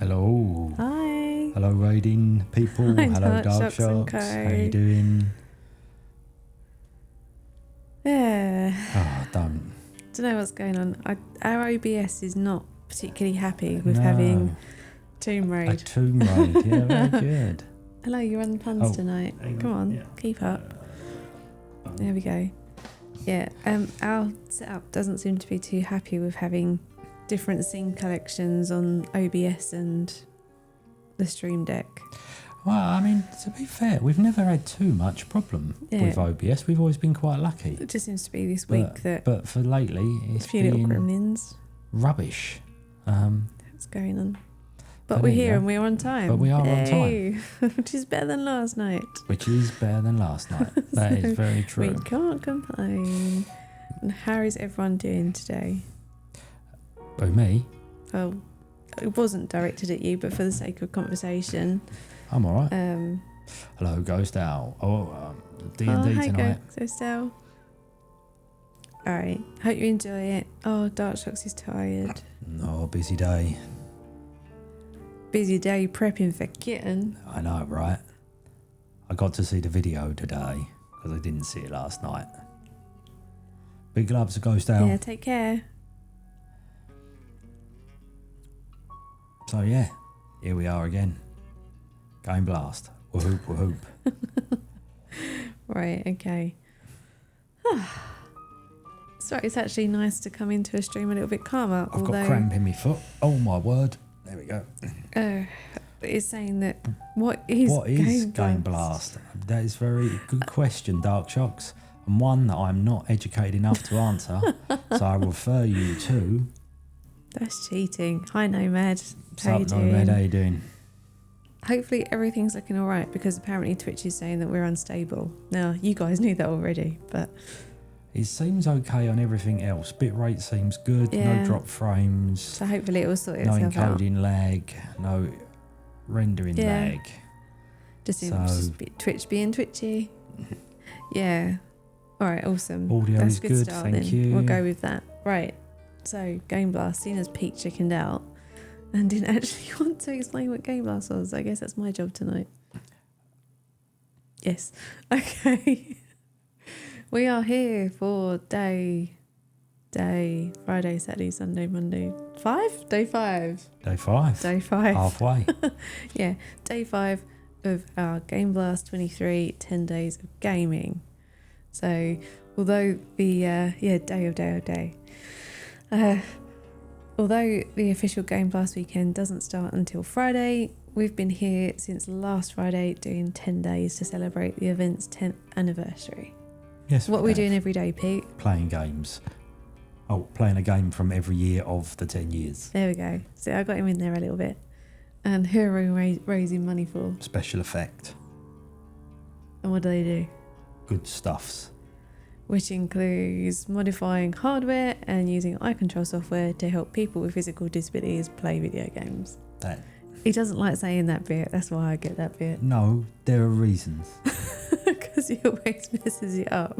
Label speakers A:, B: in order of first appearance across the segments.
A: Hello.
B: Hi.
A: Hello, raiding people.
B: Hi,
A: Hello,
B: Dark
A: Dark
B: Sharks and
A: Sharks.
B: Co.
A: How you doing?
B: Yeah.
A: Oh, don't.
B: Don't know what's going on. Our OBS is not particularly happy with
A: No.
B: having Tomb
A: A
B: Raid.
A: tomb raid. Yeah, very good.
B: Hello, you're on the puns tonight. Come on,
A: Yeah.
B: keep up. There we go. Yeah. Our setup doesn't seem to be too happy with having different scene collections on OBS and the Stream Deck.
A: Well, I mean, to be fair, we've never had too much problem with OBS. We've always been quite lucky.
B: It just seems to be this week
A: But for lately,
B: a
A: it's
B: few little
A: been
B: gremlins.
A: rubbish.
B: What's going on? But
A: But
B: we're
A: there you
B: here
A: go.
B: and we're on time.
A: But we are on
B: Hey! Which is better than last night.
A: Which is better than last night. That is very true.
B: We can't complain. And how is everyone doing today?
A: Oh, me?
B: Well, it wasn't directed at you, but for the sake of conversation.
A: I'm all right. Hello, Ghost Owl. D&D
B: hi,
A: tonight.
B: Estelle. Alright, hope you enjoy it. Oh, Dark Shocks is tired.
A: Oh, busy day.
B: Busy day prepping for kitten.
A: I know, right? I got to see the video today because I didn't see it last night. Big loves to Ghost Owl.
B: Yeah, take care.
A: So yeah, here we are again. Game Blast. Whoop, whoop.
B: Right, okay. So it's actually nice to come into a stream a little bit calmer.
A: I've got cramp in my foot. Oh my word. There we go.
B: It's saying that what is
A: Game Blast? That is very good question, Dark Shocks, and one that I'm not educated enough to answer. So I refer you to.
B: That's cheating. Hi, Nomad. How you
A: What's up, Nomad? How you doing?
B: Hopefully everything's looking all right, because apparently Twitch is saying that we're unstable. Now, you guys knew that already, but
A: It seems okay on everything else. Bitrate seems good.
B: Yeah.
A: No drop frames.
B: so hopefully it will sort
A: No
B: itself out.
A: encoding lag. No rendering
B: Yeah.
A: lag.
B: Just seems
A: So-
B: just Twitch being twitchy. Yeah. All right, awesome.
A: Audio
B: That's
A: is
B: a good
A: good,
B: start
A: thank
B: then.
A: you.
B: We'll go with that. Right. So, Game Blast, seen as Pete chickened out and didn't actually want to explain what Game Blast was. I guess that's my job tonight. Yes. Okay. We are here for day, Friday, Saturday, Sunday, Monday. 5? Day 5.
A: Day 5.
B: Day 5.
A: Halfway.
B: Yeah, day 5 of our GameBlast23 10 days of gaming. So, although the although the official Game Blast weekend doesn't start until Friday, we've been here since last Friday doing 10 days to celebrate the event's 10th anniversary.
A: Yes.
B: What are we doing every day, Pete?
A: Playing games. Oh, playing a game from every year of the 10 years.
B: There we go. So I got him in there a little bit. And who are we raising money for?
A: Special effect.
B: And what do they do?
A: Good stuffs.
B: Which includes modifying hardware and using eye control software to help people with physical disabilities play video games.
A: That.
B: He doesn't like saying that bit, that's why I get that bit.
A: No, there are reasons.
B: Because he always messes it up.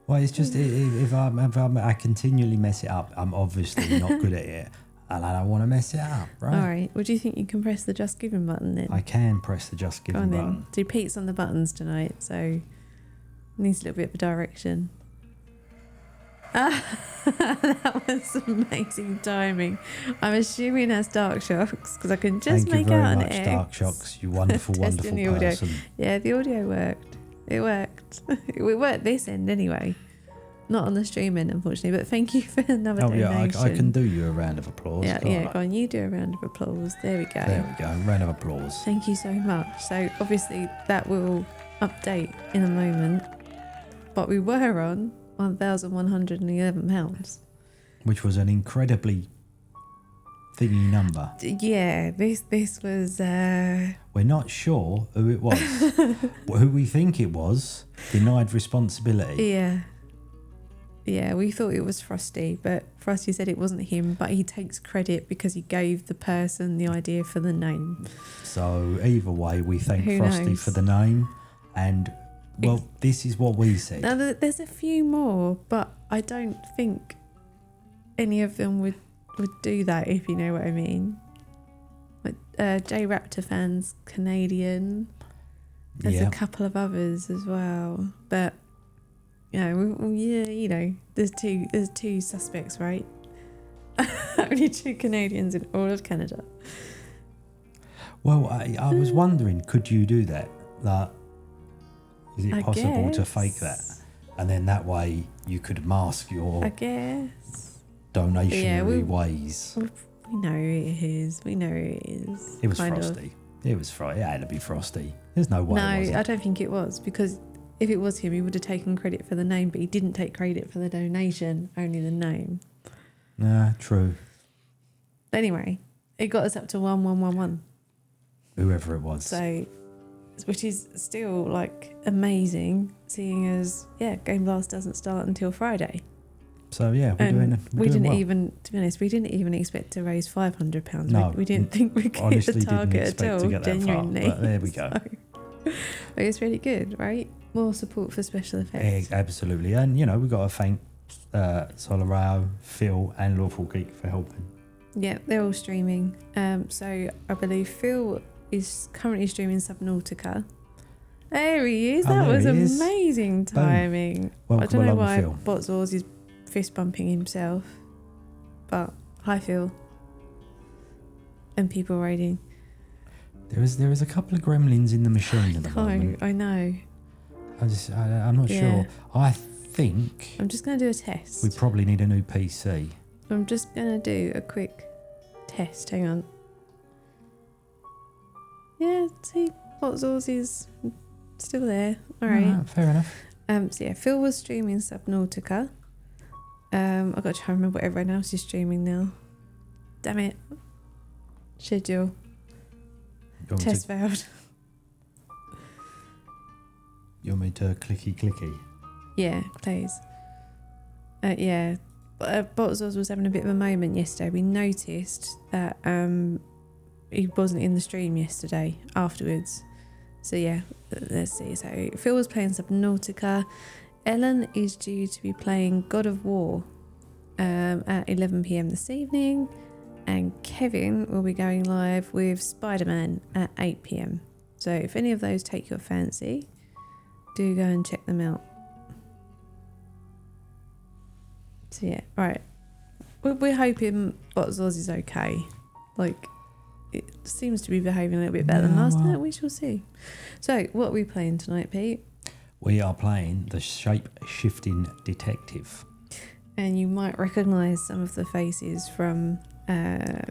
A: Well, it's just if I continually mess it up, I'm obviously not good at it, and I don't want to mess it up, right?
B: Alright, well, do you think you can press the Just Giving button then?
A: I can press the Just
B: Go
A: Giving
B: on
A: button.
B: then. Do Pete's on the buttons tonight, so needs a little bit of direction. That was amazing timing. I'm assuming that's Dark Shocks because I can just
A: Thank you
B: make
A: very
B: out
A: much,
B: an X.
A: Dark Shocks. You wonderful, wonderful
B: Testing the audio.
A: person.
B: Yeah, the audio worked. It worked. It worked this end anyway. Not on the stream end, unfortunately. But thank you for another
A: Oh
B: donation.
A: yeah, I can do you a round of applause.
B: Yeah,
A: can't
B: yeah.
A: I?
B: Go on, you do a round of applause. There we go.
A: There we go. Round of applause.
B: Thank you so much. So obviously that will update in a moment. But we were on £1,111.
A: Which was an incredibly thingy number.
B: Yeah, this was
A: We're not sure who it was. Who we think it was denied responsibility.
B: yeah, we thought it was Frosty, but Frosty said it wasn't him, but he takes credit because he gave the person the idea for the name.
A: So either way, we thank
B: Who
A: Frosty
B: knows?
A: for the name, and well, this is what we said.
B: Now there's a few more, but I don't think any of them would do that, if you know what I mean. J Raptor fans Canadian. There's a couple of others as well, but there's two suspects, right? Only 2 Canadians in all of Canada.
A: Well, I was wondering, could you do that? Like, is it possible to fake that? And then that way you could mask your donationary ways.
B: We know it is.
A: It was frosty. It was frosty. It had to be frosty. There's no way.
B: No, I don't think it was, because if it was him, he would have taken credit for the name, but he didn't take credit for the donation, only the name.
A: Nah, true.
B: Anyway, it got us up to 1111.
A: Whoever it was.
B: So, which is still like amazing, seeing as Game Blast doesn't start until Friday.
A: So we're doing well.
B: Even, to be honest, we didn't even expect to raise £500.
A: No,
B: we didn't think we could hit the target at all. Genuinely,
A: but there we go.
B: So, it's really good, right? More support for special effects.
A: Absolutely, and we've got to thank Solarao, Phil, and Lawful Geek for helping. Yeah,
B: they're all streaming. So I believe Phil is currently streaming Subnautica. There he is. That was amazing timing. I don't know why Botzors is fist bumping himself, but hi Phil. And people raiding.
A: There is a couple of gremlins in the machine at the moment.
B: I know.
A: I'm not sure. I think
B: I'm just going to do a test.
A: We probably need a new PC.
B: I'm just going to do a quick test. Hang on. Yeah, see, Botzors is still there. All right.
A: Fair enough.
B: So Phil was streaming Subnautica. I've got to try and remember what everyone else is streaming now. Damn it. Schedule. Test failed.
A: You want me to clicky?
B: Yeah, please. Botzors was having a bit of a moment yesterday. We noticed that he wasn't in the stream yesterday afterwards. So let's see. So Phil was playing Subnautica. Ellen is due to be playing God of War at 11 p.m. this evening. And Kevin will be going live with Spider-Man at 8 p.m. So if any of those take your fancy, do go and check them out. So right. We're hoping Botzors is okay. Like, it seems to be behaving a little bit better than last night. We shall see. So, what are we playing tonight, Pete?
A: We are playing the Shape-Shifting Detective.
B: And you might recognise some of the faces from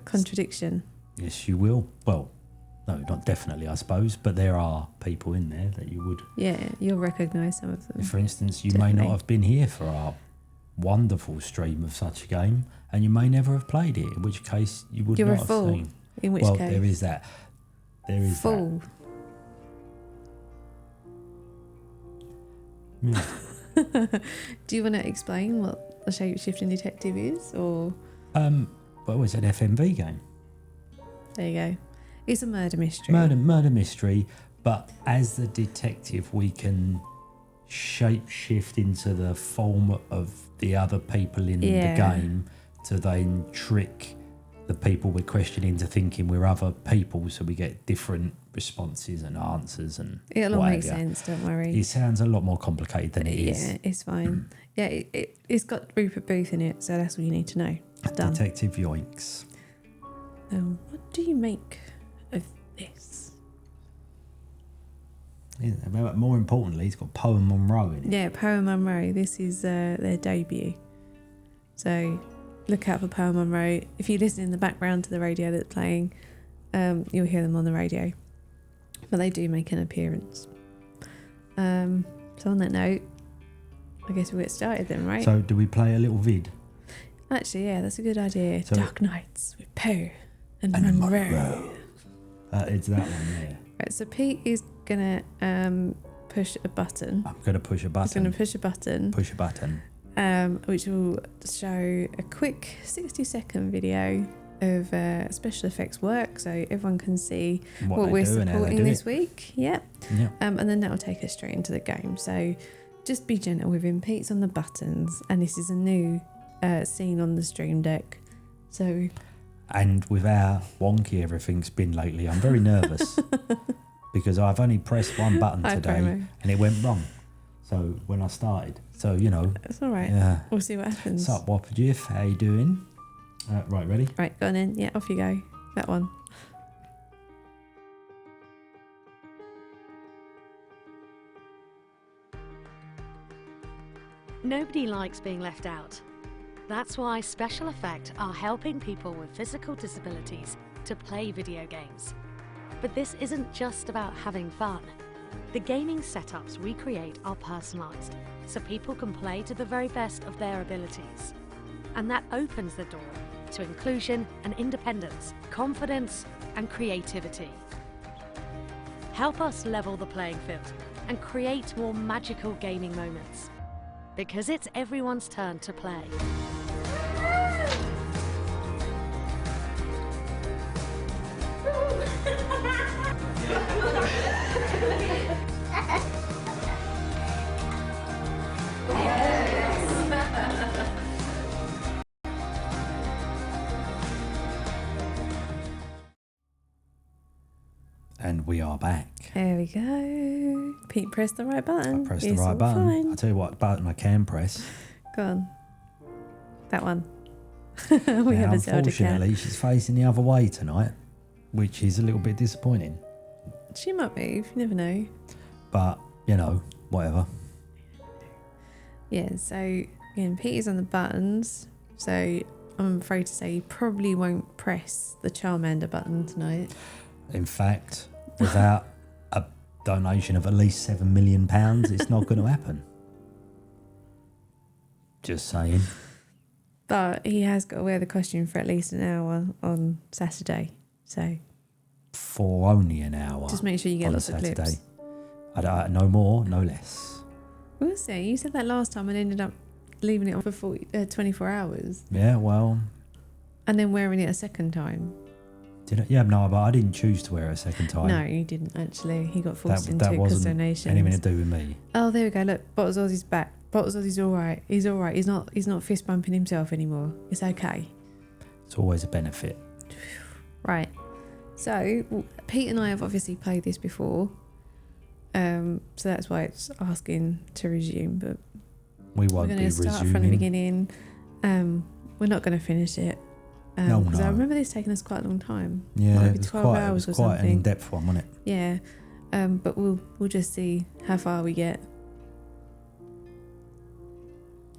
B: Contradiction.
A: Yes, you will. Well, no, not definitely, I suppose, but there are people in there that you would.
B: Yeah, you'll recognise some of them.
A: For instance, you may not have been here for our wonderful stream of such a game, and you may never have played it, in which case you would not have seen.
B: In which case,
A: there is that. There is
B: fool.
A: That. Yeah.
B: Do you want to explain what a shape-shifting detective is, or?
A: Well, it's an FMV game.
B: There you go. It's a murder mystery.
A: Murder mystery, but as the detective, we can shape-shift into the form of the other people in the game to then trick the people we're questioning into thinking we're other people, so we get different responses and answers and
B: it'll all make sense, don't worry.
A: It sounds a lot more complicated than it is.
B: Yeah, it's fine. It's got Rupert Booth in it, so that's all you need to know. Done.
A: Detective Yoinks.
B: Now, what do you make of this?
A: Yeah, more importantly, it's got Poe and Monroe in it.
B: Yeah, Poe and Monroe. This is their debut. So look out for Poe and Monroe. If you listen in the background to the radio that's playing, you'll hear them on the radio. But they do make an appearance. So on that note, I guess we'll get started then, right?
A: So do we play a little vid?
B: Actually, yeah, that's a good idea. So, Dark Nights with Poe and Monroe.
A: It's that one, yeah.
B: Right, so Pete is going to push a button.
A: I'm going to push a button.
B: He's going to push a button.
A: Push a button.
B: Which will show a quick 60-second video of special effects work, so everyone can see what we're supporting this week. Yep. And then that will take us straight into the game. So just be gentle with him. Pete's on the buttons, and this is a new scene on the stream deck. So
A: And with how wonky everything's been lately, I'm very nervous because I've only pressed one button today and it went wrong. So when I started,
B: it's all right.
A: Yeah.
B: We'll see what happens.
A: What's up, Whopper Jiff? How you doing? Right, ready?
B: Right, go on in. Yeah, off you go. That one.
C: Nobody likes being left out. That's why Special Effect are helping people with physical disabilities to play video games. But this isn't just about having fun. The gaming setups we create are personalised, so people can play to the very best of their abilities. And that opens the door to inclusion and independence, confidence and creativity. Help us level the playing field and create more magical gaming moments. Because it's everyone's turn to play.
A: And we are back.
B: There we go. Pete pressed the right button.
A: I pressed the right button.
B: Fine.
A: I'll tell you what button I can press.
B: Go on. That one. We have a Zelda cat.
A: Unfortunately, she's facing the other way tonight, which is a little bit disappointing.
B: She might move. You never know.
A: But, whatever.
B: Yeah, so again, Pete is on the buttons. So I'm afraid to say he probably won't press the Charmander button tonight.
A: In fact, without a donation of at least £7 million, it's not going to happen. Just saying.
B: But he has got to wear the costume for at least an hour on Saturday. So
A: for only an hour.
B: Just make sure you get lots of clips.
A: No more, no less.
B: We'll see. You said that last time and ended up leaving it on for 24 hours.
A: Yeah, well.
B: And then wearing it a second time.
A: Did I? Yeah, no, but I didn't choose to wear it a second time.
B: No, you didn't actually. He got forced into
A: that
B: because
A: wasn't
B: donations.
A: anything to do with me.
B: Oh, there we go. Look, Bottles Aussie's back. Bottles Aussie's all right. He's all right. He's not fist bumping himself anymore. It's okay.
A: It's always a benefit.
B: Right. So Pete and I have obviously played this before. So that's why it's asking to resume. But
A: we won't be resuming. We're going to
B: start from the beginning. We're not going to finish it.
A: No.
B: Because I remember this taking us quite a long time.
A: Yeah,
B: maybe 12 hours or something.
A: Quite an in-depth one, wasn't it?
B: Yeah. But we'll just see how far we get.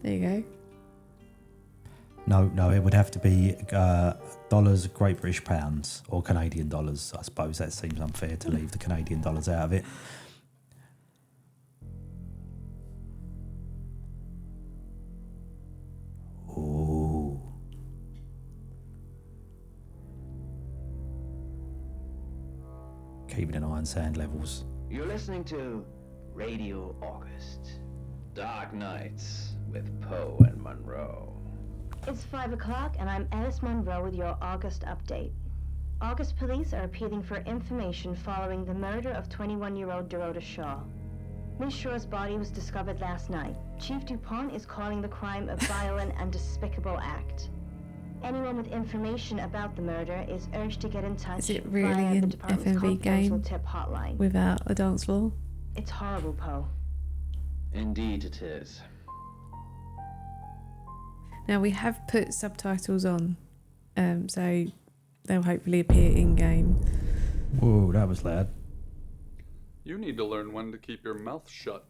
B: There you
A: go. No, it would have to be dollars, Great British pounds, or Canadian dollars. I suppose that seems unfair to leave the Canadian dollars out of it. Ooh. Keeping an eye on sound levels.
D: You're listening to Radio August. Dark Nights with Poe and Monroe.
E: It's 5 o'clock and I'm Alice Monroe with your August update. August police are appealing for information following the murder of 21-year-old Dorota Shaw. Miss Shaw's body was discovered last night. Chief DuPont is calling the crime a violent and despicable act. Anyone with information about the murder is urged to get in touch.
B: Is it really
E: via the
B: an
E: department's
B: FMV game
E: tip hotline
B: without a dance floor?
E: It's horrible, Poe.
D: Indeed it is.
B: Now we have put subtitles on, so they'll hopefully appear in game.
A: Whoa, that was loud.
F: You need to learn when to keep your mouth shut.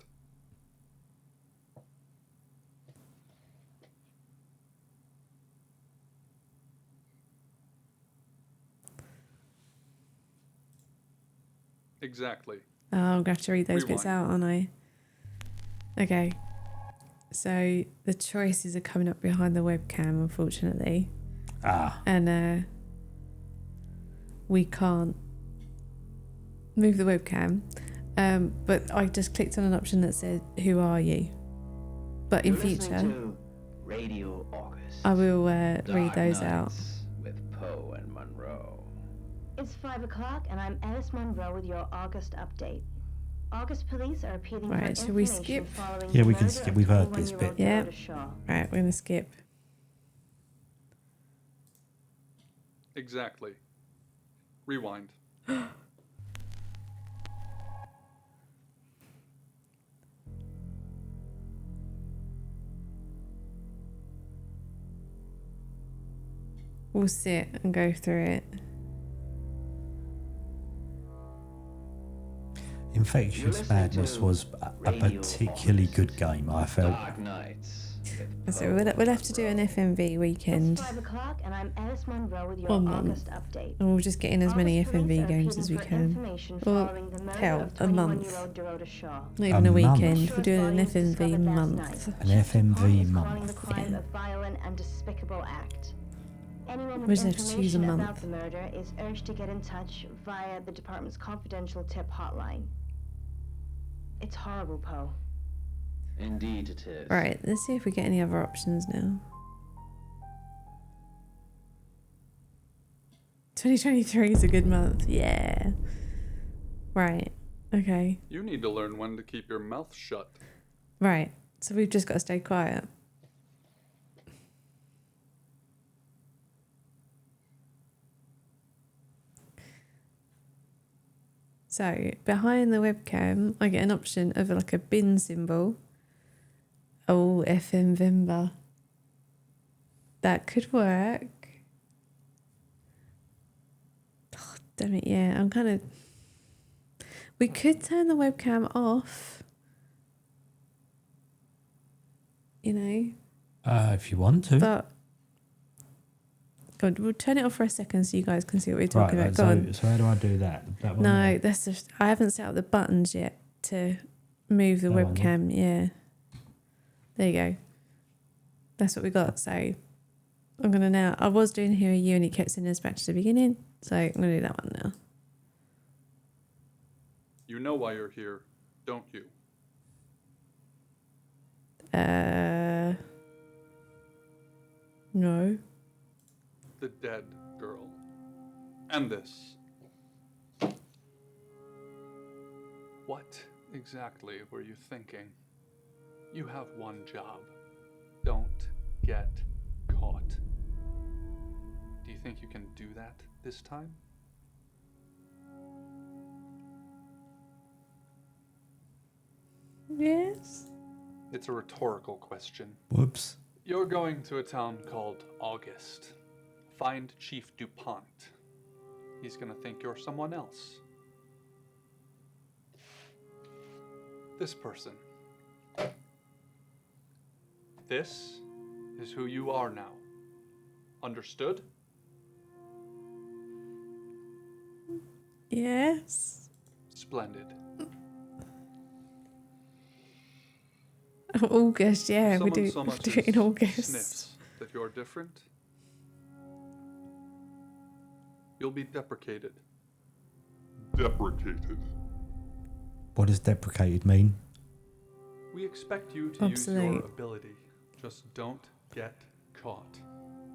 F: Exactly.
B: Oh, I'm going to have to read those
F: Rewind.
B: bits out, aren't I? Okay. So the choices are coming up behind the webcam, unfortunately. And we can't move the webcam. But I just clicked on an option that said, "Who are you?" But in
D: You're
B: future,
D: to Radio August.
B: I will
D: Dark
B: read those
D: Nights
B: out.
D: with Poe and Monroe.
E: It's 5 o'clock and I'm Alice Monroe with your August update. August police are appealing for
B: Right, shall we
E: information
B: skip?
E: following
A: Yeah,
E: the
A: we can
E: murder
A: skip.
E: of
A: We've heard this
E: 21-year-old
B: bit. Yeah.
E: Dorota Shaw.
B: Right, we're going to skip.
F: Exactly. Rewind.
B: We'll sit and go through it.
A: Infectious Madness was a particularly good game, I felt.
D: Dark Nights.
B: So we'll have to do an FMV weekend.
E: It's 5 o'clock, and I'm Alice Monroe with your
B: 1 month.
E: August update.
B: And we'll just get in as many
E: August police
B: FMV
E: are
B: games as we
E: appealing for
B: can.
E: information
B: Well,
E: following the murder
B: hell,
E: of
B: a month.
E: 21-year-old Dorota Shaw.
B: Not even a
A: month.
B: weekend. We're doing an
E: Shaw's body was
B: FMV
E: discovered last
B: month.
E: night.
A: An
E: Sheriff
A: FMV
E: Department is calling
A: month.
E: the crime
B: Yeah.
E: a violent and despicable act. Anyone
B: We
E: with
B: just have to choose a
E: information about
B: month.
E: the murder is urged to get in touch via the department's confidential tip hotline. It's horrible, Poe.
D: Indeed it is.
B: Right, let's see if we get any other options now. 2023 is a good month. Yeah. Right. Okay.
F: You need to learn when to keep your mouth shut.
B: Right. So we've just got to stay quiet. So behind the webcam, I get an option of like a bin symbol. Oh, FM Vimba. That could work. Oh, damn it, yeah. I'm kind of... We could turn the webcam off. You know?
A: If you want to.
B: But... God, we'll turn it off for a second so you guys can see what we're talking
A: Right,
B: about. Go on.
A: so how do I do that? That one
B: No,
A: there?
B: that's just... I haven't set up the buttons yet to move the
A: That one
B: webcam. Yeah. There you go. That's what we got. So I'm going to now... I was doing Who Are You and it kept sending us back to the beginning. So I'm going to do that one now.
F: You know why you're here, don't you?
B: No.
F: The dead girl. And this. What exactly were you thinking? You have one job. Don't get caught. Do you think you can do that this time?
B: Yes.
F: It's a rhetorical question.
A: Whoops.
F: You're going to a town called August. Find Chief DuPont. He's gonna think you're someone else. This person. This is who you are now. Understood?
B: Yes.
F: Splendid.
B: August, yeah. We
F: Someone
B: do,
F: so
B: we
F: much
B: do it in
F: as
B: August.
F: sniffs that you're different, you'll be deprecated. Deprecated.
A: What does deprecated mean?
F: We expect you to use your
B: Obsolete.
F: ability. Just don't get caught.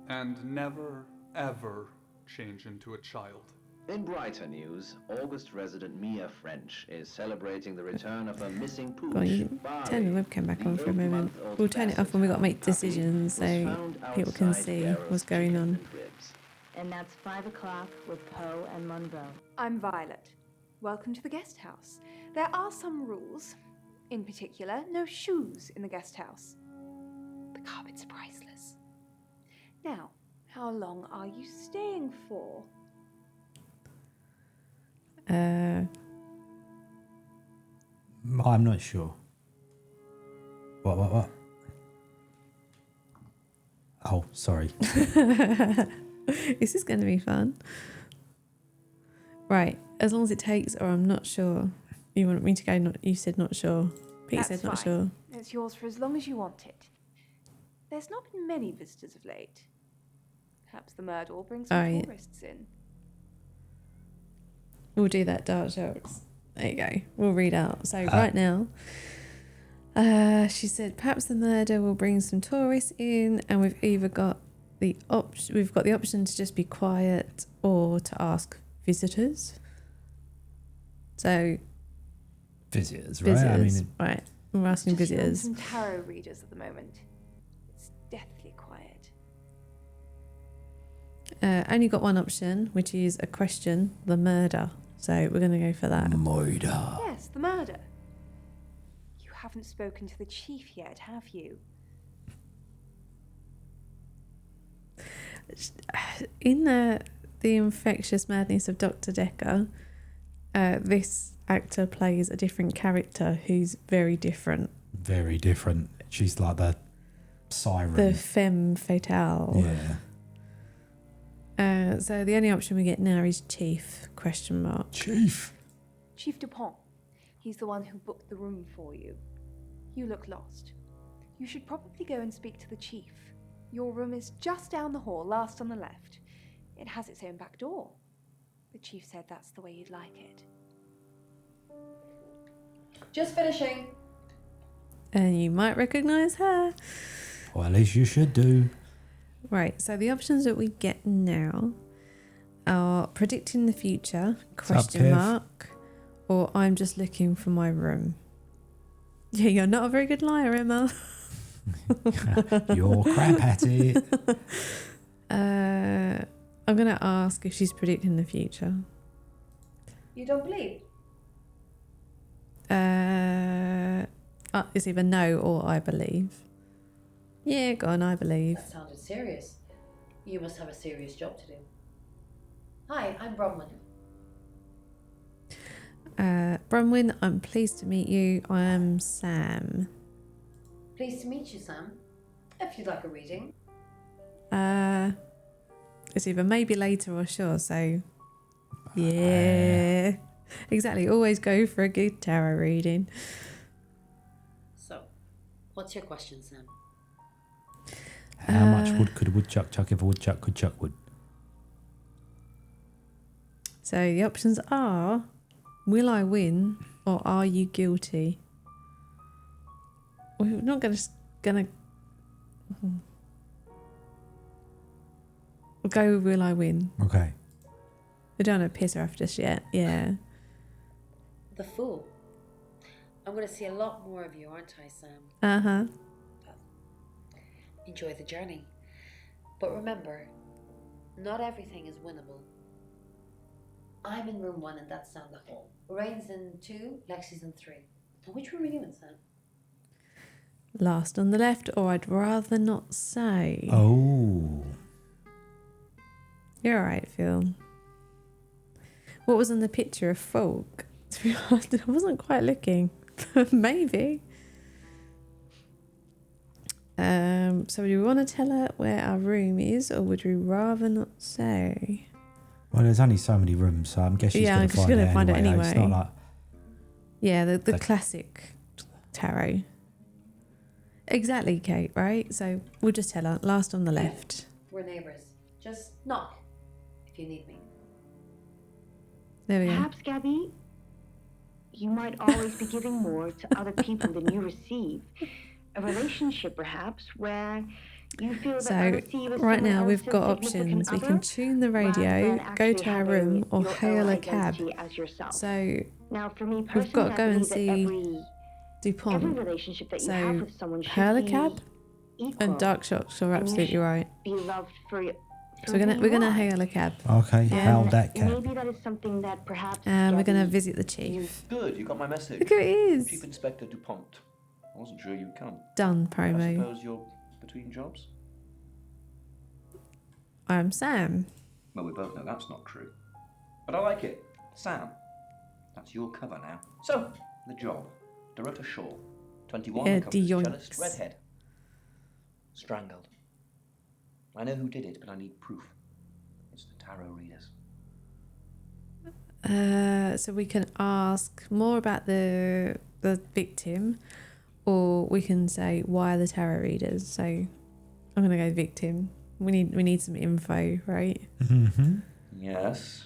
F: And never, ever change into a child.
D: In brighter news, August resident Mia French is celebrating the return of her missing pooch.
B: Go on, you turn the webcam back on for a moment. We'll turn it off when we got to make decisions so people can see what's going on.
E: And that's 5 o'clock with Poe and Monroe.
G: I'm Violet. Welcome to the guest house. There are some rules. In particular, no shoes in the guest house. The carpets are priceless. Now, how long are you staying for?
A: I'm not sure. What? Oh, sorry.
B: This is going to be fun. Right, as long as it takes, or I'm not sure. You want me to go? You said not sure. Pete
G: That's
B: said not
G: fine.
B: sure.
G: It's yours for as long as you want it. There's not been many visitors of late. Perhaps the murder will bring some
B: Alright.
G: tourists in.
B: We'll do that, Dark Jokes. There you go. We'll read out. So right now, she said perhaps the murder will bring some tourists in, and we've either got the option to just be quiet or to ask visitors. So
A: Visitors, right?
B: visitors,
A: I mean,
B: right? We're asking
G: Just you and
B: visitors.
G: some tarot readers at the moment. It's deathly quiet.
B: Only got one option, which is a question, the murder. So we're going to go for that.
A: Murder.
G: Yes, the murder. You haven't spoken to the chief yet, have you?
B: In the Infectious Madness of Dr. Decker, this actor plays a different character who's very different.
A: Very different. She's like the siren.
B: The femme fatale.
A: Yeah.
B: So the only option we get now is Chief, question mark.
A: Chief.
G: Chief Dupont. He's the one who booked the room for you. You look lost. You should probably go and speak to the chief. Your room is just down the hall, last on the left. It has its own back door. The chief said that's the way you'd like it.
H: Just finishing.
B: And you might recognise her.
A: Well, at least you should do.
B: Right, so the options that we get now are predicting the future, question
A: Kev?
B: mark, or I'm just looking for my room. Yeah, you're not a very good liar, Emma.
A: You're crap at it.
B: I'm going to ask if she's predicting the future.
H: You don't believe?
B: It's either no or I believe. Yeah, go on, I believe.
H: That sounded serious. You must have a serious job to do. Hi, I'm Bronwyn.
B: Bronwyn, I'm pleased to meet you. I am Sam.
H: Pleased to meet you, Sam. If you'd like a reading.
B: It's either maybe later or sure, so yeah. Exactly, always go for a good tarot reading.
H: So, what's your question, Sam?
A: How much wood could a woodchuck chuck if a woodchuck could chuck wood?
B: So the options are, will I win or are you guilty? We're not gonna we'll go with will I win.
A: Okay.
B: We don't want to piss her off just yet. Yeah.
H: The Fool. I'm going to see a lot more of you, aren't I, Sam?
B: Uh-huh.
H: Enjoy the journey. But remember, not everything is winnable. I'm in room 1 and that's down the hall. Lorraine's in 2, Lexi's in 3. Now, which room are you in, Sam?
B: Last on the left, or I'd rather not say.
A: Oh.
B: You're alright, Phil. What was on the picture of folk? To be honest, I wasn't quite looking. Maybe. So do we want to tell her where our room is, or would we rather not say?
A: Well, there's only so many rooms, so I'm guessing she's going to find it anyway. It's not like...
B: Yeah, the classic tarot. Exactly, Kate, right? So we'll just tell her, last on the left.
H: We're neighbours. Just knock if you need me.
B: There we go.
E: Perhaps, Gabby, you might always be giving more to other people than you receive. A relationship, perhaps, where you feel that
B: So
E: others see you as
B: right
E: someone
B: now we've
E: else's
B: got
E: significant
B: options. We
E: other,
B: can tune the
E: rather
B: radio,
E: than
B: go
E: actually
B: to our
E: having
B: room, or
E: your
B: hail
E: own
B: a cab.
E: identity as yourself.
B: So
E: Now, for me
B: we've got to
E: personally,
B: go
E: I
B: and
E: believe that
B: see
E: every
B: DuPont.
E: relationship that you
B: So
E: have with someone should
B: hail a
E: be
B: cab
E: equal.
B: and dark shots. You're
E: And you
B: absolutely
E: should
B: right.
E: Be loved for
B: So we're gonna hail a cab.
A: Okay, hail that cab.
E: Maybe that is something that perhaps.
B: And we're gonna
E: Gabby,
B: visit the chief.
D: Good, you got my message.
B: Look who it is.
D: Chief Inspector DuPont. I wasn't sure you'd come.
B: Done
D: I
B: promo.
D: suppose you're between jobs?
B: I'm Sam.
D: Well, we both know that's not true. But I like it. Sam. That's your cover now. So, the job. Dorota Shaw. 21,
B: Yeah,
D: accomplished
B: de-yoinks.
D: cellist, redhead. Strangled. I know who did it, but I need proof. It's the tarot readers.
B: So we can ask more about the victim, or we can say why are the tarot readers. So I'm gonna go victim. We need some info, right?
A: Mm-hmm.
D: Yes.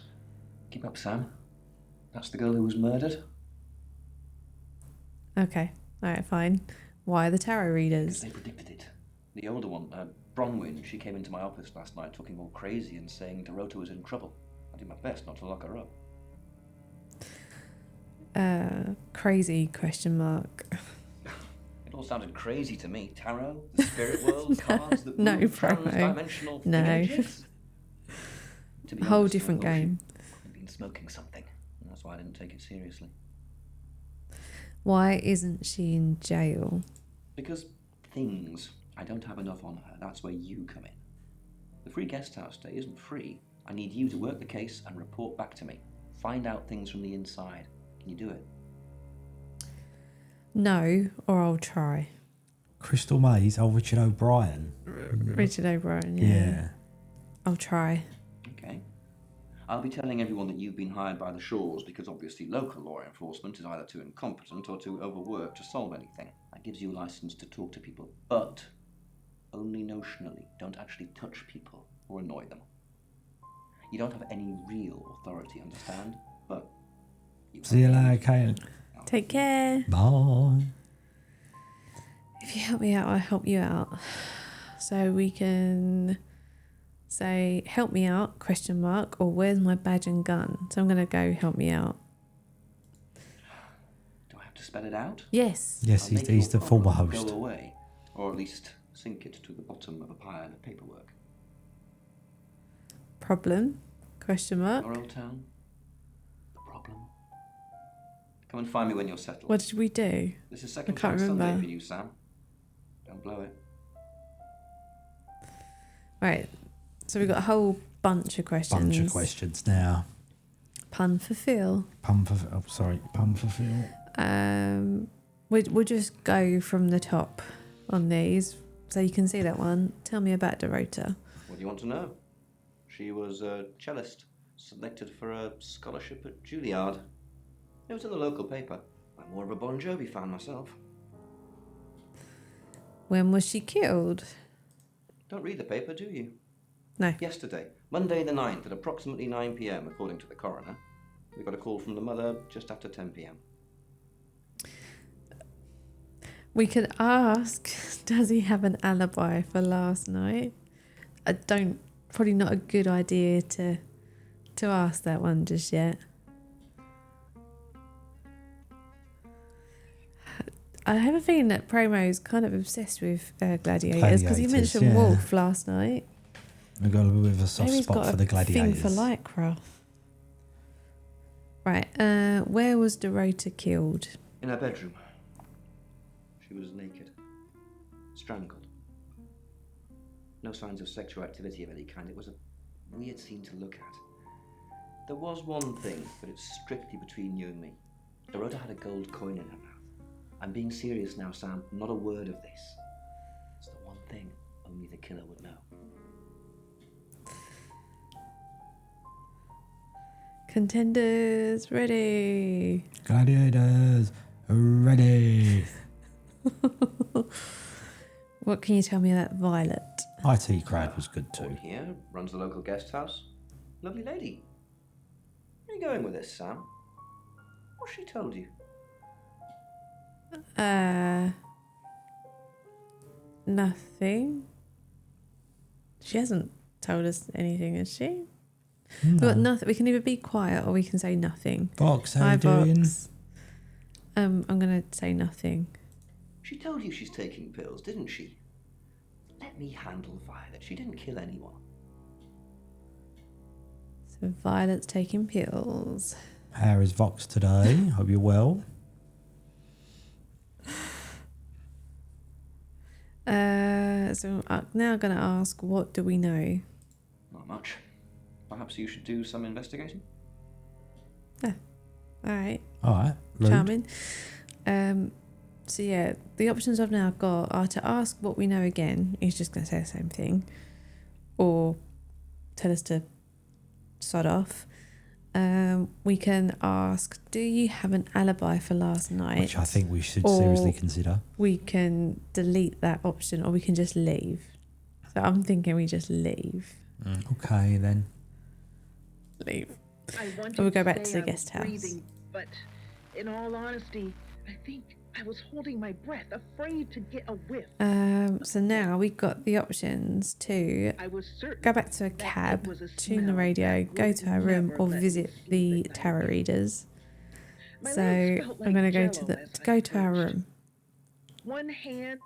D: Keep up, Sam. That's the girl who was murdered.
B: Okay, all right, fine. Why are the tarot
D: Because
B: readers?
D: they predicted it. The older one, Bronwyn, she came into my office last night talking all crazy and saying Dorota was in trouble. I did my best not to lock her up.
B: Crazy question mark.
D: It all sounded crazy to me. Tarot, the spirit world, cards that
B: no
D: move,
B: promo.
D: trans-dimensional
B: No.
D: images. To be
B: A whole
D: honest, I
B: different
D: thought she'd
B: game.
D: probably been smoking something, and that's why I didn't take it seriously.
B: Why isn't she in jail?
D: Because things. I don't have enough on her. That's where you come in. The free guest house stay isn't free. I need you to work the case and report back to me. Find out things from the inside. Can you do it?
B: No, or I'll try.
A: Crystal Maze? Oh, Richard O'Brien.
B: Richard O'Brien,
A: Yeah.
B: I'll try.
D: Okay. I'll be telling everyone that you've been hired by the Shaws because obviously local law enforcement is either too incompetent or too overworked to solve anything. That gives you a license to talk to people, but only notionally. Don't actually touch people or annoy them. You don't have any real authority, understand? But you
A: See you later, Kate.
B: Take care.
A: Bye.
B: If you help me out, I'll help you out. So we can say, help me out, question mark, or where's my badge and gun? So I'm going to go, help me out.
D: Do I have to spell it out?
B: Yes.
A: Yes,
D: I'll make
A: he's
D: your
A: the former
D: problem
A: host.
D: Go away, or at least sink it to the bottom of a pile of paperwork.
B: Problem? Question mark.
D: Your old town? The problem? Come and find me when you're settled.
B: What did we do?
D: This is second
B: I can't
D: chance Sunday
B: remember.
D: for you, Sam. Don't blow it.
B: Right. So we've got a whole bunch of questions.
A: Bunch of questions now.
B: Pun for Phil.
A: Pun for Phil.
B: We'll just go from the top on these. So you can see that one. Tell me about Dorota.
D: What do you want to know? She was a cellist, selected for a scholarship at Juilliard. It was in the local paper. I'm more of a Bon Jovi fan myself.
B: When was she killed?
D: Don't read the paper, do you?
B: No.
D: Yesterday, Monday the 9th at approximately 9 p.m, according to the coroner. We got a call from the mother just after 10 p.m.
B: We could ask, does he have an alibi for last night? Probably not a good idea to ask that one just yet. I have a feeling that Promo's kind of obsessed with gladiators because he
A: Gladiators,
B: mentioned
A: yeah.
B: Wolf last night.
A: We've got a bit of a soft
B: Maybe he's
A: spot
B: got
A: for the
B: a thing
A: gladiators.
B: for lycra. Right, where was Dorota killed?
D: In her bedroom. She was naked. Strangled. No signs of sexual activity of any kind. It was a weird scene to look at. There was one thing, but it's strictly between you and me. Dorota had a gold coin in her mouth. I'm being serious now, Sam. Not a word of this. It's the one thing only the killer would know.
B: Contenders ready.
A: Gladiators ready.
B: What can you tell me about Violet?
A: IT crowd was good
D: Born
A: too.
D: here, runs the local guest house. Lovely lady. Where are you going with this, Sam? What's she told you?
B: Nothing. She hasn't told us anything, has she?
A: No.
B: We've got nothing. We can either be quiet or we can say nothing.
A: Vox, how
B: Hi,
A: you doing?
B: Vox. I'm gonna say nothing.
D: She told you she's taking pills, didn't she? Let me handle Violet. She didn't kill anyone.
B: So Violet's taking pills.
A: How is Vox today? Hope you're well.
B: So I'm now going to ask, what do we know?
D: Not much. Perhaps you should do some investigating?
B: All right.
A: All right. Rude.
B: Charming. So yeah, the options I've now got are to ask what we know again. He's just going to say the same thing. Or tell us to sod off. We can ask, do you have an alibi for last night?
A: Which I think we should
B: Or
A: seriously consider.
B: we can delete that option, or we can just leave. So I'm thinking we just leave.
A: Okay, then.
B: Leave.
I: I wanted
B: We'll go back
I: say
B: to the
I: I was
B: guest house.
I: breathing, but in all honesty, I think I was holding my breath, afraid to get a whiff.
B: So now we've got the options to
I: I was certain
B: go back to a
I: that
B: cab,
I: it was a
B: tune the
I: smell
B: radio,
I: that
B: go
I: would
B: to our room,
I: never
B: or
I: let me
B: visit
I: sleep
B: the
I: at night
B: tarot
I: again.
B: readers.
I: My
B: So
I: legs felt
B: I'm going to
I: like
B: go to
I: jello as I
B: go to our
I: approached.
B: room.
I: One hand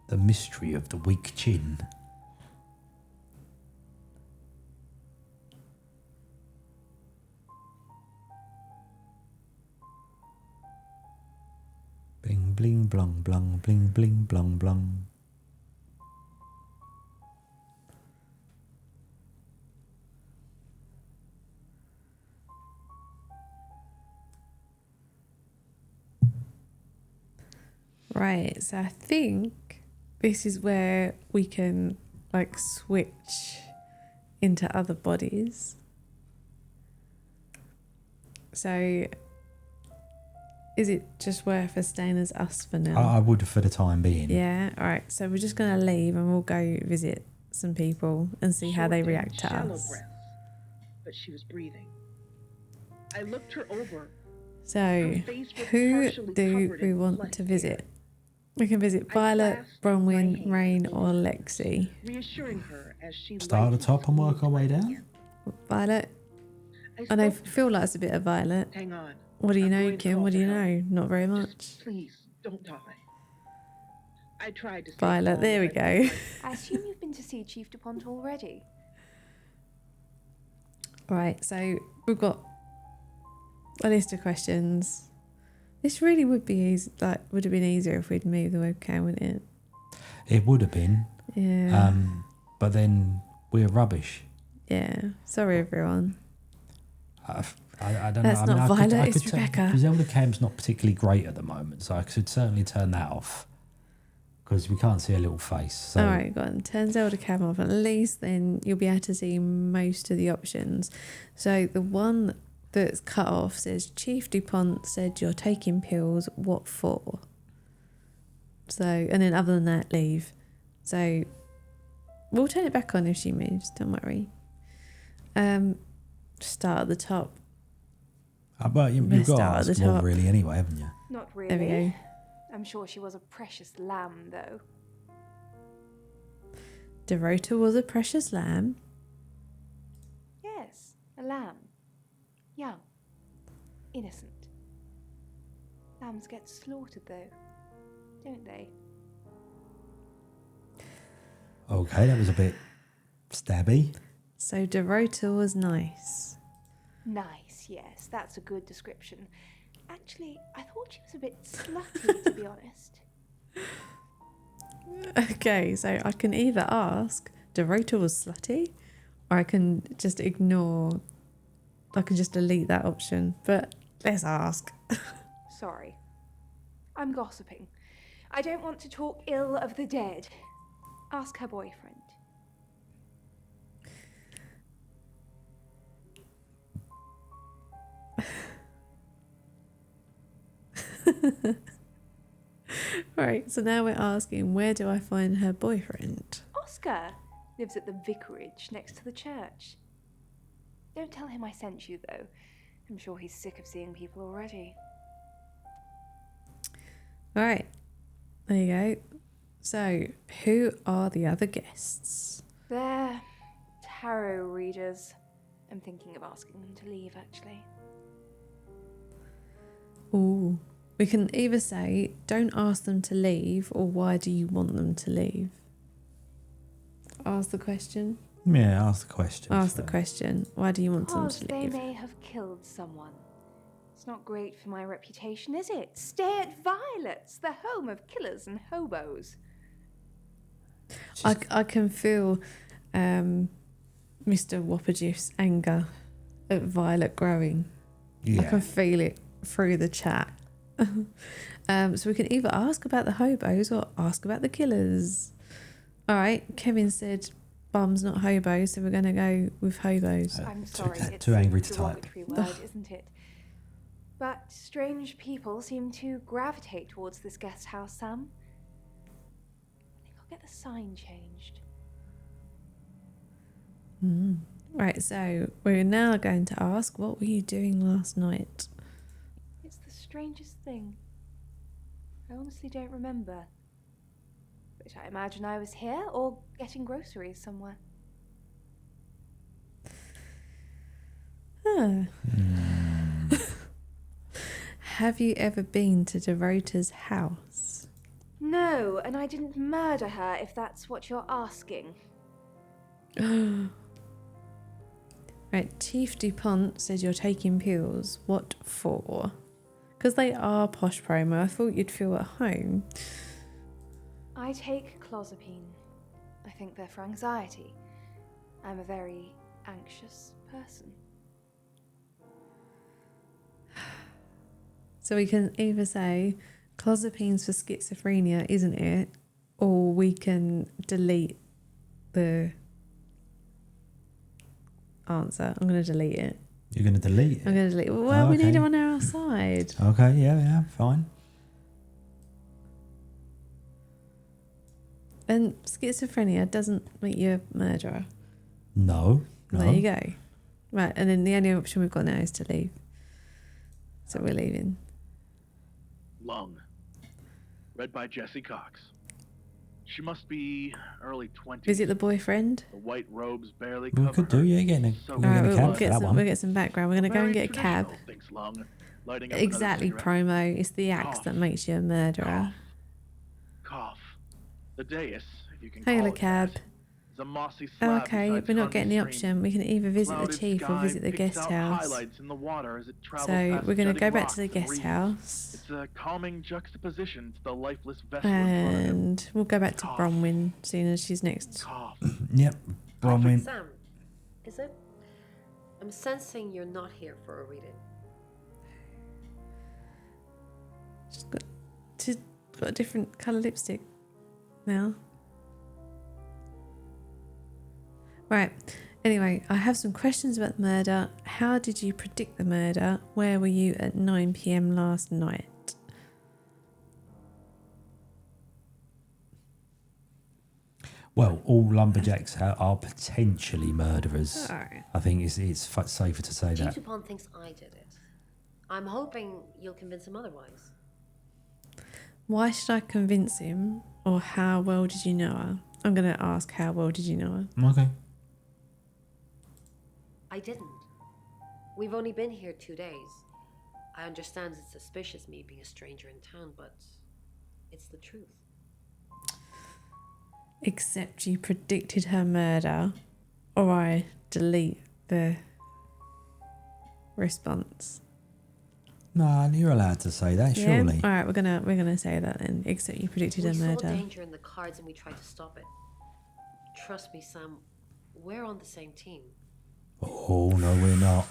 A: The mystery of the weak chin. Bling bling blong blong bling bling blong blong.
B: Right, so I think this is where we can like switch into other bodies. So is it just worth us staying as us for now?
A: I would for the time being.
B: Yeah, alright, so we're just going to leave and we'll go visit some people and see how they react to
I: shallow
B: us.
I: breaths, but she was breathing. I looked her over.
B: So,
I: Her face was
B: who
I: partially
B: do
I: covered
B: we
I: in
B: want
I: blood
B: to
I: here.
B: visit? We can visit Violet,
I: clasped my
B: Bronwyn,
I: hand
B: Rain,
I: over
B: or
I: hers,
B: Lexi.
I: reassuring her as she
A: Start at the
I: lightly
A: top and work
I: squeezed
A: our way
I: my
A: down.
I: hand.
B: Violet?
I: I
B: And I
I: spoke to
B: feel
I: her.
B: like it's a bit of Violet.
I: Hang on.
B: What do you
I: I'm
B: know,
I: going to
B: Kim?
I: call
B: What do
I: for
B: you
I: help.
B: know? Not very much.
I: Just please don't die. I tried to stay
B: Violet,
I: calm
B: there
I: as
B: we
I: I
B: go.
I: pulled my-
G: I assume you've been to see Chief DuPont already.
B: Right, so we've got a list of questions. This really would be easy, like would have been easier if we'd moved the webcam, wouldn't it?
A: It would have been.
B: Yeah.
A: But then we're rubbish.
B: Yeah. Sorry everyone.
A: I don't
B: That's
A: know.
B: not Violet, it's
A: turn,
B: Rebecca.
A: the Zelda cam's not particularly great at the moment, so I could certainly turn that off because we can't see a little face. So.
B: Alright, go on. Turn Zelda cam off. At least then you'll be able to see most of the options. So the one that's cut off says Chief DuPont said you're taking pills, what for? So, and then other than that, leave. So we'll turn it back on if she moves, don't worry. Start at the top.
A: But you've
B: Best
A: got to
B: start at the
A: ask more
B: top.
A: really anyway, haven't you?
G: Not really.
B: There we go.
G: I'm sure she was a precious lamb, though.
B: Dorota was a precious lamb.
G: Yes, a lamb. Young. Innocent. Lambs get slaughtered, though, don't they?
A: Okay, that was a bit stabby.
B: So Dorota was nice.
G: Nice, yes, that's a good description. Actually, I thought she was a bit slutty, to be honest.
B: Okay, so I can either ask Dorota was slutty, or I can just ignore. I can just delete that option. But let's ask.
G: Sorry. I'm gossiping. I don't want to talk ill of the dead. Ask her boyfriend.
B: Right, so now we're asking, where do I find her boyfriend?
G: Oscar lives at the vicarage next to the church. Don't tell him I sent you, though. I'm sure he's sick of seeing people already.
B: All right, there you go. So, who are the other guests?
G: They're tarot readers. I'm thinking of asking them to leave, actually.
B: Ooh, we can either say, don't ask them to leave, or why do you want them to leave? Ask the question.
A: Yeah, ask the question.
B: Ask the question. Why do you want them
G: Because
B: to
G: they
B: leave?
G: may have killed someone. It's not great for my reputation, is it? Stay at Violet's, the home of killers and hobos.
B: I can feel Mr. Whopperjiff's anger at Violet growing.
A: Yeah.
B: I can feel it through the chat. So we can either ask about the hobos or ask about the killers. All right, Kevin said bums, not hobos, so we're going to go with hobos.
G: I'm sorry, it's
A: too angry
G: a
A: to type.
G: derogatory word, isn't it? But strange people seem to gravitate towards this guest house, Sam. I think I'll get the sign changed.
B: Right, so we're now going to ask, what were you doing last night?
G: It's the strangest thing. I honestly don't remember. But I imagine I was here or getting groceries somewhere.
B: Huh. Have you ever been to Dorota's house?
G: No, and I didn't murder her, if that's what you're asking.
B: Right, Chief DuPont says you're taking pills. What for? Because they are posh promo. I thought you'd feel at home.
G: I take clozapine. I think they're for anxiety. I'm a very anxious person.
B: So we can either say clozapine's for schizophrenia, isn't it? Or we can delete the answer. I'm going to delete it.
A: You're going to delete it?
B: I'm going to delete it. Well, we need it on our side.
A: Okay, yeah, fine.
B: And schizophrenia doesn't make you a murderer.
A: No.
B: There you go. Right, and then the only option we've got now is to leave. So we're leaving.
J: Lung. Read by Jessie Cox. She must be early 20s.
B: Is it the boyfriend?
J: The white robes barely
A: We
J: cover
A: could do, yeah, getting a,
J: so
A: we're getting a cab for that one.
B: We'll get some background. We're going to go and get a cab.
J: Thinks Lung, lighting up
B: Exactly,
J: another cigarette.
B: promo. It's the axe that makes you a murderer.
J: Cough. The dais, if you can
B: Hail
J: call
B: a
J: it
B: cab.
J: that, is a mossy slab
B: Okay,
J: beside
B: we're not getting the
J: Turnley Stream.
B: option. We can either visit the
J: Clouded
B: chief or
J: sky
B: visit the
J: picks
B: guest
J: out
B: house.
J: highlights in the water as it travels
B: So
J: past
B: we're going to
J: jutting
B: go back
J: rocks
B: to the
J: and
B: guest
J: reefs.
B: house.
J: It's a calming juxtaposition to the lifeless vessel in front of him.
B: And we'll go back to Bronwyn, seeing as she's next.
A: Yep, Bronwyn.
H: Sam, is it? I'm sensing you're not here for a reading.
B: She's got a different colour lipstick now. Right. Anyway, I have some questions about the murder. How did you predict the murder? Where were you at 9 p.m. last night?
A: Well, all lumberjacks are potentially murderers.
B: Alright.
A: I think it's safer to say
H: Chief
A: that.
H: DuPont thinks I did it. I'm hoping you'll convince him otherwise.
B: Why should I convince him? Or how well did you know her? I'm going to ask how well did you know her?
A: Okay.
H: I didn't. We've only been here 2 days. I understand it's suspicious me being a stranger in town, but it's the truth.
B: Except you predicted her murder, or I delete the response.
A: No, you're allowed to say that, surely.
B: All right, we're gonna say that then. Except you predicted her
H: We saw
B: murder.
H: danger in the cards and we tried to stop it. Trust me, Sam. We're on the same team.
A: Oh, no, we're not.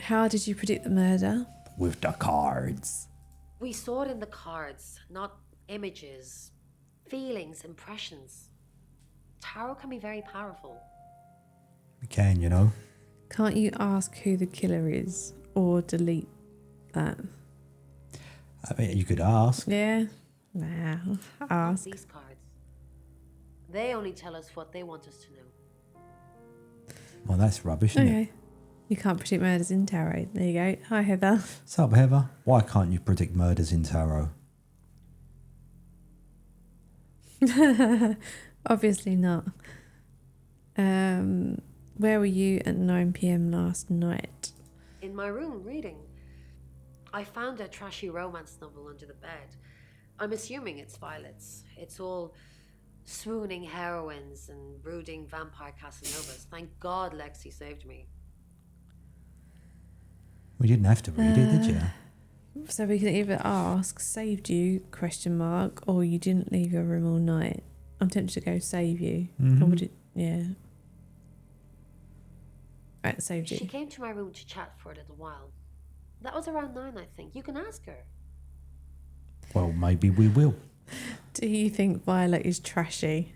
B: How did you predict the murder?
A: With the cards.
H: We saw it in the cards, not images, feelings, impressions. Tarot can be very powerful.
A: We can, you know.
B: Can't you ask who the killer is, or delete that?
A: I mean, you could ask.
B: Yeah. Nah. Ask.
H: These cards. They only tell us what they want us to know.
A: Well, that's rubbish, isn't
B: Okay.
A: it?
B: You can't predict murders in tarot. There you go. Hi, Heather.
A: What's up, Heather? Why can't you predict murders in tarot?
B: Obviously not. Where were you at 9 p.m. last night?
H: In my room, reading. I found a trashy romance novel under the bed. I'm assuming it's Violet's. It's all swooning heroines and brooding vampire Casanovas. Thank God Lexi saved me.
A: We didn't have to read it, did you?
B: So we can either ask, saved you, ? Or you didn't leave your room all night. I'm tempted to go save you.
A: Mhm.
B: Or would it, yeah. Right, saved
H: She
B: you.
H: came to my room to chat for a little while. That was around 9, I think. You can ask her.
A: Well, maybe we will.
B: Do you think Violet is trashy?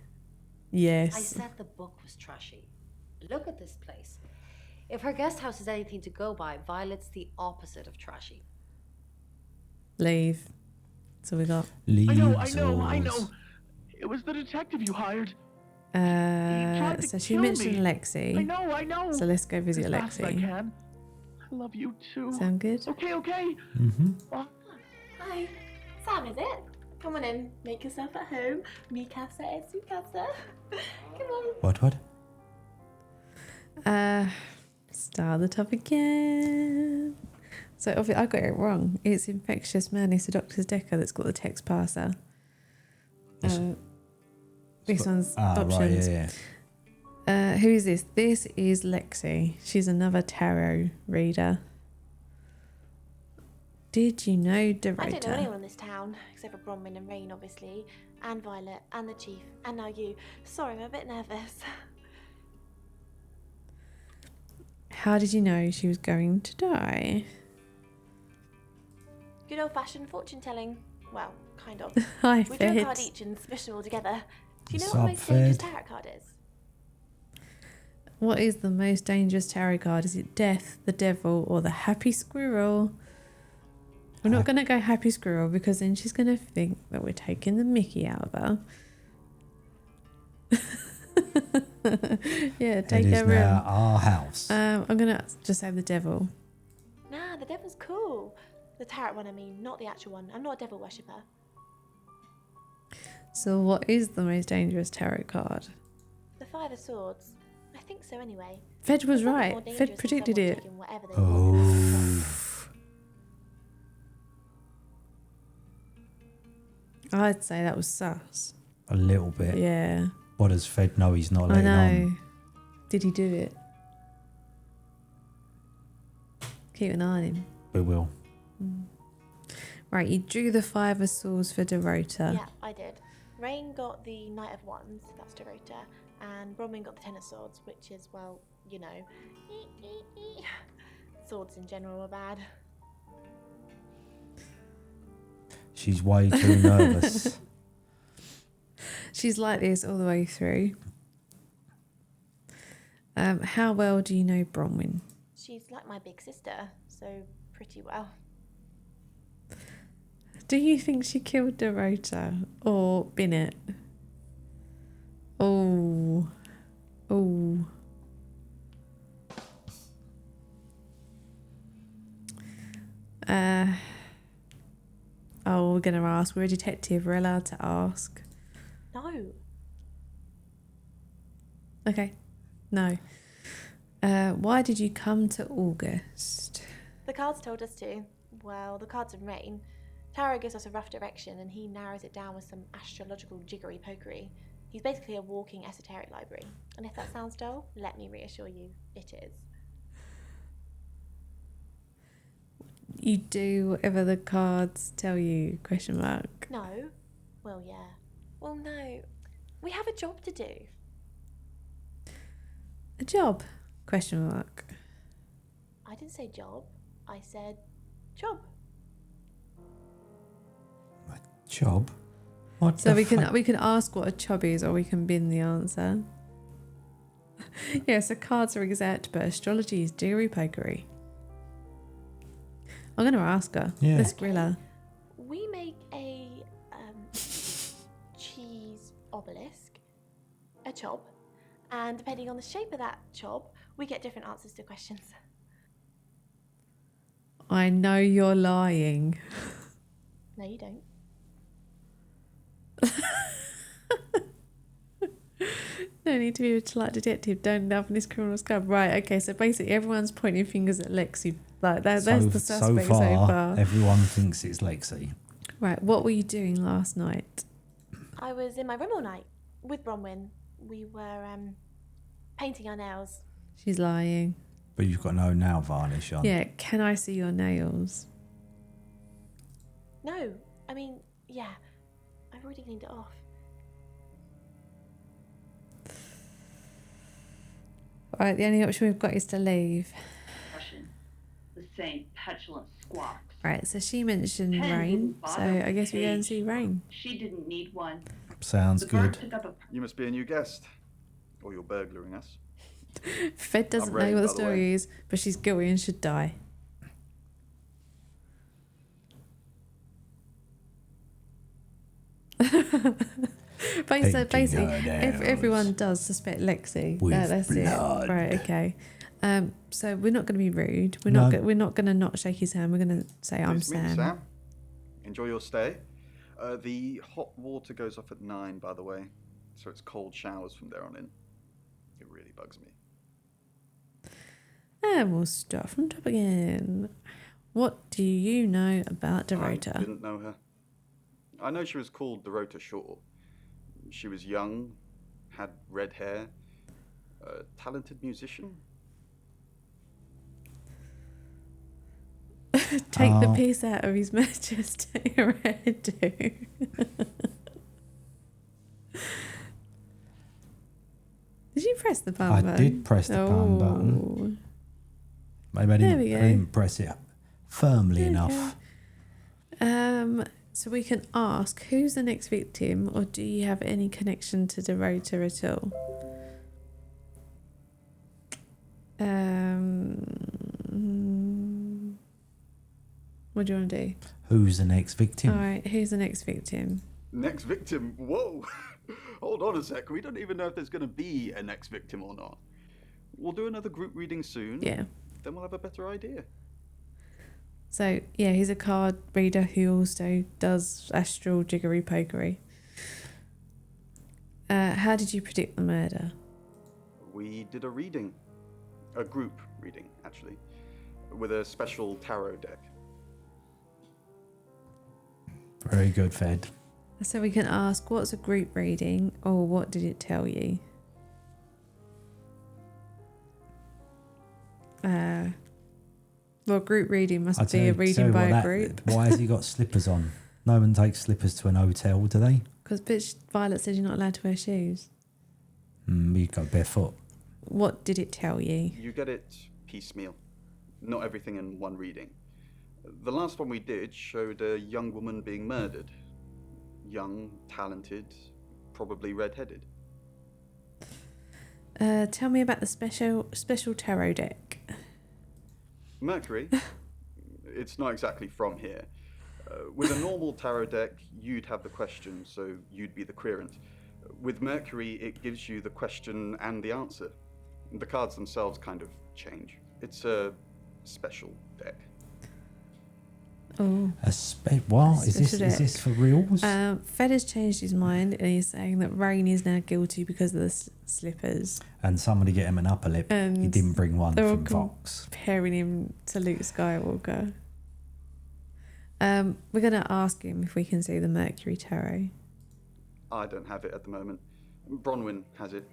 B: Yes.
H: I said the book was trashy. Look at this place. If her guest house is anything to go by, Violet's the opposite of trashy.
B: Leave. That's all we got.
A: Leaves
J: I know. It was the detective you hired.
B: So she mentioned Lexi.
J: I know.
B: So let's go visit
J: As fast as I
B: Lexi.
J: can. I love you too.
B: Sound good?
J: Okay.
A: Mm-hmm.
K: Hi, Sam, is it? Come on in, make yourself at home. Mi casa es su casa. Come on.
A: What?
B: Start the top again. So I got it wrong. It's Infectious Madness, the Doctor's Decker that's got the text parser. This one's
A: Right,
B: options.
A: yeah.
B: Who is this? This is Lexi. She's another tarot reader. Did you know Dorota?
K: I don't know anyone in this town, except for Bronwyn and Rain, obviously, and Violet, and the Chief, and now you. Sorry, I'm a bit nervous.
B: How did you know she was going to die?
K: Good old-fashioned fortune-telling. Well, kind of.
B: Hi,
K: We drew a card
B: Fed.
K: each and smushed them all together. Do you know
A: What's
K: what the
A: up,
K: most dangerous
A: Fed?
K: tarot card is?
B: What is the most dangerous tarot card? Is it Death, the Devil, or the Happy Squirrel? We're not going to go Happy Squirrel because then she's going to think that we're taking the mickey out of her. Yeah, take
A: It is
B: her
A: now
B: room.
A: our house.
B: I'm going to just say the Devil.
K: Nah, the devil's cool. The tarot one, I mean, not the actual one. I'm not a devil worshipper.
B: So what is the most dangerous tarot card?
K: The Five of Swords. I think so anyway.
B: Fed was
K: There's nothing
B: right.
K: more dangerous
B: Fed
K: than
B: predicted
K: someone
B: it.
K: taking whatever they want.
B: I'd say that was sus.
A: A little bit.
B: Yeah.
A: What does Fed know he's not
B: I
A: letting
B: know.
A: on?
B: Did he do it? Keep an eye on him.
A: We will.
B: Right, you drew the Five of Swords for Dorota.
K: Yeah, I did. Rain got the Knight of Wands, that's Dorota, and Bronwyn got the Ten of Swords, which is, well, you know, swords in general are bad.
A: She's way too nervous.
B: She's like this all the way through. How well do you know Bronwyn?
K: She's like my big sister, so pretty well.
B: Do you think she killed Dorota or Binnett? Oh. Oh. We're going to ask. We're a detective. We're allowed to ask.
K: No.
B: Okay. No. Why did you come to August?
K: The cards told us to. Well, the cards in Rain. Tarot gives us a rough direction and he narrows it down with some astrological jiggery pokery. He's basically a walking esoteric library. And if that sounds dull, let me reassure you, it is.
B: You do whatever the cards tell you, question mark.
K: No. Well, yeah. Well, no. We have a job to do.
B: A job, question mark.
K: I didn't say job. I said job.
A: Job? What
B: So
A: the
B: we can ask what a job is, or we can bin the answer. Yeah, so cards are exact, but astrology is jiggery pokery. I'm going to ask her.
A: Yeah.
B: Let's grill her.
K: We make a cheese obelisk, a chob, and depending on the shape of that chob, we get different answers to questions.
B: I know you're lying.
K: No, you don't.
B: No need to be a polite detective. Don't love this criminal's club. Right, okay, so basically everyone's pointing fingers at Lexi. Like that's the suspect so far.
A: Everyone thinks it's Lexi.
B: Right, what were you doing last night?
K: I was in my room all night with Bronwyn. We were painting our nails.
B: She's lying.
A: But you've got no nail varnish on.
B: Yeah, can I see your nails?
K: No, I mean, yeah, I've already cleaned it off.
B: Right, the only option we've got is to leave.
L: The same petulant squawks.
B: Right, so she mentioned
L: Pen
B: Rain,
L: didn't
B: so
L: bother
B: I guess we go and
L: Paige.
B: see Rain.
L: She didn't need one.
A: Sounds
L: The guard
A: good.
L: picked up a
M: You must be a new guest. Or you're burglaring us.
B: Fed doesn't
M: I'm Rain,
B: know what the
M: by the
B: story
M: way.
B: is, but she's guilty and should die. Basically, everyone does suspect Lexi.
A: With
B: That's
A: blood.
B: it. Right, okay. So we're not going to be rude. We're
A: No.
B: not going to not shake his hand. We're going to say, "I'm
M: Nice to meet you,
B: Sam."
M: Sam. Enjoy your stay. The hot water goes off at 9, by the way. So it's cold showers from there on in. It really bugs me.
B: And we'll start from top again. What do you know about
M: I
B: Dorota?
M: didn't know her. I know she was called Dorota Shaw. She was young, had red hair, a talented musician.
B: Take the piece out of his Manchester hairdo. Did you press the palm button?
A: I did press the palm button. Maybe I didn't press it firmly enough.
B: So we can ask, who's the next victim, or do you have any connection to the rotor at all? What do you want to do?
A: Who's the next victim?
B: All right, who's the next victim?
M: Next victim? Whoa! Hold on a sec. We don't even know if there's going to be a next victim or not. We'll do another group reading soon.
B: Yeah.
M: Then we'll have a better idea.
B: So, yeah, he's a card reader who also does astral jiggery pokery. How did you predict the murder?
M: We did a reading. A group reading, actually. With a special tarot deck.
A: Very good, Fed.
B: So we can ask, what's a group reading, or what did it tell you? Well, group reading must be a reading by a group.
A: Why has he got slippers on? No one takes slippers to an hotel, do they?
B: Because bitch Violet says you're not allowed to wear shoes.
A: You go barefoot.
B: What did it tell you?
M: You get it piecemeal. Not everything in one reading. The last one we did showed a young woman being murdered. Young, talented, probably red-headed.
B: Tell me about the special tarot deck.
M: Mercury? It's not exactly from here. With a normal tarot deck, you'd have the question, so you'd be the querent. With Mercury, it gives you the question and the answer. The cards themselves kind of change. It's a special deck.
B: Oh.
A: What? Is this for reals?
B: Fed has changed his mind and he's saying that Rain is now guilty because of the slippers.
A: And somebody get him an upper lip.
B: And
A: he didn't bring one
B: they're
A: from
B: all
A: Fox.
B: Comparing him to Luke Skywalker. We're going to ask him if we can see the Mercury Tarot.
M: I don't have it at the moment. Bronwyn has it.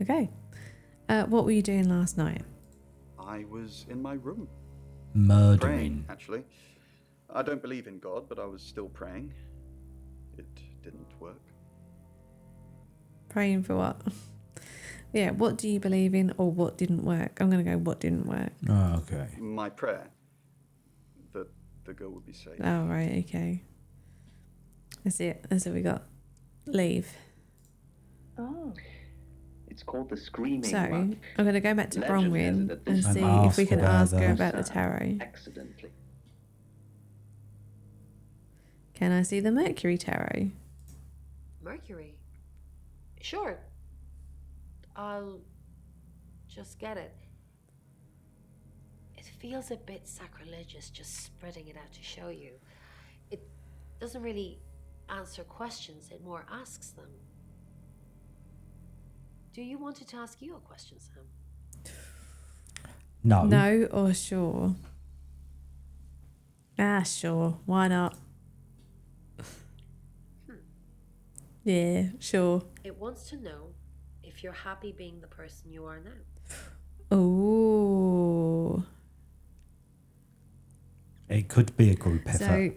B: Okay. What were you doing last night?
M: I was in my room.
A: Murdering.
M: Praying, actually. I don't believe in God, but I was still praying. It didn't work.
B: Praying for what? Yeah, what do you believe in, or what didn't work? I'm going to go what didn't work.
A: Oh, okay.
M: My prayer that the girl would be safe.
B: Oh, right, okay. That's it. That's what we got. Leave.
N: Oh. It's called the Screaming
B: So,
N: Monk.
B: I'm going to go back to
N: Legend has
B: Bronwyn
N: it that
B: and
N: this
B: see
N: monk
B: if we can ask her about the
N: found
B: tarot.
N: accidentally.
B: Can I see the Mercury Tarot?
H: Mercury? Sure. I'll just get it. It feels a bit sacrilegious just spreading it out to show you. It doesn't really answer questions, it more asks them. Do you want it to ask you a question, Sam?
A: No.
B: No or sure? Sure. Why not? Yeah, sure.
H: It wants to know if you're happy being the person you are now.
B: Oh.
A: It could be a group effort.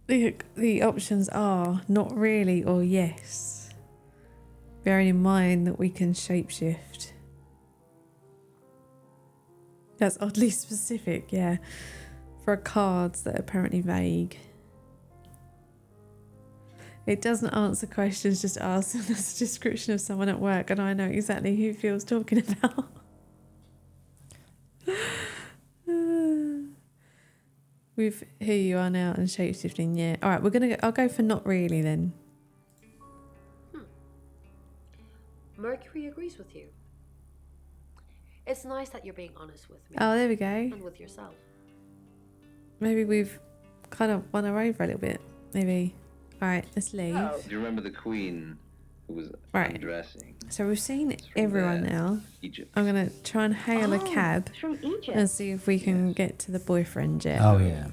B: So the options are not really or yes. Bearing in mind that we can shapeshift. That's oddly specific, yeah. For cards that are apparently vague. It doesn't answer questions, just asks us a description of someone at work, and I know exactly who Phil's talking about. With who you are now and shapeshifting, yeah. All right, I'll go for not really then.
H: Mercury agrees with you. It's nice that you're being honest with me.
B: Oh, there we go.
H: And with yourself.
B: Maybe we've kind of won her over a little bit. Maybe. All right, let's leave.
O: Do you remember the queen who was undressing?
B: So we've seen everyone now.
O: Egypt.
B: I'm going to try and hail a cab
E: from Egypt.
B: and see if we can get to the boyfriend jet.
A: Oh, yeah.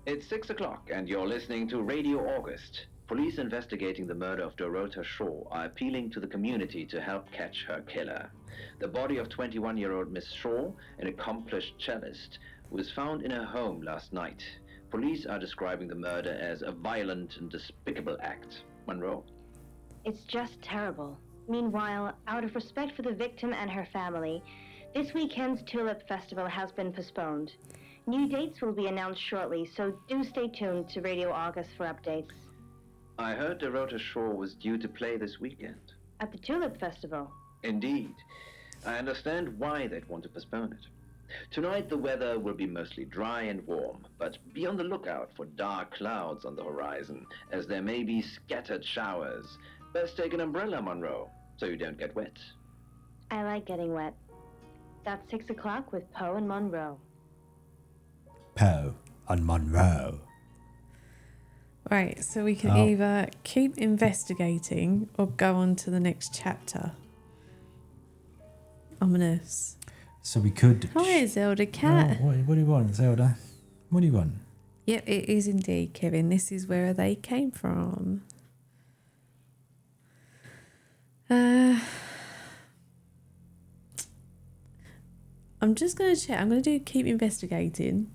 O: It's 6 o'clock and you're listening to Radio August. Police investigating the murder of Dorota Shaw are appealing to the community to help catch her killer. The body of 21-year-old Miss Shaw, an accomplished cellist, was found in her home last night. Police are describing the murder as a violent and despicable act. Monroe?
E: It's just terrible. Meanwhile, out of respect for the victim and her family, this weekend's Tulip Festival has been postponed. New dates will be announced shortly, so do stay tuned to Radio August for updates.
O: I heard Dorota Shaw was due to play this weekend.
E: At the Tulip Festival?
O: Indeed. I understand why they'd want to postpone it. Tonight the weather will be mostly dry and warm, but be on the lookout for dark clouds on the horizon, as there may be scattered showers. Best take an umbrella, Monroe, so you don't get wet.
E: I like getting wet. That's 6 o'clock with Poe and Monroe.
A: Poe and Monroe.
B: Right, so we can either keep investigating or go on to the next chapter. Ominous.
A: So we could...
B: Hi, Zelda Cat.
A: Oh, what do you want, Zelda? What do you want?
B: Yep, it is indeed, Kevin. This is where they came from. I'm just going to check. I'm going to do keep investigating.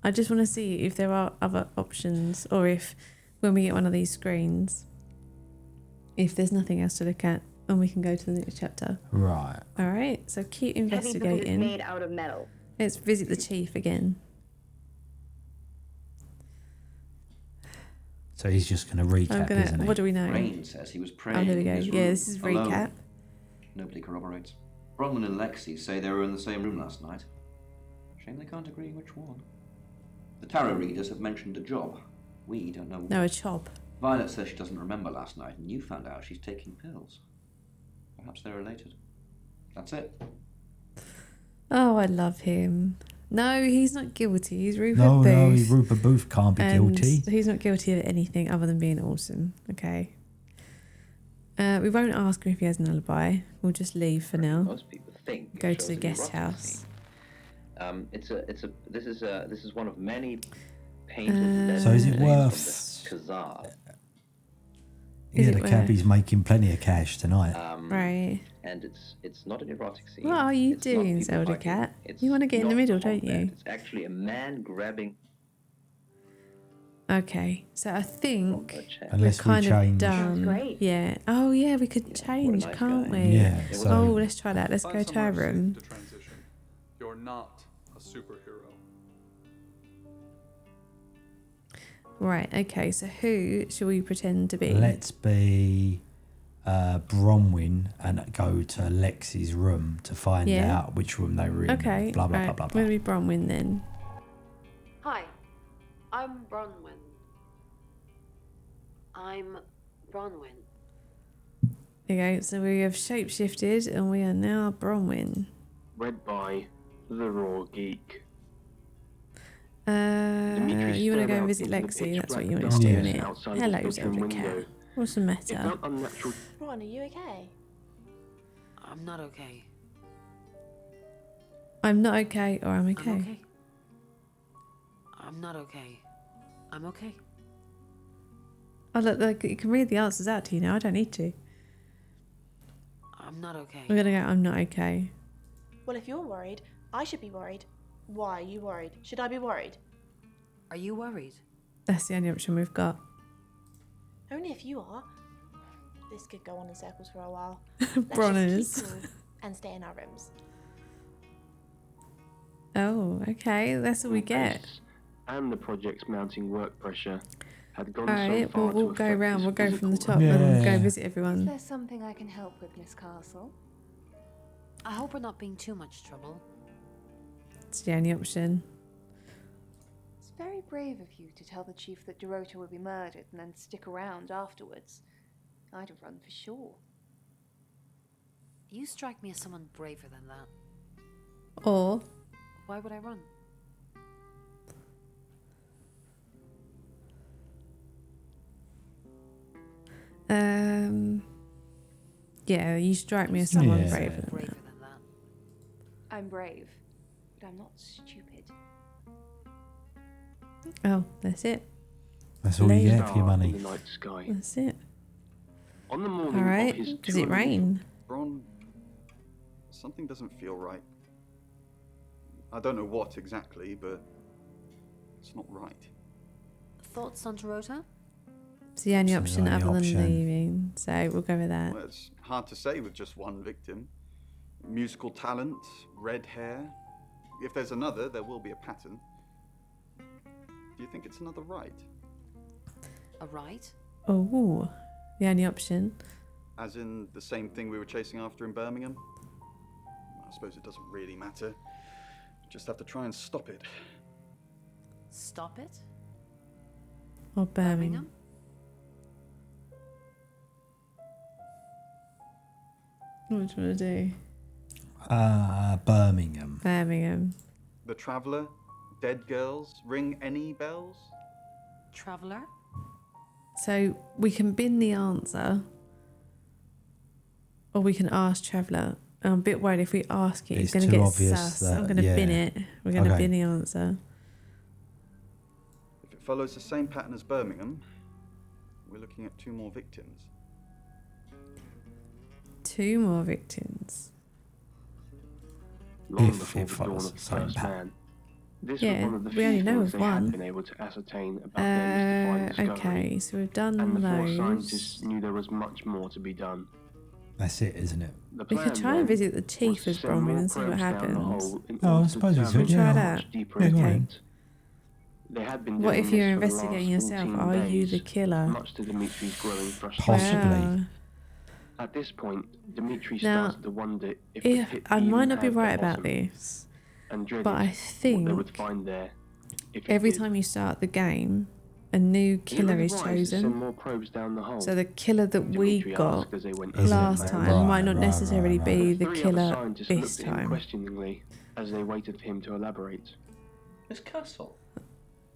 B: I just want to see if there are other options, or if when we get one of these screens, if there's nothing else to look at, and we can go to the next chapter.
A: Right.
B: All right. So keep
E: Heavy boot is
B: investigating.
E: made out of metal.
B: Let's visit the chief again.
A: So he's just going to recap, isn't he?
B: What do we know?
D: Rain says he was praying.
B: Oh, there we
D: in
B: go.
D: his
B: Yeah,
D: room,
B: this is
D: alone.
B: recap.
D: Nobody corroborates. Bronwyn and Lexi say they were in the same room last night. Shame they can't agree which one. The tarot readers have mentioned a job. We don't know.
B: No, a chop.
D: Violet says she doesn't remember last night, and you found out she's taking pills. Perhaps they're related. That's it.
B: Oh, I love him. No, he's not guilty. He's Rupert
A: No,
B: Booth.
A: Rupert Booth can't be
B: And
A: guilty.
B: He's not guilty of anything other than being awesome. Okay. We won't ask him if he has an alibi. We'll just leave for now.
O: Most people think
B: Go
O: it
B: to
O: shows
B: the
O: an
B: guest
O: erotic
B: house.
O: scene. This is one of many painted
A: So is it
O: letters
A: worth...
O: from the Khazar.
A: Yeah, the cabbie's making plenty of cash tonight.
B: Right.
O: And it's not an erotic scene.
B: What are you
O: It's not
B: doing,
O: people
B: Zelda
O: hugging.
B: Cat?
O: It's
B: You want to get in the
O: not
B: middle, don't
O: combat.
B: you?
O: It's actually a man grabbing.
B: Okay, so I think
A: Unless
B: we're
A: we
B: kind of
A: change.
B: done.
E: Sounds great.
B: Yeah. Oh, yeah, we could change,
O: nice
B: can't
O: guy.
B: we?
A: Yeah, so-
B: Oh, let's try that. Let's
F: Find
B: go to
F: somewhere
B: our
F: safe
B: room.
F: to transition. You're not a superhero.
B: Right, okay, so who should we pretend to be?
A: Let's be Bronwyn and go to Lexi's room to find
B: Yeah.
A: out which room they were in.
B: Okay,
A: Blah, blah,
B: right.
A: blah, blah, blah.
B: We'll be Bronwyn then.
H: Hi, I'm Bronwyn. I'm Bronwyn.
B: There you go, so we have shapeshifted and we are now Bronwyn.
J: Read by The Raw Geek.
B: You want to go and visit Lexi? That's what you want to do, innit? Hello, Zelda Cat. What's the matter?
K: Ron, are you okay?
H: I'm not okay.
B: I'm not okay, or I'm okay.
H: I'm okay. I'm not okay. I'm okay.
B: Oh, look, you can read the answers out to you now. I don't need to.
H: I'm not okay.
B: We're going to go, I'm not okay.
K: Well, if you're worried, I should be worried. Why are you worried? Should I be worried?
H: Are you worried?
B: That's the only option we've got.
K: Only if you are. This could go on in circles for a while. Let's just
B: Bronners.
K: keep cool and stay in our rooms.
B: Oh, okay. That's all we get.
J: And the project's mounting work pressure had gone
B: All
J: so
B: right,
J: far
B: we'll
J: to
B: go
J: affect
B: around.
J: his
B: We'll go from the
J: physical
B: top and go
A: Yeah.
B: visit
G: Is
B: everyone.
G: there something I can help with, Miss Castle?
H: I hope we're not being too much trouble.
B: It's the only option.
G: It's very brave of you to tell the chief that Dorota would be murdered and then stick around afterwards. I'd have run for sure.
H: You strike me as someone braver than that.
B: Or,
H: Why would I run?
B: yeah, you strike me as someone
A: Yeah.
B: braver than
H: Braver
B: that.
H: than that.
G: I'm brave, but I'm not stupid.
B: Oh, that's it.
A: That's all you get for
N: Star
A: your money.
N: in the night sky.
B: That's it.
N: On the morning
B: All
N: of
B: right.
N: his
B: Does it
N: 200th
B: rain?
M: Bron, something doesn't feel right. I don't know what exactly, but it's not right.
H: Thoughts on Dorota?
B: It's the only
A: It's the
B: option
A: only
B: other than
A: option.
B: leaving. So we'll go with that.
M: Well, it's hard to say with just one victim. Musical talent, red hair. If there's another, there will be a pattern. Do you think it's another right?
H: A right?
B: Oh, the only option.
M: As in the same thing we were chasing after in Birmingham? I suppose it doesn't really matter. Just have to try and stop it.
H: Stop it?
B: Or Birmingham. What do you want to do?
A: Birmingham.
B: Birmingham.
M: The Traveller? Dead Girls? Ring any bells?
H: Traveller?
B: So we can bin the answer, or we can ask Traveller. I'm a bit worried if we ask it, it's going to
A: too
B: get
A: obvious
B: sus.
A: that-
B: I'm going to
A: yeah.
B: bin it. We're going to
A: Okay.
B: bin the answer.
M: If it follows the same pattern as Birmingham, we're looking at 2 more victims.
B: 2 more victims.
N: long
A: If
N: before
A: it
N: the dawn
A: follows
N: of the
A: the same
N: first
A: pattern.
N: man. This
B: Yeah,
N: was one of the
B: we
N: few
B: only know
N: things
B: of
N: they had
B: one.
N: been able to ascertain about their mystifying discovery.
B: Okay, so we've done
N: And the 4
B: those.
N: scientists knew there was much more to be done.
A: That's it, isn't it?
N: The
B: We
N: plan
B: could try and
N: then
B: visit the
N: was
B: chief
N: to
B: as
N: send
B: Bromwell
N: more
B: and see what
N: probes down the
B: happens.
N: hole in
A: Oh, I
N: order to
A: suppose we
N: determine
A: could, yeah.
B: Try
N: how much
B: that.
N: deeper
A: Yeah,
N: it
A: go on
N: went.
A: then.
N: They had been
B: What
N: doing
B: if you're
N: this for the
B: investigating
N: last
B: yourself?
N: 14
B: Are you the
N: days,
B: killer?
N: much to Dimitri's growing frustration.
A: Possibly.
B: Wow.
N: At this point, Dimitri
B: Now,
N: started to wonder if the pit
B: I
N: even
B: might not be
N: had a
B: right about
N: bottom,
B: this,
N: and dreaded
B: but I
N: what they would
B: think
N: find there if it
B: every
N: did.
B: time you start the game, a new
N: Is it
B: killer
N: really
B: is
N: wise to send
B: chosen.
N: more probes down the hole?
B: So the killer that we
N: Dimitri
B: got
N: asked as they went
A: Isn't it?
B: last time
A: Right,
B: might not
A: right,
B: necessarily
A: right,
B: be
A: right.
B: the
N: 3 other
B: killer
N: scientists
B: this
N: looked at him
B: time.
N: questioningly as they waited for him to elaborate.
D: Miss Castle,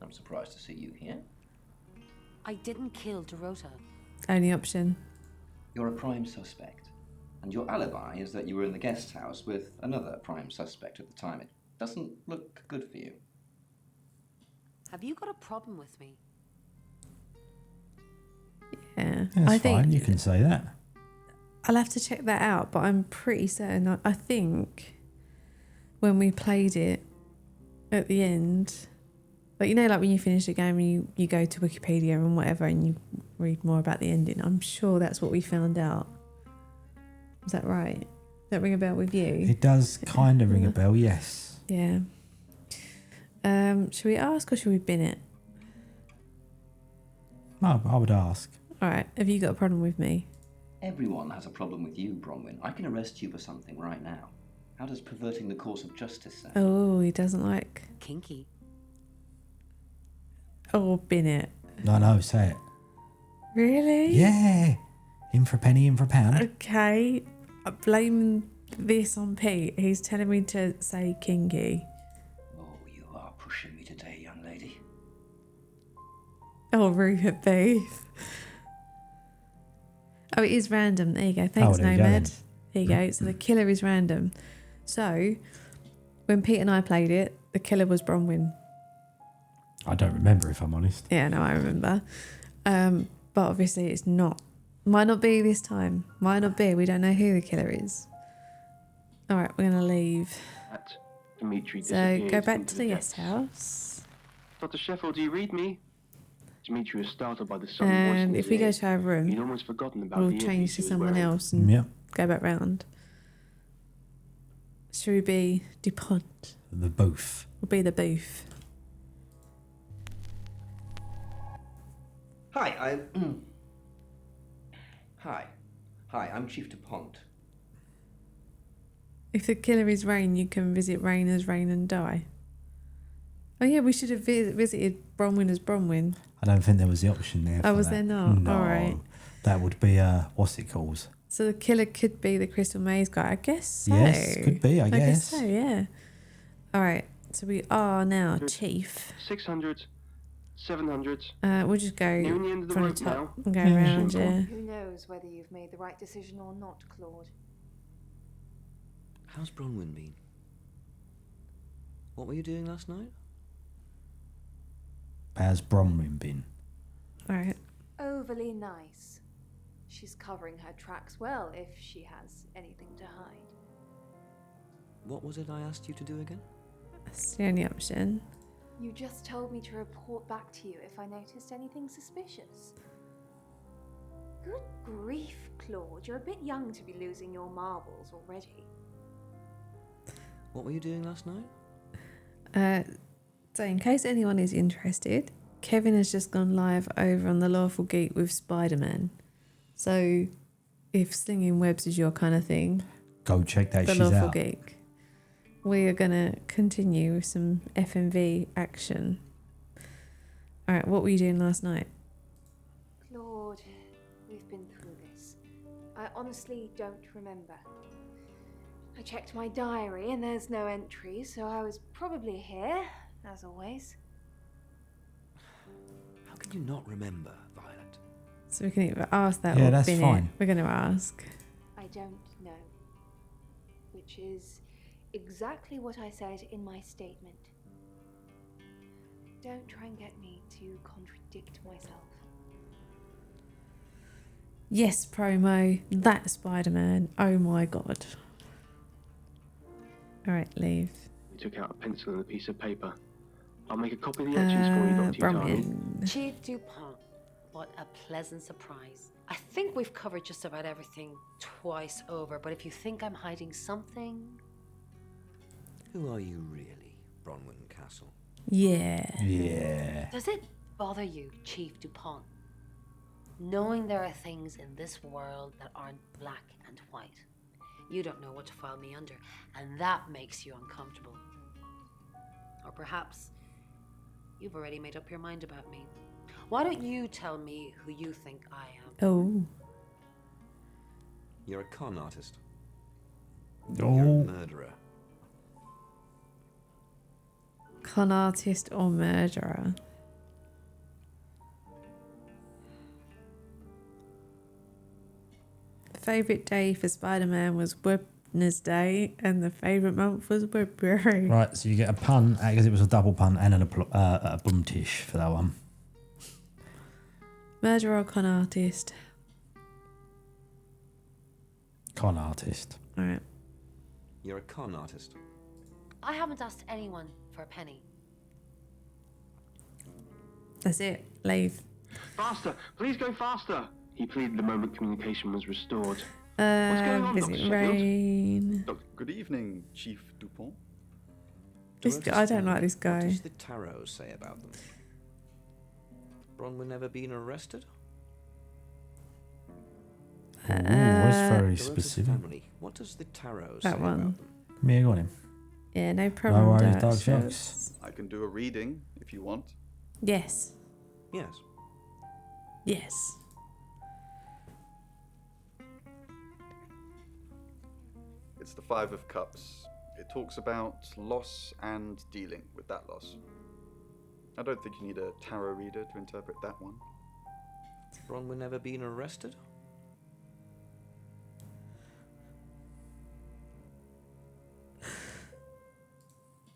D: I'm surprised to see you here.
H: I didn't kill Dorota.
B: Only option.
D: You're a prime suspect, and your alibi is that you were in the guest house with another prime suspect at the time. It doesn't look good for you.
H: Have you got a problem with me?
B: Yeah,
A: That's
B: I think
A: fine, you can say that.
B: I'll have to check that out, but I'm pretty certain. I think when we played it at the end, like, you know, like when you finish the game and you go to Wikipedia and whatever and you read more about the ending, I'm sure that's what we found out. Is that right? Does that ring a bell with you?
A: It does kind of ring a bell, yes.
B: Yeah. Should we ask or should we bin it?
A: No, I would ask.
B: All right. Have you got a problem with me?
D: Everyone has a problem with you, Bronwyn. I can arrest you for something right now. How does perverting the course of justice sound?
B: Oh, he doesn't like.
H: Kinky.
B: Oh, bin it.
A: No, say it.
B: Really?
A: Yeah. In for a penny, in for a pound.
B: Okay. I blame this on Pete. He's telling me to say kinky.
D: Oh, you are pushing me today, young lady.
B: Oh, Rupert Booth. Oh, it is random. There you go. Thanks,
A: there you go
B: Nomad.
A: then.
B: There you go. So the killer is random. So when Pete and I played it, the killer was Bronwyn.
A: I don't remember, if I'm honest.
B: Yeah, no, I remember. But obviously it's not. Might not be this time. Might not be. We don't know who the killer is. All right, we're going to leave.
N: At Dimitri
B: So
N: disappears
B: go back
N: into
B: to the
N: depths.
B: guest house.
N: Dr. Sheffield, do you read me? Dimitri was startled by the sudden voice in
B: And
N: his
B: if we go
N: ear.
B: to our room,
N: He'd almost forgotten about
B: we'll
N: the
B: change
N: earpiece
B: to
N: he was
B: someone
N: wearing.
B: else and
A: Yep.
B: go back round. Should we be DuPont?
A: The booth.
B: We'll be the booth.
D: Hi, Hi, I'm Chief DuPont.
B: If the killer is Rain, you can visit Rain as Rain and die. Oh yeah, we should have visited Bronwyn as Bronwyn.
A: I don't think there was the option there.
B: Oh,
A: for
B: was
A: that.
B: there not?
A: No.
B: All right.
A: That would be, what's it called?
B: So the killer could be the Crystal Maze guy. I guess so.
A: Yes, could be, I
B: guess
A: guess.
B: so, yeah. All right. So we are now Chief.
N: 600, 700.
B: We'll just go
N: Nearing the end of the
B: from the
N: rope
B: top
N: now.
B: and go
A: Yeah,
B: around,
N: sure.
B: yeah.
G: Who knows whether you've made the right decision or not, Claude?
D: How's Bronwyn been? What were you doing last night?
A: How's Bronwyn been?
B: Alright.
G: Overly nice. She's covering her tracks well if she has anything to hide.
P: What was it I asked you to do again?
B: That's the only option.
G: You just told me to report back to you if I noticed anything suspicious. Good grief, Claude. You're a bit young to be losing your marbles already.
P: What were you doing last night?
B: So in case anyone is interested, Kevin has just gone live over on the Lawful Geek with Spider-Man. So if slinging webs is your kind of thing,
A: go check that
B: the
A: shit
B: Lawful
A: out.
B: Geek. We are going to continue with some FMV action. Alright, what were you doing last night?
G: Claude, we've been through this. I honestly don't remember. I checked my diary and there's no entry, so I was probably here, as always.
P: How can you not remember, Violet?
B: So we can either ask that
A: Yeah,
B: or
A: that's
B: bin
A: fine.
B: it. We're going to ask.
G: I don't know. Which is exactly what I said in my statement. Don't try and get me to contradict myself.
B: Yes, promo. That Spider-Man. Oh my god. Alright, leave.
N: He took out a pencil and a piece of paper. I'll make a copy of the etchings for you, Dr. Utani.
B: Bromwyn.
H: Chief Dupont, what a pleasant surprise. I think we've covered just about everything twice over, but if you think I'm hiding something...
P: Who are you really, Bronwyn Castle?
B: Yeah.
A: Yeah.
H: Does it bother you, Chief Dupont, knowing there are things in this world that aren't black and white? You don't know what to file me under, and that makes you uncomfortable. Or perhaps you've already made up your mind about me. Why don't you tell me who you think I am?
B: Oh.
P: You're a con artist.
A: Oh.
P: You're a murderer.
B: Con artist or murderer? Favourite day for Spider-Man was Wednesday, and the favourite month was February.
A: Right, so you get a pun, because it was a double pun, and a boomtish for that one.
B: Murderer or con artist?
A: Con artist.
B: Alright.
P: You're a con artist.
H: I haven't asked anyone for a penny.
B: That's it. Leave.
N: Faster! Please go faster! He pleaded the moment communication was restored. What's going on, Dr.
B: Visit
N: Sheffield?
B: Rain.
M: Good evening, Chief Dupont.
B: This guy, I don't like this
P: What
B: guy.
P: does the tarot say about them? Bronwyn never been arrested?
A: Ooh, that's very
P: Dorota's
A: specific.
P: family. What does the tarot say
B: That one.
P: about them?
A: Yeah, go on him.
B: Yeah, no problem.
A: No worries,
B: Dark
A: Dark
B: Shores.
A: Jokes.
M: I can do a reading if you want.
B: Yes.
P: Yes.
B: Yes.
M: It's the Five of Cups. It talks about loss and dealing with that loss. I don't think you need a tarot reader to interpret that one.
P: Bronwyn never been arrested?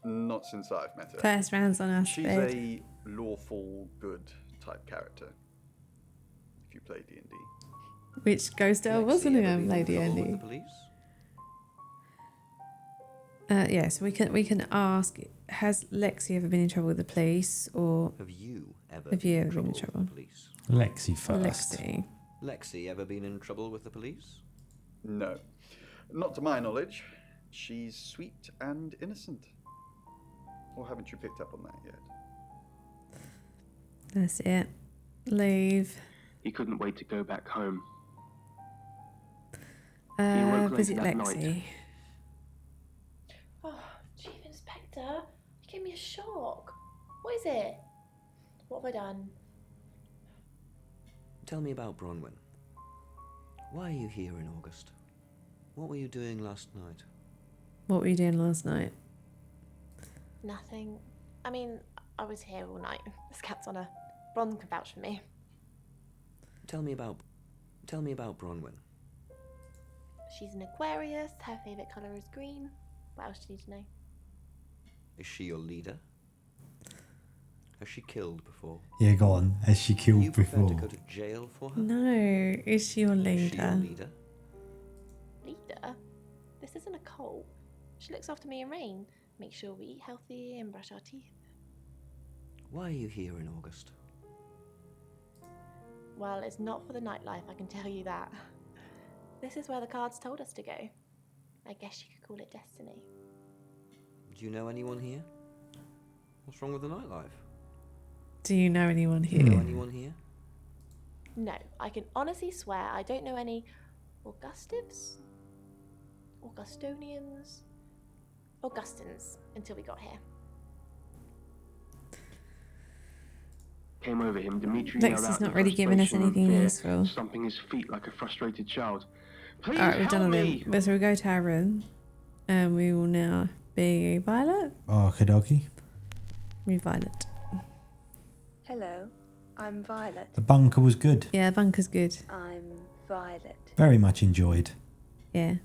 M: Not since I've met her.
B: First round's on our
M: She's
B: bed.
M: a lawful good type character. If you play D&D.
B: Which Ghost Girl wasn't it, Lady Andy? Yeah, so we can ask: has Lexi ever been in trouble with the police, or
P: Have you ever
B: have you
P: been
B: ever been in
P: with
B: trouble?
P: the police?
A: Lexi first.
B: Lexi.
P: Lexi ever been in trouble with the police?
M: No. Not to my knowledge. She's sweet and innocent. Or haven't you picked up on that yet?
B: That's it. Leave.
N: He couldn't wait to go back home. awoke late
B: Visit
N: that
B: Lexi.
N: night.
K: Oh, Chief Inspector, you gave me a shock. What is it? What have I done?
P: Tell me about Bronwyn. Why are you here in August? What were you doing last night?
B: What were you doing last night?
K: Nothing. I mean, I was here all night. This cat's on a... Bron can vouch for me.
P: Tell me about Bronwyn.
K: She's an Aquarius. Her favourite colour is green. What else do you need to know?
P: Is she your leader? Has she killed before?
A: Yeah, go on. Has she
P: Are
A: killed
P: you prepared to
A: before?
P: go to jail for her?
B: No, is she your
P: Is
B: leader?
P: she your leader?
K: Leader? This isn't a cult. She looks after me and Rain. Make sure we eat healthy and brush our teeth.
P: Why are you here in August?
K: Well, it's not for the nightlife, I can tell you that. This is where the cards told us to go. I guess you could call it destiny.
P: Do you know anyone here? What's wrong with the nightlife?
B: Do you know anyone
P: Do you know
B: here?
P: anyone here?
K: No, I can honestly swear I don't know any Augustives? Augustonians? Augustins until we got here.
N: Came over him, Dimitri
B: Lex
N: yelled
B: is
N: out
B: not
N: in
B: really giving us
N: frustration and
B: anything
N: fear,
B: useful.
N: stomping his feet like a frustrated child. Please
B: Alright, we've done
N: help
B: all
N: me!
B: them. So we'll go to our room. And we will now be Violet.
A: Okie dokie.
B: Be Violet.
G: Hello, I'm Violet.
A: The bunker was good.
B: Yeah, bunker's good.
G: I'm Violet.
A: Very much enjoyed.
B: Yeah.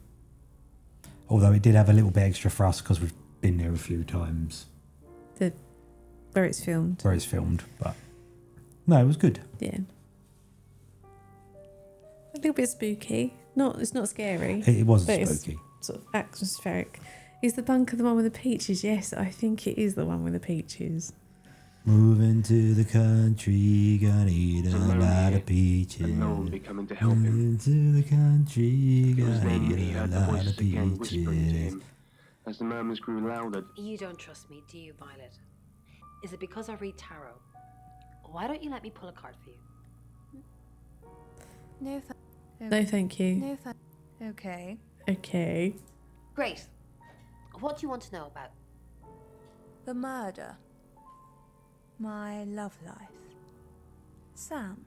A: Although it did have a little bit extra for us because we've been there a few times.
B: Where it's filmed.
A: Where it's filmed, but no, it was good.
B: Yeah. A little bit spooky. It's not scary.
A: It was
B: but
A: spooky.
B: It's sort of atmospheric. Is the bunker the one with the peaches? Yes, I think it is the one with the peaches.
A: Moving to the country, gonna eat a lot of peaches.
N: And no one would be coming to help him.
A: Moving to the country,
N: It was
A: gonna
N: then he
A: eat a
N: heard the
A: lot
N: voices
A: of
N: again whispering to
A: peaches.
N: him. As the murmurs grew louder,
H: You don't trust me, do you, Violet? Is it because I read tarot? Why don't you let me pull a card for you?
B: No, thank you.
G: No, okay.
B: Okay.
H: Great. What do you want to know about?
G: The murder. My love life. Sam.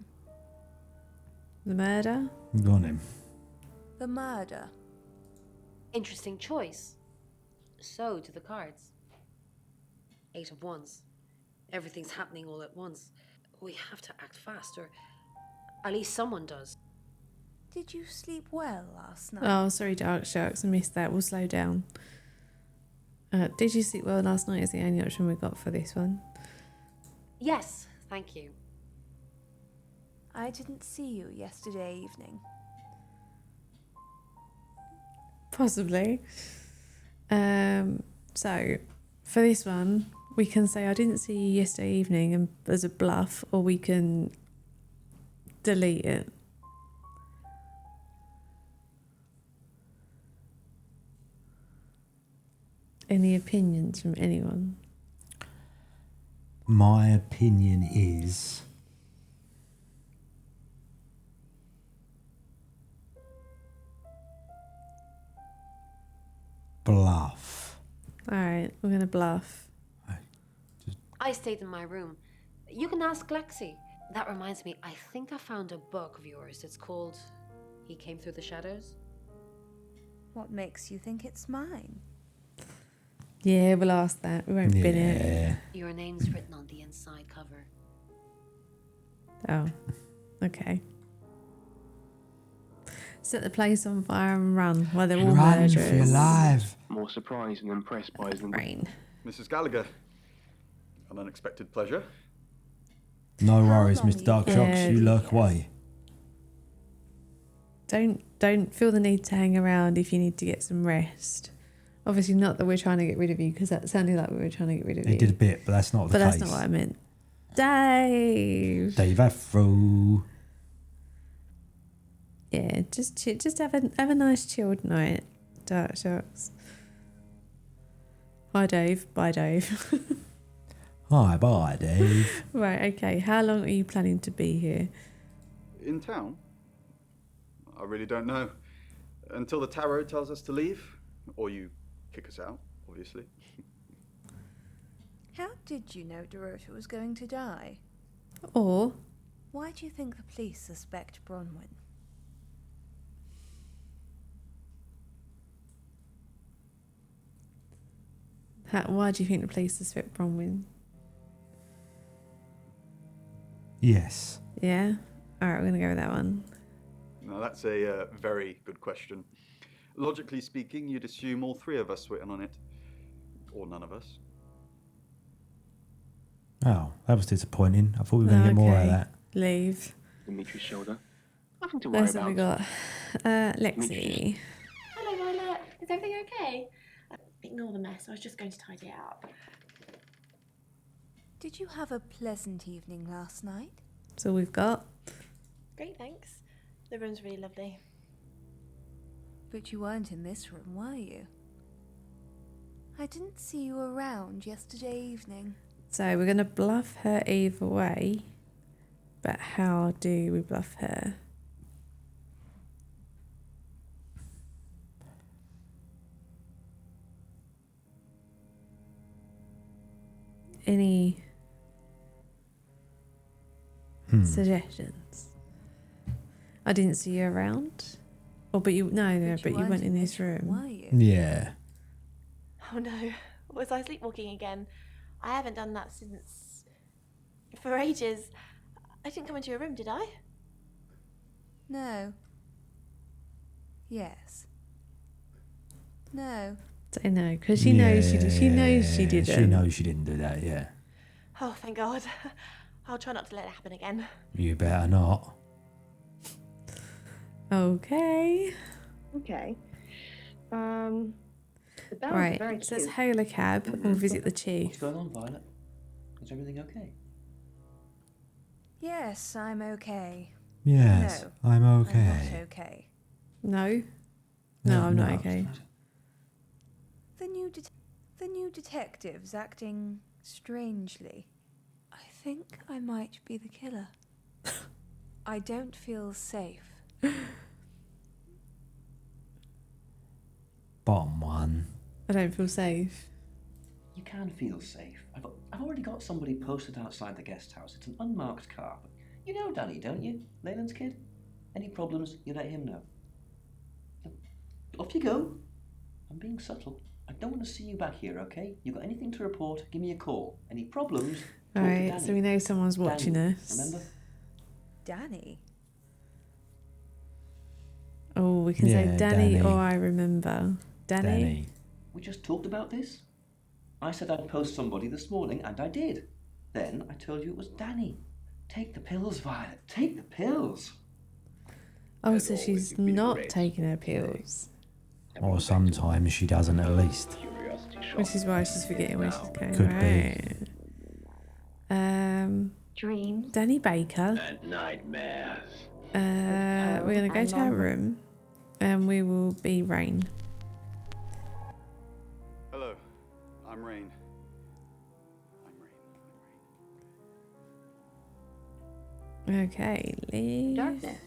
B: The murder?
A: Go on then.
G: The murder.
H: Interesting choice. So do the cards. 8 of Wands. Everything's happening all at once. We have to act fast, or at least someone does.
G: Did you sleep well last night?
B: Oh, sorry, Dark Sharks. I missed that. We'll slow down. Did you sleep well last night is the only option we got for this one.
H: Yes, thank you.
G: I didn't see you yesterday evening.
B: Possibly. So, for this one, we can say I didn't see you yesterday evening and as a bluff, or we can delete it. Any opinions from anyone?
A: My opinion is bluff.
B: Alright, we're going to bluff.
H: I stayed in my room. You can ask Lexi. That reminds me, I think I found a book of yours. It's called He Came Through the Shadows.
G: What makes you think it's mine?
B: Yeah, we'll ask that. We won't bin it.
H: Your name's written on the inside cover.
B: Oh, okay. Set the place on fire and run while they're all
A: Run for
B: murderers.
A: your life.
N: more surprised and impressed by his
B: Rain.
M: Mrs. Gallagher, an unexpected pleasure.
A: No worries,
G: long
A: Mr. Darkshocks. You lurk away.
B: Don't feel the need to hang around if you need to get some rest. Obviously, not that we're trying to get rid of you, because that sounded like we were trying to get rid of you.
A: It did a bit, but that's not the
B: But
A: case.
B: that's not what I meant. Dave.
A: Dave Afro.
B: Yeah, just have a nice chilled night, Dark Sharks. Hi, Dave. Bye, Dave.
A: Hi, bye, Dave.
B: Right, okay. How long are you planning to be here?
M: In town? I really don't know. Until the tarot tells us to leave, or you kick us out, obviously.
G: How did you know Dorota was going to die?
B: Or
G: Why do you think the police suspect Bronwyn?
B: why do you think the police suspect Bronwyn?
A: Yes.
B: Yeah? Alright, we're going to go with that one.
M: Now, that's a very good question. Logically speaking, you'd assume all three of us were in on it. Or none of us.
A: Oh, that was disappointing. I thought we were going to get more out of that.
B: Leave.
N: Dimitri's shoulder. Nothing to worry
B: Next
N: about.
B: we got Lexi.
K: Hello, Violet. Is everything okay? Ignore the mess. I was just going to tidy it up.
G: Did you have a pleasant evening last night?
B: That's all we've got.
K: Great, thanks. The room's really lovely.
G: But you weren't in this room, were you? I didn't see you around yesterday evening.
B: So we're going to bluff her either way. But how do we bluff her? Any suggestions? I didn't see you around. Oh, but you but you went in this room.
G: Were you?
A: Yeah.
K: Oh no. Was I sleepwalking again? I haven't done that since... for ages. I didn't come into your room, did I?
G: No. Yes. No.
B: I know, because she knows she did. She knows she didn't.
A: She knows she didn't do that, yeah.
K: Oh, thank God. I'll try not to let it happen again.
A: You better not.
B: Okay.
E: Okay. The bell is
B: Right,
E: very
B: it says
E: cute.
B: hail a cab or visit the chief.
D: What's going on, Violet? Is everything okay?
G: Yes, I'm okay.
A: Yes,
G: No,
A: I'm
G: I'm
A: okay.
G: not okay.
B: No? No, I'm not okay.
G: The new detective's acting strangely. I think I might be the killer. I don't feel safe.
A: Bottom one.
B: I don't feel safe.
D: You can feel safe. I've already got somebody posted outside the guest house. It's an unmarked car. But you know Danny, don't you? Leyland's kid? Any problems, you let him know. Off you go. I'm being subtle. I don't want to see you back here, okay? You got anything to report, give me a call. Any problems, talk to
B: Right,
D: Danny.
B: so we know someone's watching
D: Danny,
B: us.
D: remember?
G: Danny?
B: Oh, we can
A: Yeah,
B: say Danny,
A: Danny.
B: or I remember. Danny?
D: We just talked about this. I said I'd post somebody this morning, and I did. Then I told you it was Danny. Take the pills, Violet. Take the pills.
B: Oh, so she's not taking her pills.
A: Or sometimes she doesn't at least.
B: Which is why she's forgetting where she's going.
A: Could
B: right.
E: Dreams.
B: Danny Baker.
O: Nightmares.
B: We're going to go to our room and we will be Rain.
M: Hello, I'm Rain.
B: Okay, leave.
E: Darkness.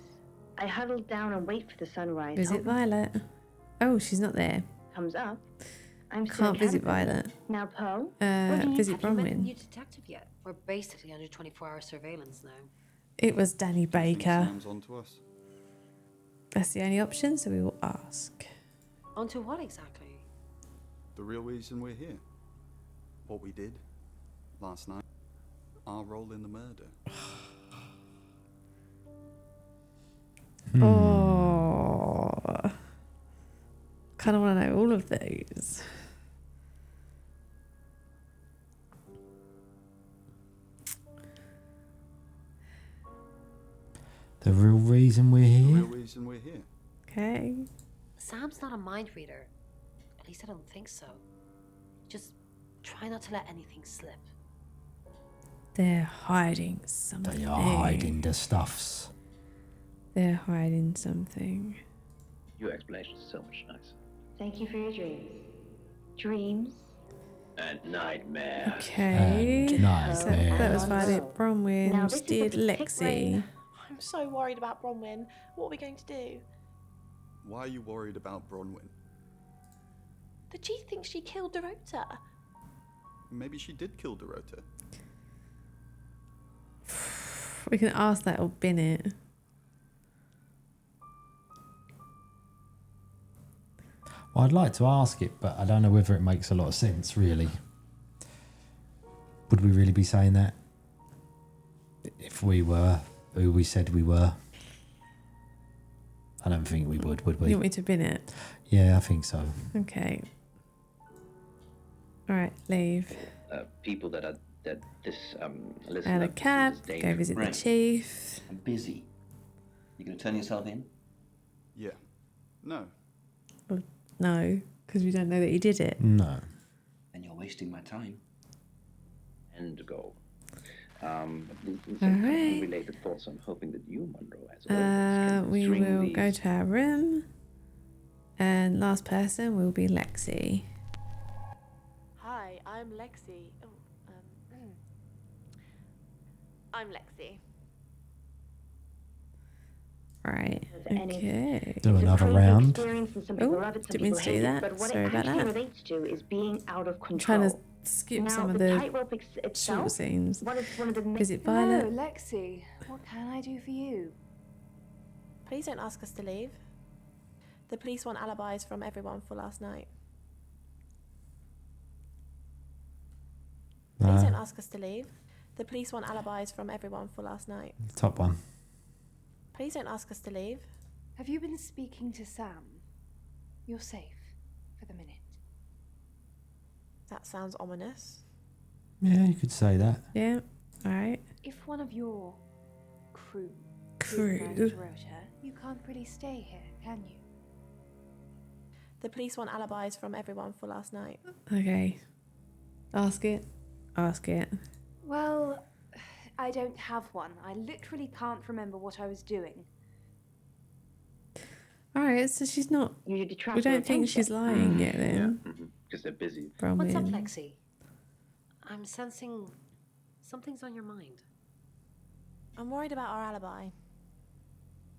E: I huddled down and wait for the sunrise.
B: Visit
E: hoping
B: Violet. Oh, she's not there.
E: comes up. I'm still
B: Can't visit
E: caterpillar.
B: Violet.
E: Now, Poe.
B: Visit
H: Have you met the
B: Bronwyn.
H: new detective yet? We're basically under 24-hour surveillance now.
B: It was Danny Baker.
M: Sam's on to us.
B: That's the only option, so we will ask.
H: Onto what exactly?
M: The real reason we're here. What we did last night. Our role in the murder.
B: Oh, kind of want to know all of those.
A: The real reason we're
M: The
A: here?
M: real reason we're here.
B: Okay.
H: Sam's not a mind reader. At least I don't think so. Just try not to let anything slip.
B: They're hiding something.
A: They are hiding the stuffs.
B: They're hiding something.
O: Your explanation is so much nicer.
E: Thank you for your dreams. Dreams.
O: And nightmares.
B: Okay.
A: And nightmares.
B: So that was Violet.
E: Now,
B: Bronwyn
E: this is
B: did
E: the pick
B: Lexi.
E: brain.
K: I'm so worried about Bronwyn. What are we going to do?
M: Why are you worried about Bronwyn?
K: The chief thinks she killed Dorota.
M: Maybe she did kill Dorota.
B: We can ask that or bin it.
A: Well, I'd like to ask it, but I don't know whether it makes a lot of sense, really. Would we really be saying that? If we were who we said we were? I don't think we would we?
B: You want me to bin it?
A: Yeah, I think so.
B: Okay. Alright, leave.
O: People that are that this list
B: And a
O: of
B: cab,
O: diseases is
B: go
O: dangerous.
B: visit the chief.
D: I'm busy. You gonna turn yourself in?
M: Yeah. No.
B: Well, no, because we don't know that he did it.
A: No.
D: Then you're wasting my time.
O: And go.
B: All
O: Some
B: right.
O: unrelated thoughts. I'm hoping that you, Monroe, as always,
B: We
O: string
B: will
O: these.
B: go to our room. And last person will be Lexi.
K: Hi, I'm Lexi. I'm Lexi.
B: Right. Okay.
A: Do another round.
B: Oh, didn't mean to do that.
E: But what
B: Sorry
E: it
B: about
E: actually
B: that.
E: relates to is being out of
B: I'm
E: control.
B: trying to skip
E: now,
B: some of
E: the
B: the
E: tightrope
B: short
E: itself,
B: scenes.
E: what is one of the
B: Visit
G: Hello,
B: Violet.
G: Lexi. What can I do for you?
K: Please don't ask us to leave. The police want alibis from everyone for last night. Please don't ask us to leave. The police want alibis from everyone for last night.
A: Top one.
K: Please don't ask us to leave.
G: Have you been speaking to Sam? You're safe for the minute.
K: That sounds ominous.
A: Yeah, you could say that.
B: Yeah. All right.
G: If one of your crew
B: Crew.
G: is around Rota, you can't really stay here, can you?
K: The police want alibis from everyone for last night.
B: Okay. Ask it. Ask it.
G: Well, I don't have one. I literally can't remember what I was doing.
B: All right. So she's not.
E: You
B: We don't think she's lying yet, then.
O: Because they're busy.
H: What's up,
B: Bronwyn.
H: Lexi? I'm sensing something's on your mind.
K: I'm worried about our alibi.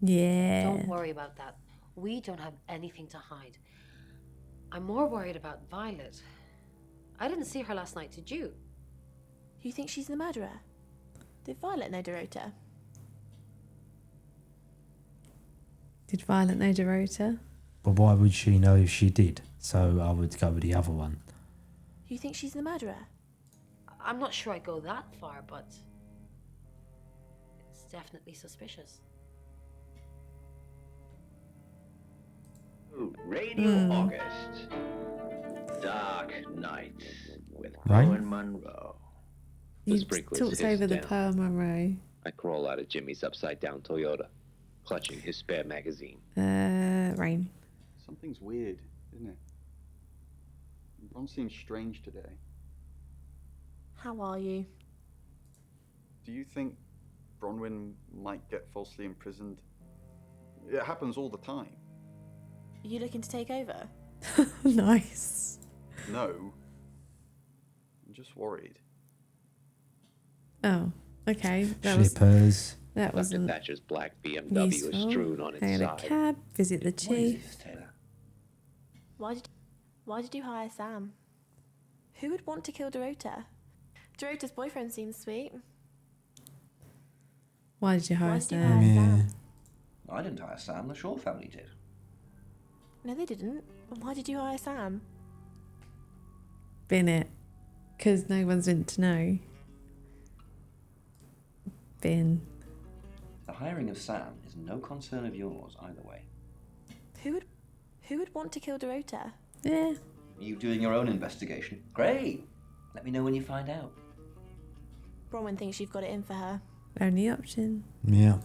B: Yeah.
H: Don't worry about that. We don't have anything to hide. I'm more worried about Violet. I didn't see her last night, did you?
K: You think she's the murderer? Did Violet know Dorota?
B: Did Violet know Dorota?
A: But why would she know if she did? So I would go with the other one.
K: You think she's the murderer?
H: I'm not sure I'd go that far, but it's definitely suspicious.
O: Radio August. Dark Nights with
A: Right.
O: Owen Monroe.
B: You
N: sprinklers
B: talked
N: hiss
B: over the
N: down.
B: Pearl Monroe.
N: I crawl out of Jimmy's upside-down Toyota, clutching his spare magazine.
B: Rain.
M: Something's weird, isn't it? Ron seems strange today.
K: How are you?
M: Do you think Bronwyn might get falsely imprisoned? It happens all the time.
K: Are you looking to take over?
B: Nice.
M: No. I'm just worried.
B: Oh, okay.
A: Flippers.
B: That
N: Dr.
B: wasn't
N: Thatcher's black BMW is
B: useful.
N: strewn on its
B: Hang a
N: side.
B: cab, visit the
D: What is
B: chief.
D: this, Taylor?
K: Why did you hire Sam? Who would want to kill Dorota? Dorota's boyfriend seems sweet.
B: Why did you hire
K: Why did you
B: Sam?
K: hire Sam?
D: I didn't hire Sam, the Shaw family did.
K: No, they didn't. Why did you hire Sam?
B: Bin it. Because no one's meant to know. Bin.
D: The hiring of Sam is no concern of yours either way.
K: Who would want to kill Dorota?
B: Yeah.
D: You doing your own investigation? Great! Let me know when you find out.
K: Bronwyn thinks you've got it in for her.
B: Only option.
A: Yeah.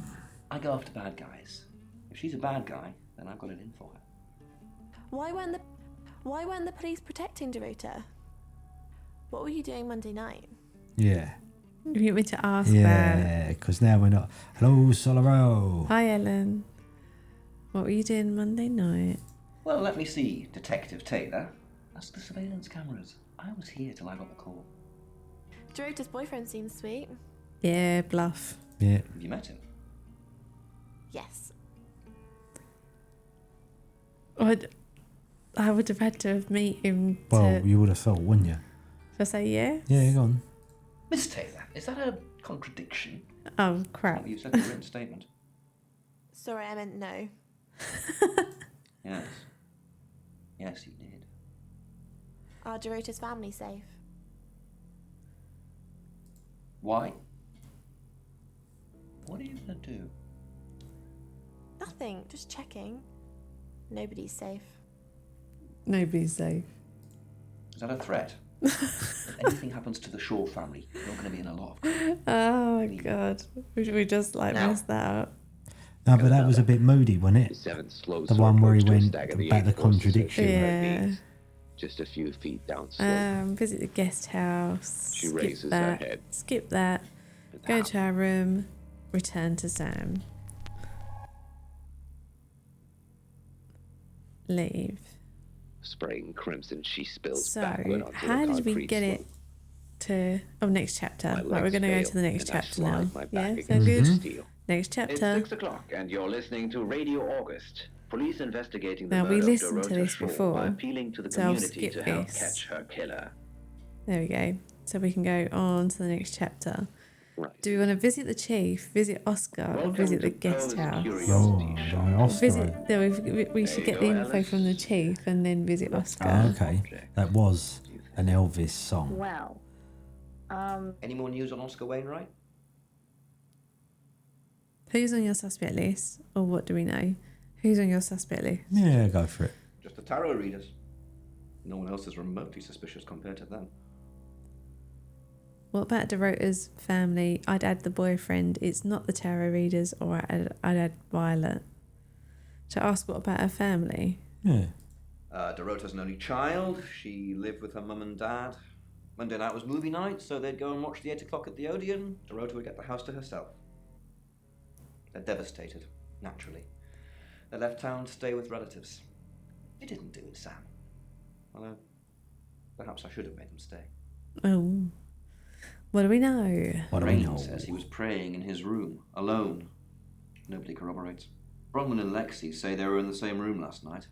D: I go after bad guys. If she's a bad guy, then I've got it in for her.
K: Why weren't the police protecting Dorota? What were you doing Monday night?
A: Yeah.
B: You want me to ask that?
A: Yeah, because now we're not. Hello, Solaro.
B: Hi, Ellen. What were you doing Monday night?
D: Well, let me see, Detective Taylor. Ask the surveillance cameras. I was here till I got the call.
K: Dorota's boyfriend seems sweet.
B: Yeah, bluff.
A: Yeah.
D: Have you met him?
K: Yes.
B: I would have had to have met him to...
A: Well, you would have thought, wouldn't you?
B: Should I say yes?
A: Yeah, go on.
D: Miss Taylor, is that a contradiction?
B: Oh, crap.
D: What you said in the written statement.
K: Sorry, I meant no.
D: Yes. Yes, you did.
K: Are Dorota's family safe?
D: Why? What are you gonna do?
K: Nothing, just checking. Nobody's safe.
B: Nobody's safe.
D: Is that a threat? If anything happens to the Shaw family, you're going to be in a lot of trouble.
B: Oh my god. We just like messed that up.
A: No, but that was a bit moody, wasn't it? The one where he went about the contradiction.
B: Yeah.
N: Just a few feet down slope.
B: Visit the guest house.
N: She
B: Skip
N: raises her
B: that.
N: head.
B: Skip that. Go to our room. Return to Sam. Leave.
N: Spraying crimson, she spills
B: So,
N: backward onto
B: how
N: the
B: did we
N: concrete
B: get
N: slope.
B: it to... Oh, next chapter. Right, we're
N: legs
B: going to go
N: fail,
B: to the next
N: and I
B: chapter now.
N: slide my back
B: Yeah,
N: against
B: sound
N: the
B: good?
N: steel.
B: Next
O: It's
B: chapter.
O: 6 o'clock, and you're listening to Radio August. Police investigating the
B: Now, we
O: murder
B: listened
O: of
B: to
O: Dorota
B: this
O: Shaw
B: before,
O: are appealing to the
B: so I'll
O: community
B: skip
O: to help
B: this.
O: catch her killer.
B: There we go. So we can go on to the next chapter. Do we want to visit the chief, visit Oscar, or visit the guest house? We should get the info from the chief and then visit Oscar.
A: Okay, that was an Elvis song.
E: Well,
D: Any more news on Oscar Wainwright?
B: Who's on your suspect list, or what do we know? Who's on your suspect list?
A: Yeah, go for it.
D: Just the tarot readers. No one else is remotely suspicious compared to them.
B: What about Dorota's family? I'd add the boyfriend. It's not the tarot readers, or I'd add Violet. Should I ask what about her family?
A: Yeah.
D: Dorota's an only child. She lived with her mum and dad. Monday night was movie night, so they'd go and watch the 8 o'clock at the Odeon. Dorota would get the house to herself. They're devastated, naturally. They left town to stay with relatives. You didn't do it, Sam. Although, perhaps I should have made them stay.
B: Oh. What do we know?
D: Raymond says he was praying in his room, alone. Nobody corroborates. Bronwyn and Lexi say they were in the same room last night.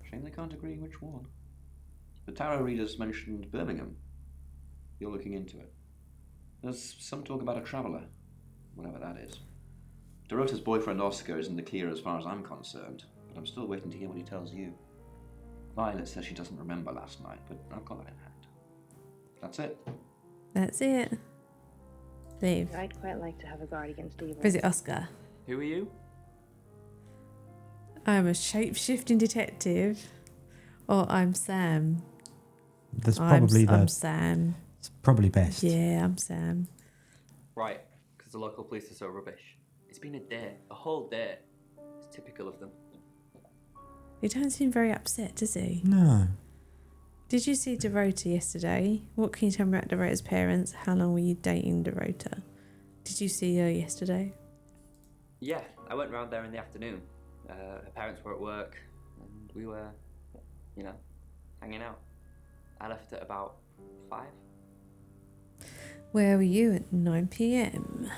D: Shame they can't agree which one. The tarot readers mentioned Birmingham. You're looking into it. There's some talk about a traveller, whatever that is. Dorota's boyfriend Oscar is in the clear as far as I'm concerned, but I'm still waiting to hear what he tells you. Violet says she doesn't remember last night, but I've got that in hand. That's it.
B: That's it. Leave.
E: I'd quite like to have a guard against evil.
B: Visit Oscar.
Q: Who are you?
B: I'm a shape-shifting detective. Or I'm Sam.
A: That's probably
B: I'm Sam.
A: It's probably best.
B: Yeah, I'm Sam.
Q: Right, because the local police are so rubbish. It's been a day, a whole day. It's typical of them.
B: He don't seem very upset, does he?
A: No.
B: Did you see Dorota yesterday? What can you tell me about Dorota's parents? How long were you dating Dorota? Did you see her yesterday?
Q: Yeah, I went round there in the afternoon. Her parents were at work, and we were, you know, hanging out. I left at about 5.
B: Where were you at 9 p.m?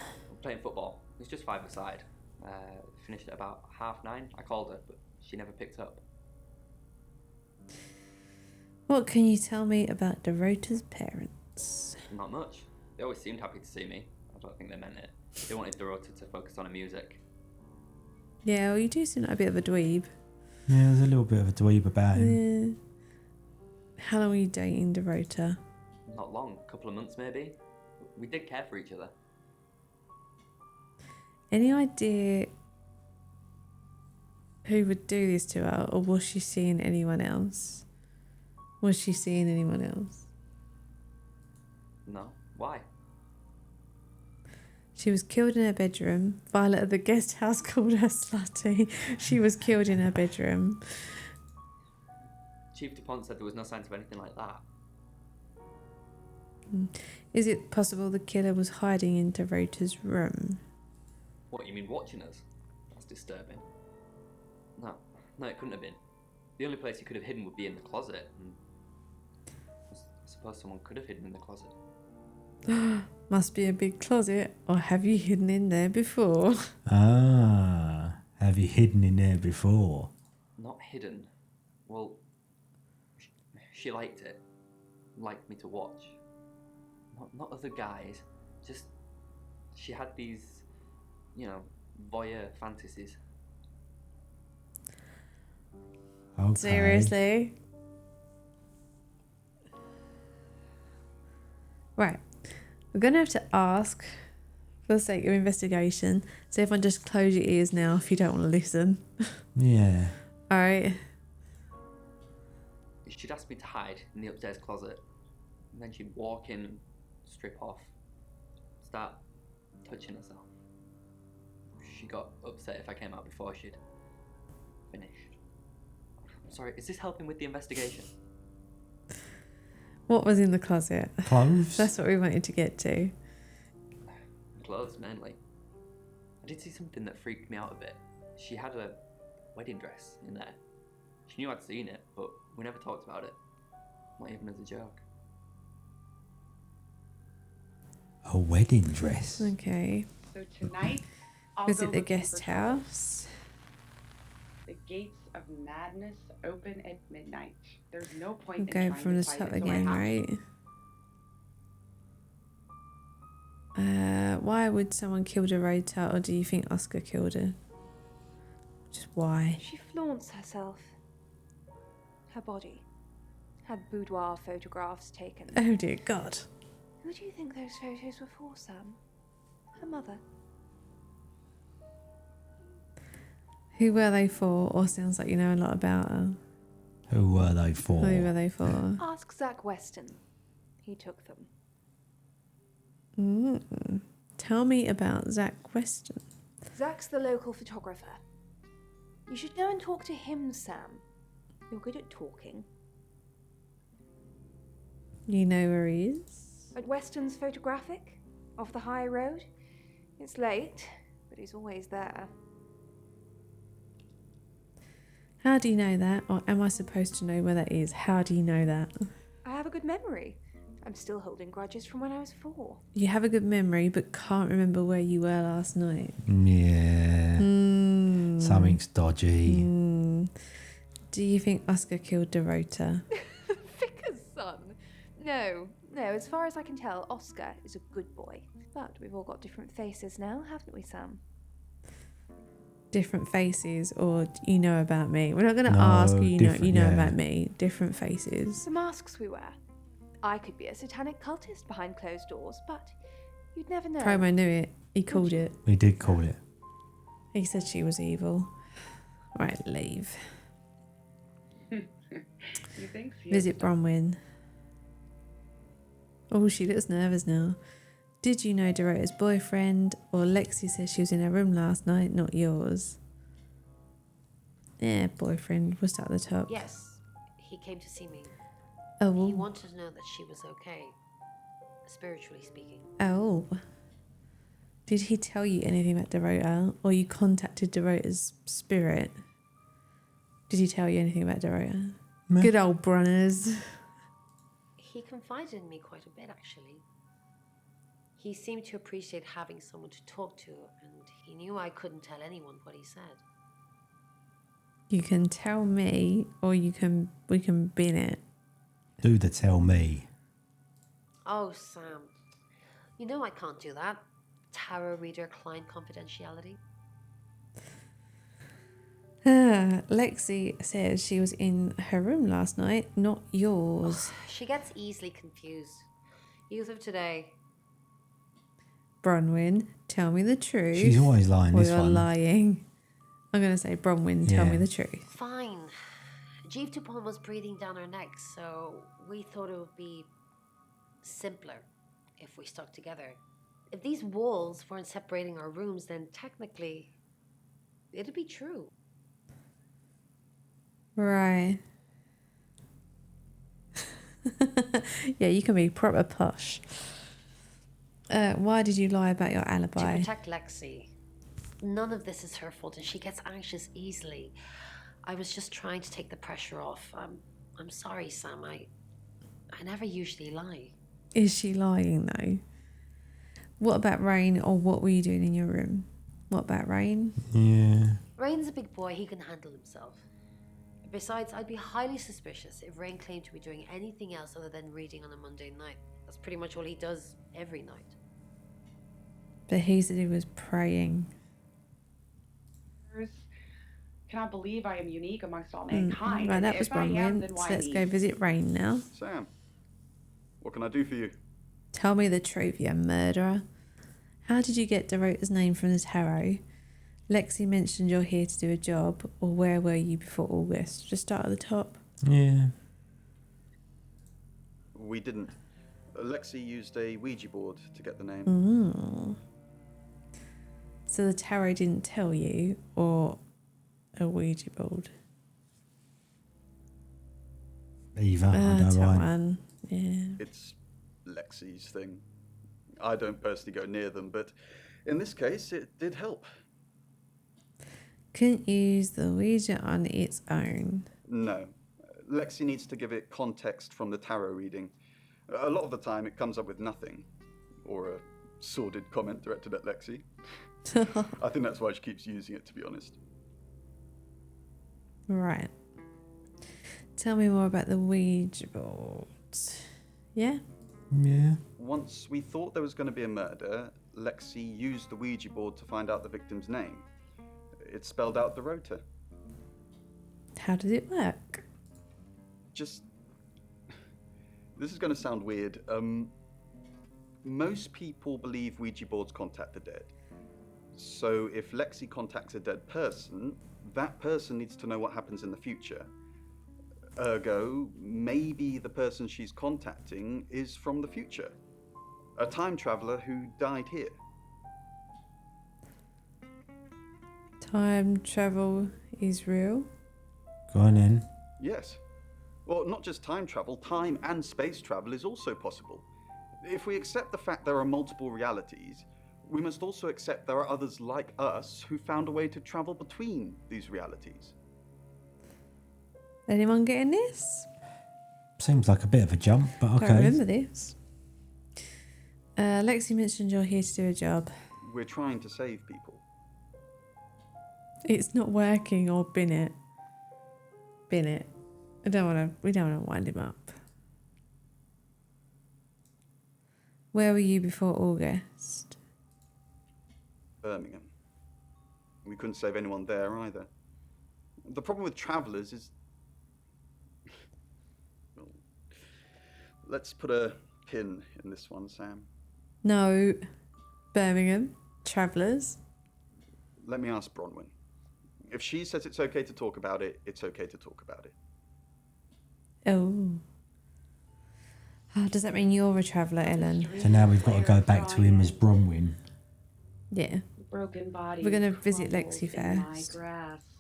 Q: Playing football. It was just 5-a-side. Finished at about 9:30. I called her, but she never picked up.
B: What can you tell me about Dorota's parents?
Q: Not much. They always seemed happy to see me. I don't think they meant it. They wanted Dorota to focus on her music.
B: Yeah, well, you do seem like a bit of a dweeb.
A: Yeah, there's a little bit of a dweeb about him.
B: Yeah. How long were you dating Dorota?
Q: Not long, a couple of months maybe. We did care for each other.
B: Any idea who would do this to her, or was she seeing anyone else? Was she seeing anyone else?
Q: No. Why?
B: She was killed in her bedroom. Violet at the guest house called her slutty. She was killed in her bedroom.
Q: Chief DuPont said there was no signs of anything like that.
B: Is it possible the killer was hiding in Dorota's room?
Q: What, you mean watching us? That's disturbing. No, it couldn't have been. The only place he could have hidden would be in the closet. And I suppose someone could have hidden in the closet.
B: Must be a big closet, or have you hidden in there before?
A: Ah, have you hidden in there before?
Q: Not hidden. Well, she liked it. Liked me to watch. Not other guys. Just, she had these, you know, voyeur fantasies.
A: Okay.
B: Seriously? Right. We're going to have to ask, for the sake of investigation, so everyone just close your ears now if you don't want to listen.
A: Yeah.
B: Alright.
Q: She'd asked me to hide in the upstairs closet. And then she'd walk in, strip off, start touching herself. She got upset if I came out before she'd finished. Sorry, is this helping with the investigation?
B: What was in the closet?
A: Clothes?
B: That's what we wanted to get to.
Q: Clothes, mainly. I did see something that freaked me out a bit. She had a wedding dress in there. She knew I'd seen it, but we never talked about it. Not even as a joke.
A: A wedding dress?
B: Okay.
R: So tonight, I'll
B: Visit
R: go
B: the
R: looking
B: guest
R: for trouble.
B: house.
R: The gates of madness open at midnight. There's no point
B: We'll
R: in
B: go
R: trying
B: from
R: to
B: the
R: fight
B: top
R: it, so I
B: again,
R: have to.
B: right? Why would someone kill Dorota, or do you think Oscar killed her? Just why?
G: She flaunts herself. Her body. Had boudoir photographs taken.
B: Oh dear God.
G: Who do you think those photos were for, Sam? Her mother.
B: Who were they for? Or sounds like you know a lot about her.
A: Who were they for?
B: Who were they for?
G: Ask Zach Weston. He took them.
B: Tell me about Zach Weston.
G: Zach's the local photographer. You should go and talk to him, Sam. You're good at talking.
B: You know where he is?
G: At Weston's Photographic, off the high road. It's late, but he's always there.
B: How do you know that? Or am I supposed to know where that is? How do you know that?
G: I have a good memory. I'm still holding grudges from when I was 4.
B: You have a good memory, but can't remember where you were last night.
A: Yeah. Something's dodgy.
B: Do you think Oscar killed Dorota?
G: Vicar's son. No, as far as I can tell, Oscar is a good boy. But we've all got different faces now, haven't we, Sam?
B: Different faces, or you know about me? We're not going to
A: No,
B: ask you know
A: yeah.
B: about me. Different faces.
G: The masks we wear. I could be a satanic cultist behind closed doors, but you'd never know.
B: Promo knew it. He called it.
A: We did call it.
B: He said she was evil. Right, leave.
R: You think so?
B: Visit Bronwyn. Oh, she looks nervous now. Did you know Dorota's boyfriend? Or Lexi says she was in her room last night, not yours. Yeah, boyfriend. We'll start at the top.
H: Yes, he came to see me.
B: Oh.
H: He wanted to know that she was okay, spiritually speaking.
B: Oh. Did he tell you anything about Dorota? Or you contacted Dorota's spirit? Did he tell you anything about Dorota?
A: Meh.
B: Good old Brunners.
H: He confided in me quite a bit, actually. He seemed to appreciate having someone to talk to, and he knew I couldn't tell anyone what he said.
B: You can tell me, or we can bin it.
A: Do the tell me.
H: Oh, Sam. You know I can't do that. Tarot reader client confidentiality.
B: Lexi says she was in her room last night, not yours.
H: She gets easily confused. Youth of today.
B: Bronwyn, tell me the truth.
A: She's always lying,
B: Or
A: this
B: you're
A: one.
B: lying. I'm going to say, Bronwyn, tell
A: Yeah.
B: me the truth.
H: Fine. Jeeve Dupont was breathing down her neck, so we thought it would be simpler if we stuck together. If these walls weren't separating our rooms, then technically it'd be true.
B: Right. Yeah, you can be proper posh. Why did you lie about your
H: To
B: alibi?
H: protect Lexi. None of this is her fault, and she gets anxious easily. I was just trying to take the pressure off. I'm sorry, Sam. I never usually lie.
B: Is she lying though? What about Rain, or what were you doing in your room? What about Rain?
A: Yeah.
H: Rain's a big boy. He can handle himself. Besides, I'd be highly suspicious if Rain claimed to be doing anything else other than reading on a Monday night. That's pretty much all he does every night.
B: But he said he was praying.
R: Cannot believe I am unique amongst all mankind.
B: Right,
R: and
B: that was
R: if I am,
B: Bronwyn.
R: then
B: So
R: why
B: let's
R: me?
B: go visit Rain now.
M: Sam, what can I do for you?
B: Tell me the truth, you murderer. How did you get Dorota's name from the tarot? Lexi mentioned you're here to do a job, or where were you before August? Just start at the top.
A: Yeah.
M: We didn't. Lexi used a Ouija board to get the name.
B: So the tarot didn't tell you, or a Ouija board?
A: Either, I don't
B: that
A: mind.
B: one. Yeah.
M: It's Lexi's thing. I don't personally go near them, but in this case, it did help.
B: Couldn't use the Ouija on its own.
M: No. Lexi needs to give it context from the tarot reading. A lot of the time, it comes up with nothing. Or a sordid comment directed at Lexi. I think that's why she keeps using it, to be honest.
B: Right. Tell me more about the Ouija board. Yeah?
A: Yeah.
M: Once we thought there was going to be a murder, Lexi used the Ouija board to find out the victim's name. It spelled out the rota.
B: How did it work?
M: This is going to sound weird. Most people believe Ouija boards contact the dead. So if Lexi contacts a dead person, that person needs to know what happens in the future. Ergo, maybe the person she's contacting is from the future. A time traveler who died here.
B: Time travel is real?
A: Go on in.
M: Yes. Well, not just time travel, time and space travel is also possible. If we accept the fact there are multiple realities, we must also accept there are others like us who found a way to travel between these realities.
B: Anyone getting this?
A: Seems like a bit of a jump, but okay.
B: I remember this. Lexi mentioned you're here to do a job.
M: We're trying to save people.
B: It's not working, or bin it. Bin it. We don't want to wind him up. Where were you before August?
M: Birmingham. We couldn't save anyone there either. The problem with travellers is... Well, let's put a pin in this one, Sam.
B: No. Birmingham. Travellers.
M: Let me ask Bronwyn. If she says it's okay to talk about it, it's okay to talk about it.
B: Oh. Does that mean you're a traveller, Ellen?
A: So now we've got to go back to him as Bronwyn.
B: Yeah.
R: Broken body.
B: We're going to visit Lexi first.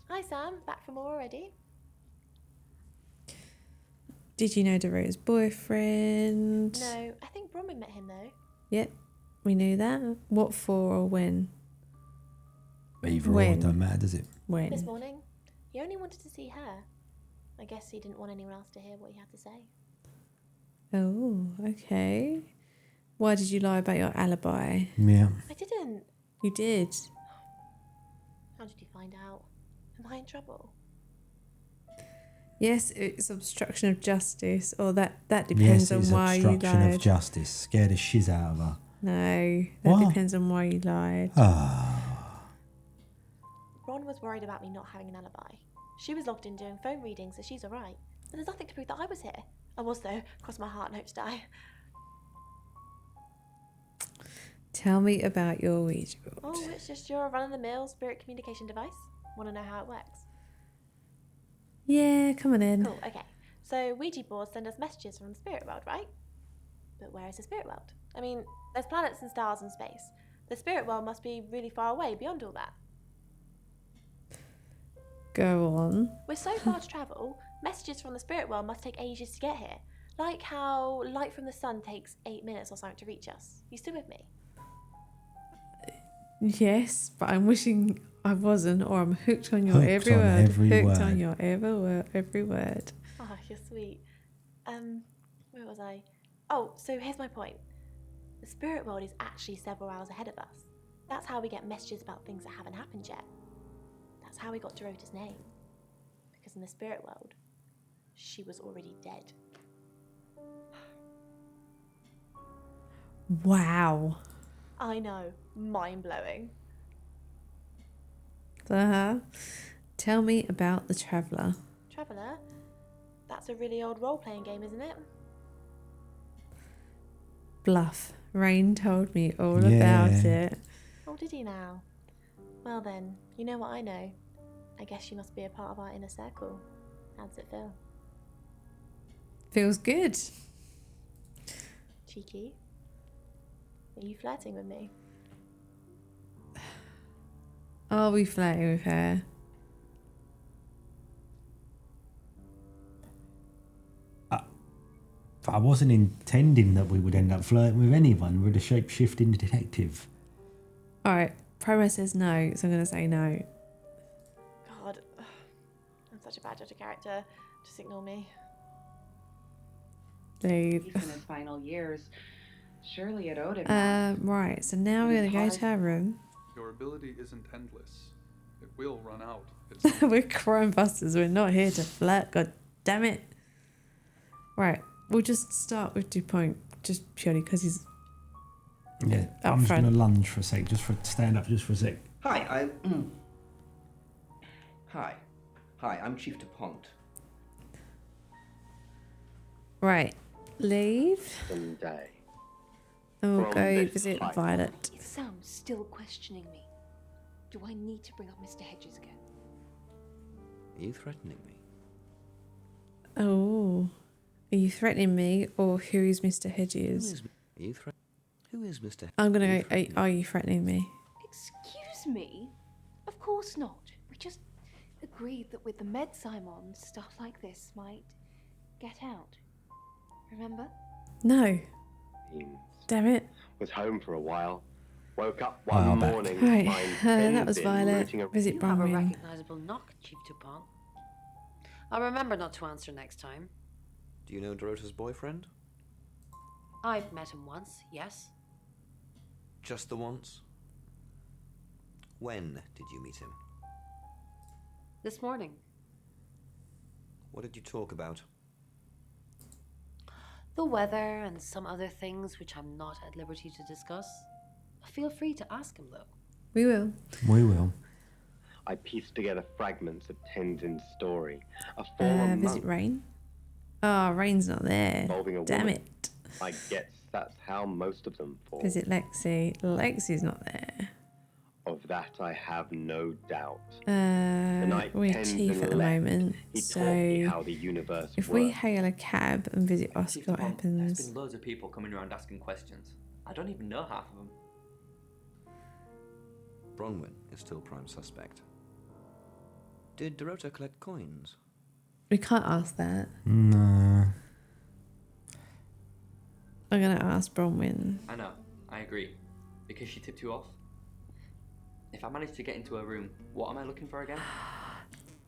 K: Hi Sam, back from more already.
B: Did you know Dorota's boyfriend?
K: No, I think Bronwyn met him though.
B: Yep, we knew that. What for or when?
A: Either or, don't matter, does it?
B: When?
K: This morning. He only wanted to see her. I guess he didn't want anyone else to hear what he had to say.
B: Oh, okay. Why did you lie about your alibi?
A: Yeah.
K: I didn't.
B: You did.
K: How did you find out? Am I in trouble?
B: Yes, it's obstruction of justice, or that depends on why you lied.
A: Yes, it's obstruction of justice. Scare the shiz out of her.
B: No, that depends on why you lied.
K: Ron was worried about me not having an alibi. She was logged in doing phone readings, so she's alright. And there's nothing to prove that I was here. I was though, cross my heart and hope to die.
B: Tell me about your Ouija board.
K: Oh, it's just your run-of-the-mill spirit communication device. Want to know how it works?
B: Yeah, come on in.
K: Cool, okay. So Ouija boards send us messages from the spirit world, right? But where is the spirit world? I mean, there's planets and stars in space. The spirit world must be really far away beyond all that.
B: Go on.
K: We're so far to travel, messages from the spirit world must take ages to get here. Like how light from the sun takes 8 minutes or something to reach us. You still with me?
B: Yes, but I'm wishing I wasn't, or I'm hooked on your every word. Hooked on your every word.
K: Oh, you're sweet. Where was I? Oh, so here's my point. The spirit world is actually several hours ahead of us. That's how we get messages about things that haven't happened yet. That's how we got Dorota's name. Because in the spirit world, she was already dead.
B: Wow.
K: I know. Mind-blowing.
B: Tell me about the Traveller.
K: Traveller? That's a really old role-playing game, isn't it?
B: Bluff. Rain told me all about it.
K: Oh, did he now? Well then, you know what I know. I guess you must be a part of our inner circle. How does it feel?
B: Feels good.
K: Do Cheeky. Are you flirting with me?
B: Are we flirting with her?
A: I wasn't intending that we would end up flirting with anyone with a shape-shifting detective.
B: Alright, Promo says no, so I'm going to say no.
K: God, I'm such a bad judge of character. Just ignore me.
B: Leave.
R: He's in his final years. Surely it owed him.
B: Right, so now we're going to go to her room.
F: Your ability isn't endless. It will run out.
B: We're crime busters, we're not here to flirt, god damn it. Right, we'll just start with DuPont, just purely because he's
A: Yeah, I'm just going to lunge for a sec, stand up just for a sec.
D: Hi, Hi, I'm Chief DuPont.
B: Right, leave.
N: Someday.
B: And we'll
N: From
B: go
N: this
B: visit
N: height.
B: Violet.
G: Is Sam still questioning me? Do I need to bring up Mr. Hedges again?
P: Are you threatening me?
B: Oh, are you threatening me, or who is Mr. Hedges?
P: Who is Mr.
B: I'm gonna go. Are you threatening me?
G: Excuse me? Of course not. We just agreed that with the meds I'm on, stuff like this might get out. Remember?
B: No.
N: He
B: Damn it.
N: was home for a while. Woke up
A: While
N: one
A: back.
N: morning.
B: Right,
N: find
B: that was
N: Benzin
B: Violet.
N: rooting a-
B: Visit
H: You have a
B: Bronwyn.
H: recognizable knock, Chief Dupont. I'll remember not to answer next time.
P: Do you know Dorota's boyfriend?
H: I've met him once, yes.
P: Just the once? When did you meet him?
H: This morning.
P: What did you talk about?
H: The weather and some other things which I'm not at liberty to discuss. Feel free to ask him, though.
B: We will.
A: We will.
N: I pieced together fragments of Tenzin's story. A former
B: Visit
N: monk
B: Rain. Oh, Rain's not there.
N: involving a
B: Damn
N: woman.
B: it.
N: I guess that's how most of them fall.
B: Visit Lexi. Lexi's not there.
N: Of that I have no doubt. night
B: We're
N: Tenzin
B: chief at the
N: left,
B: moment,
N: he taught me
B: so
N: how the universe
B: if we
N: works.
B: hail a cab and visit Oscar,
Q: Chief
B: what
Q: Dupont, there's
B: happens?
Q: been loads of people coming around asking questions. I don't even know half of them.
P: Bronwyn is still prime suspect. Did Dorota collect coins?
B: We can't ask that.
A: No.
B: I'm gonna ask Bronwyn.
Q: I know, I agree. Because she tipped you off. If I manage to get into her room, what am I looking for again?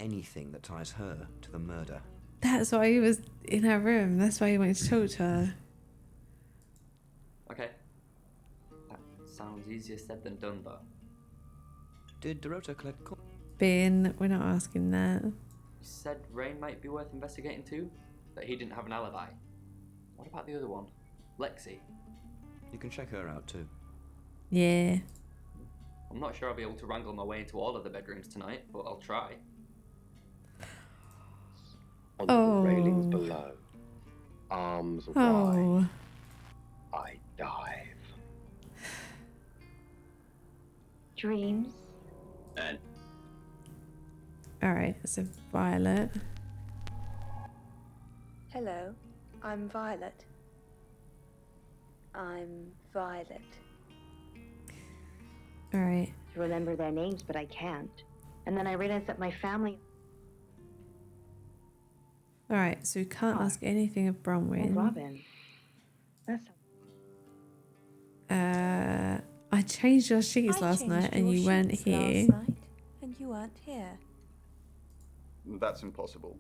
P: Anything that ties her to the murder.
B: That's why he was in her room. That's why he wanted to talk to her.
Q: Okay. That sounds easier said than done, though.
P: Did Dorota collect coins?
B: Ben, we're not asking that.
Q: You said Rain might be worth investigating too, but he didn't have an alibi. What about the other one? Lexi?
P: You can check her out too.
B: Yeah.
Q: I'm not sure I'll be able to wrangle my way into all of the bedrooms tonight, but I'll try.
N: On the railings below, arms wide,
B: Oh.
N: I dive.
E: Dreams.
N: And
B: Alright, so Violet.
G: Hello, I'm Violet. I'm Violet.
B: Alright.
E: To remember their names, but I can't. And then I realized that my family.
B: Alright, so we can't ask anything of
E: Oh,
B: Bronwyn.
E: Robin. That's.
B: I changed your sheets last night and you weren't here.
G: And you weren't here.
M: That's impossible.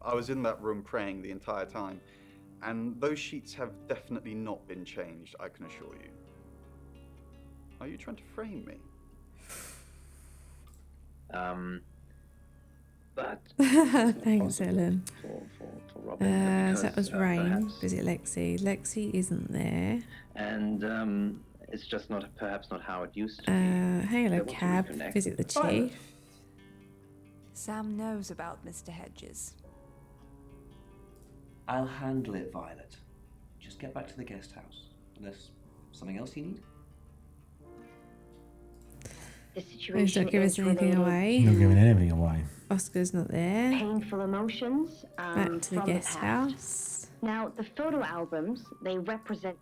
M: I was in that room praying the entire time, and those sheets have definitely not been changed, I can assure you. Are you trying to frame me?
N: But
B: Thanks, Ellen.
N: for Robin.
B: So that was
N: because,
B: Rain.
N: perhaps-
B: Visit Lexi. Lexi isn't there.
O: And it's just not perhaps not how it used to be.
B: Hail a
O: They want to
B: cab.
O: reconnect.
B: Visit the
O: Violet.
B: chief.
G: Sam knows about Mr. Hedges.
D: I'll handle it, Violet. Just get back to the guest house. Unless something else you need?
E: The
B: Please
E: situation
B: don't give us
E: is
B: anything
E: related
B: away.
A: Not giving anything away.
B: Oscar's not there.
E: painful emotions
B: Back to the
E: from
B: guest
E: past.
B: house.
E: Now, the photo albums, they represent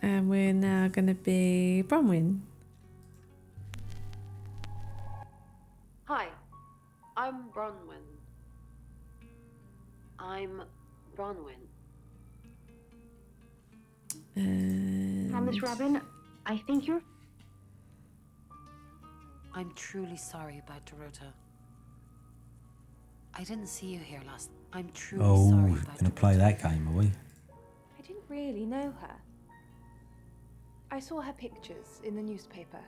B: And we're now going to be Bronwyn.
H: Hi, I'm Bronwyn. I'm Bronwyn.
E: Miss Robin, I think you're...
H: I'm truly sorry about Dorota. I didn't see you here last. I'm truly sorry about
A: gonna play that game, are we?
G: I didn't really know her. I saw her pictures in the newspaper.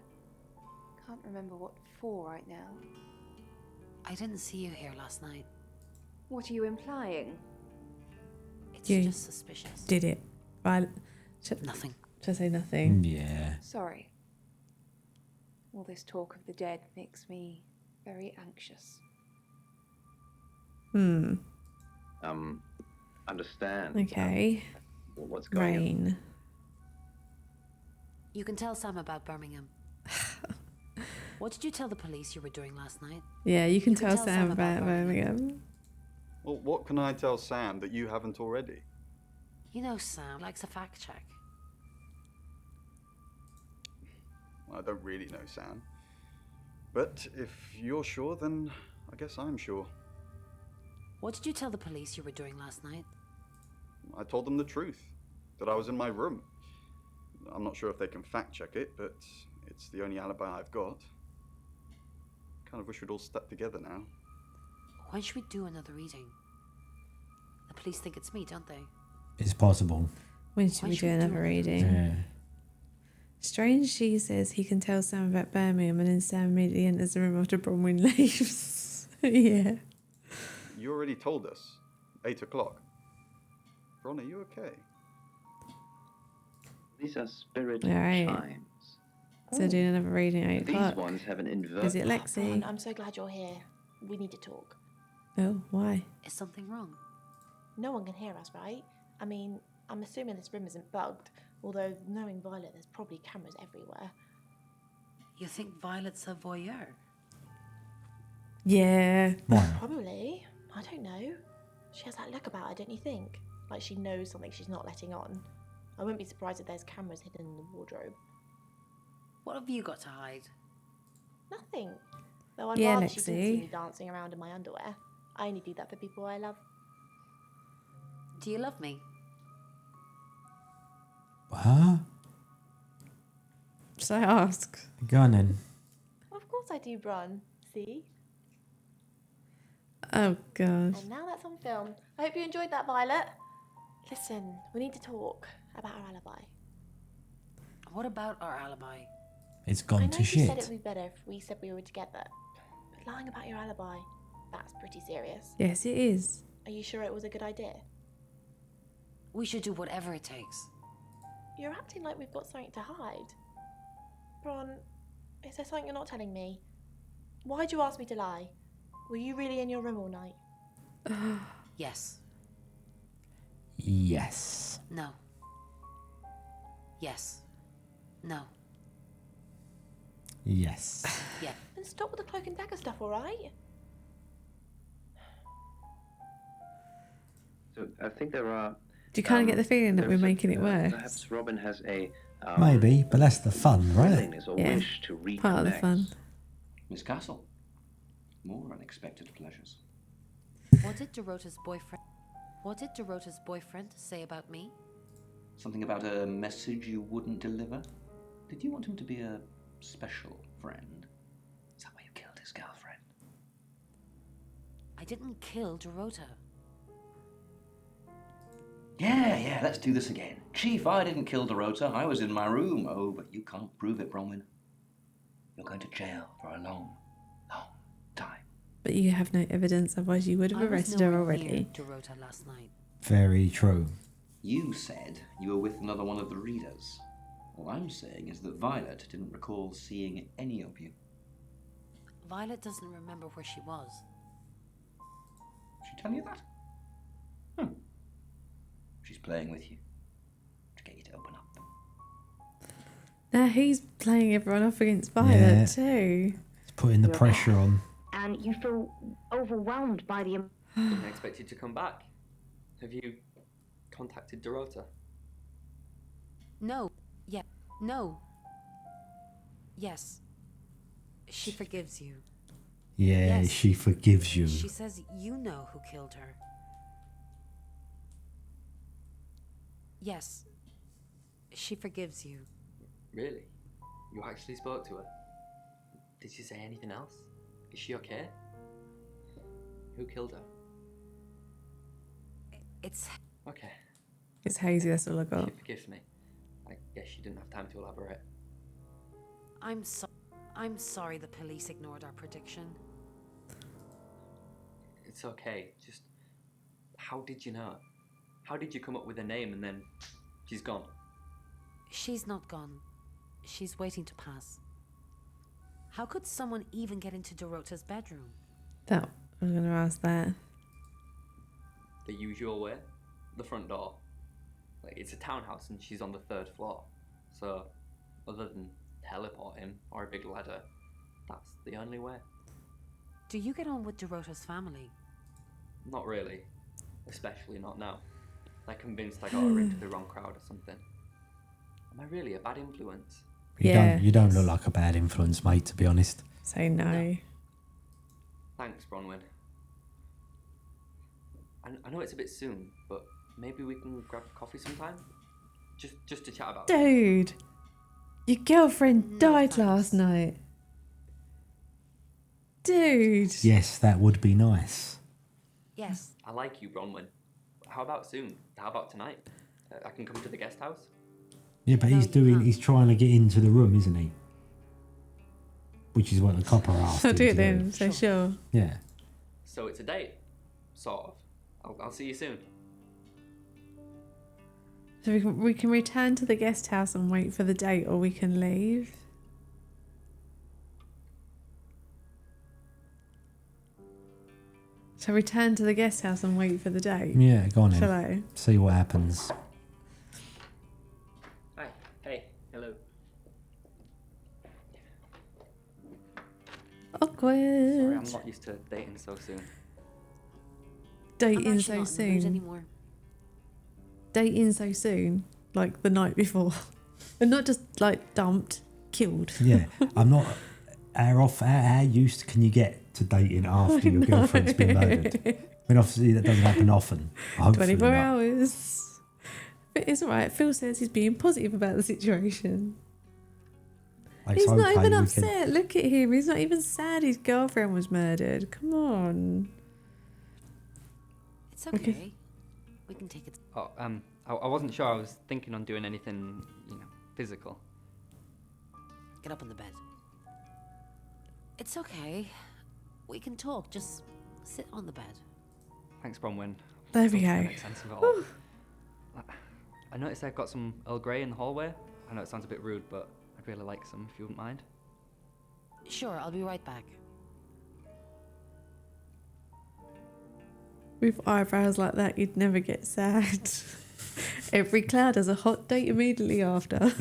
G: Can't remember what for right now.
H: I didn't see you here last night.
G: What are you implying?
H: It's
B: You
H: just suspicious.
B: did it. Right.
H: Nothing.
B: Should I say nothing?
A: Yeah.
G: Sorry. All this talk of the dead makes me very anxious.
O: Understand.
B: Okay.
O: What's going on?
B: Rain.
H: You can tell Sam about Birmingham. What did you tell the police you were doing last night?
B: Yeah, you can tell Sam about Birmingham.
M: Well, what can I tell Sam that you haven't already?
H: You know Sam likes a fact check.
M: I don't really know Sam. But if you're sure, then I guess I'm sure.
H: What did you tell the police you were doing last night?
M: I told them the truth, that I was in my room. I'm not sure if they can fact check it, but it's the only alibi I've got. Kind of wish we'd all stuck together now.
H: When should we do another reading? The police think it's me, don't they?
A: It's possible.
B: When should we do another reading?
A: Yeah.
B: Strange, she says he can tell Sam about Birmingham, and then Sam immediately enters the room after Bronwyn leaves. Yeah.
M: You already told us. 8 o'clock. Ron, are you okay?
O: These are spirit
B: Alright.
O: chimes.
B: So doing another reading at 8
O: These
B: o'clock.
O: ones have an inverted.
B: Is it Lexi?
K: Ron, I'm so glad you're here. We need to talk.
B: Oh, why?
H: Is something wrong?
K: No one can hear us, right? I mean, I'm assuming this room isn't bugged, although knowing Violet, there's probably cameras everywhere.
H: You think Violet's a voyeur?
B: Yeah.
K: Probably. I don't know. She has that look about her, don't you think? Like she knows something she's not letting on. I wouldn't be surprised if there's cameras hidden in the wardrobe.
H: What have you got to hide?
K: Nothing. Though I'd
B: Yeah,
K: rather she didn't see
B: Lexi.
K: me dancing around in my underwear. I only do that for people I love.
H: Do you love me?
A: Huh?
B: So I ask.
A: Go on then.
K: Of course I do, Bron. See?
B: Oh, God.
K: And now that's on film. I hope you enjoyed that, Violet. Listen, we need to talk about our alibi.
H: What about our alibi?
A: It's
K: I
A: gone
K: know
A: to
K: you
A: shit.
K: said it would be better if we said we were together, but lying about your alibi, that's pretty serious.
B: Yes, it is.
K: Are you sure it was a good idea?
H: We should do whatever it takes.
K: You're acting like we've got something to hide. Bron, is there something you're not telling me? Why'd you ask me to lie? Were you really in your room all night?
H: Yes.
A: Yes.
H: No. Yes. No.
A: Yes.
H: Yeah.
K: Then stop with the cloak and dagger stuff, alright?
O: So I think there are.
B: Do you kind of get the feeling that we're making it worse?
O: Perhaps Robin has a.
A: Maybe, but that's the fun, right?
O: willingness or
B: Yeah.
O: wish to reconnect.
B: Part of the fun.
D: Miss Castle, more unexpected pleasures.
H: What did Dorota's boyfriend say about me?
D: Something about a message you wouldn't deliver? Did you want him to be a special friend? Is that why you killed his girlfriend?
H: I didn't kill Dorota.
D: Yeah, let's do this again. Chief, I didn't kill Dorota. I was in my room. Oh, but you can't prove it, Bronwyn. You're going to jail for a long, long time.
B: But you have no evidence, otherwise you would have
H: I was
B: arrested her
H: nowhere
B: already.
H: near Dorota last night.
A: Very true.
D: You said you were with another one of the readers. All I'm saying is that Violet didn't recall seeing any of you.
H: Violet doesn't remember where she was.
D: She tell you that? She's playing with you to get you to open up.
B: Now he's playing everyone off against Violet too.
A: It's putting the pressure on.
E: And you feel overwhelmed by the...
Q: Didn't expect you to come back. Have you contacted Dorota?
H: No, No. Yes. She forgives you.
A: Yeah,
H: Yes.
A: she forgives you.
H: She says you know who killed her. Yes. She forgives you.
Q: Really? You actually spoke to her? Did she say anything else? Is she okay? Who killed her?
H: It's...
Q: Okay.
B: It's hazy, that's all I got.
Q: She forgives me. I guess she didn't have time to elaborate.
H: I'm sorry the police ignored our prediction.
Q: It's okay. Just... How did you know? How did you come up with a name and then... she's gone?
H: She's not gone. She's waiting to pass. How could someone even get into Dorota's bedroom?
B: That, I was going to ask that.
Q: The usual way? The front door. Like, it's a townhouse and she's on the 3rd floor. So, other than teleporting or a big ladder, that's the only way.
H: Do you get on with Dorota's family?
Q: Not really. Especially not now. They're convinced I got her into the wrong crowd or something. Am I really a bad influence?
A: You don't look like a bad influence, mate, to be honest.
B: Say no.
Q: Thanks, Bronwyn. I know it's a bit soon, but maybe we can grab coffee sometime? Just to chat about it.
B: Dude, your girlfriend died last night. Dude.
A: Yes, that would be nice.
H: Yes.
Q: I like you, Bronwyn. How about soon? How about tonight? I can come to the guest house?
A: Yeah, but he's trying to get into the room, isn't he? Which is what the copper asked
B: I'll
A: him
B: do it
A: to
B: then, so sure.
A: Yeah.
Q: So it's a date? Sort of. I'll see you soon.
B: So we can return to the guest house and wait for the date, or we can leave. So return to the guest house and wait for the date.
A: Yeah, go on
B: Shall
A: then.
B: I?
A: See what happens.
Q: Hi. Hey. Hello.
B: Awkward.
Q: Sorry, I'm not used to dating so soon.
B: Dating so soon.
H: Anymore.
B: Dating so soon, like the night before, and not just like dumped, killed.
A: Yeah, I'm not. How used can you get to dating after your girlfriend's been murdered? I mean, obviously that doesn't happen often. Hopefully
B: 24
A: not.
B: hours. But it's alright. Phil says he's being positive about the situation.
A: It's
B: He's not
A: okay,
B: even
A: we
B: upset. Look at him. He's not even sad his girlfriend was murdered. Come on.
H: It's okay. We can take it.
Q: Oh, I wasn't sure I was thinking on doing anything, physical.
H: Get up on the bed. It's okay. We can talk. Just sit on the bed.
Q: Thanks, Bronwyn.
B: There we
Q: Still trying to
B: go.
Q: make sense of it all. I noticed I've got some Earl Grey in the hallway. I know it sounds a bit rude, but I'd really like some if you wouldn't mind.
H: Sure, I'll be right back.
B: With eyebrows like that, you'd never get sad. Every cloud has a hot date immediately after.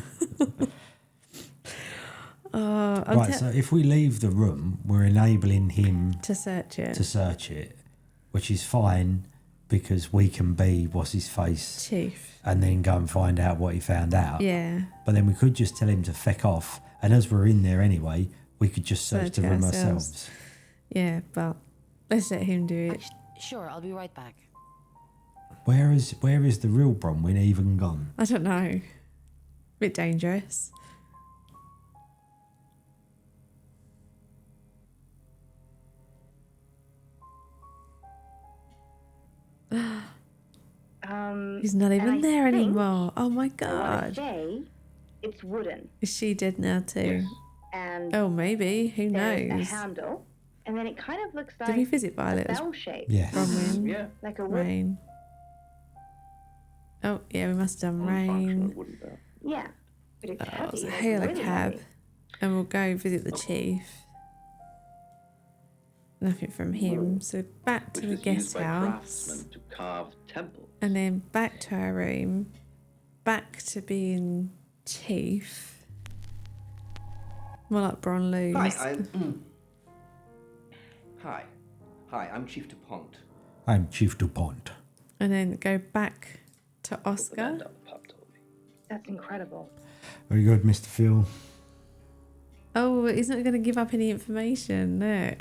A: Right, so if we leave the room, we're enabling him
B: to search it.
A: Which is fine because we can be what's his face
B: Chief,
A: and then go and find out what he found out.
B: Yeah.
A: But then we could just tell him to feck off, and as we're in there anyway, we could just search the room ourselves.
B: Yeah, but let's let him do it.
H: Sure, I'll be right back.
A: Where is the real Bronwyn even gone?
B: I don't know. Bit dangerous. He's not even
E: and I
B: there
E: think
B: anymore. Oh my
E: I want to
B: god.
E: say it's wooden.
B: Is she dead now too?
E: And
B: Oh, maybe. Who
E: there's
B: knows?
E: a handle, and then it kind of looks like
B: Did we visit
E: a
B: Violet?
E: bell shape.
A: Yes.
B: Bronwyn.
E: Yeah. Like a wood.
B: Rain. Oh, yeah, we must have done rain.
E: Yeah. But it's heavy.
B: Oh, so
E: like
B: hail a
E: really
B: cab.
E: heavy.
B: And we'll go visit the chief. Nothing from him. So back to the guest house.
O: To carve temples.
B: And then back to our room. Back to being chief. More like Bron Lose.
D: Hi, I'm Chief DuPont.
A: I'm Chief DuPont.
B: And then go back to Oscar.
E: That's incredible.
A: Very good, Mr. Phil.
B: Oh, he's not going to give up any information. No.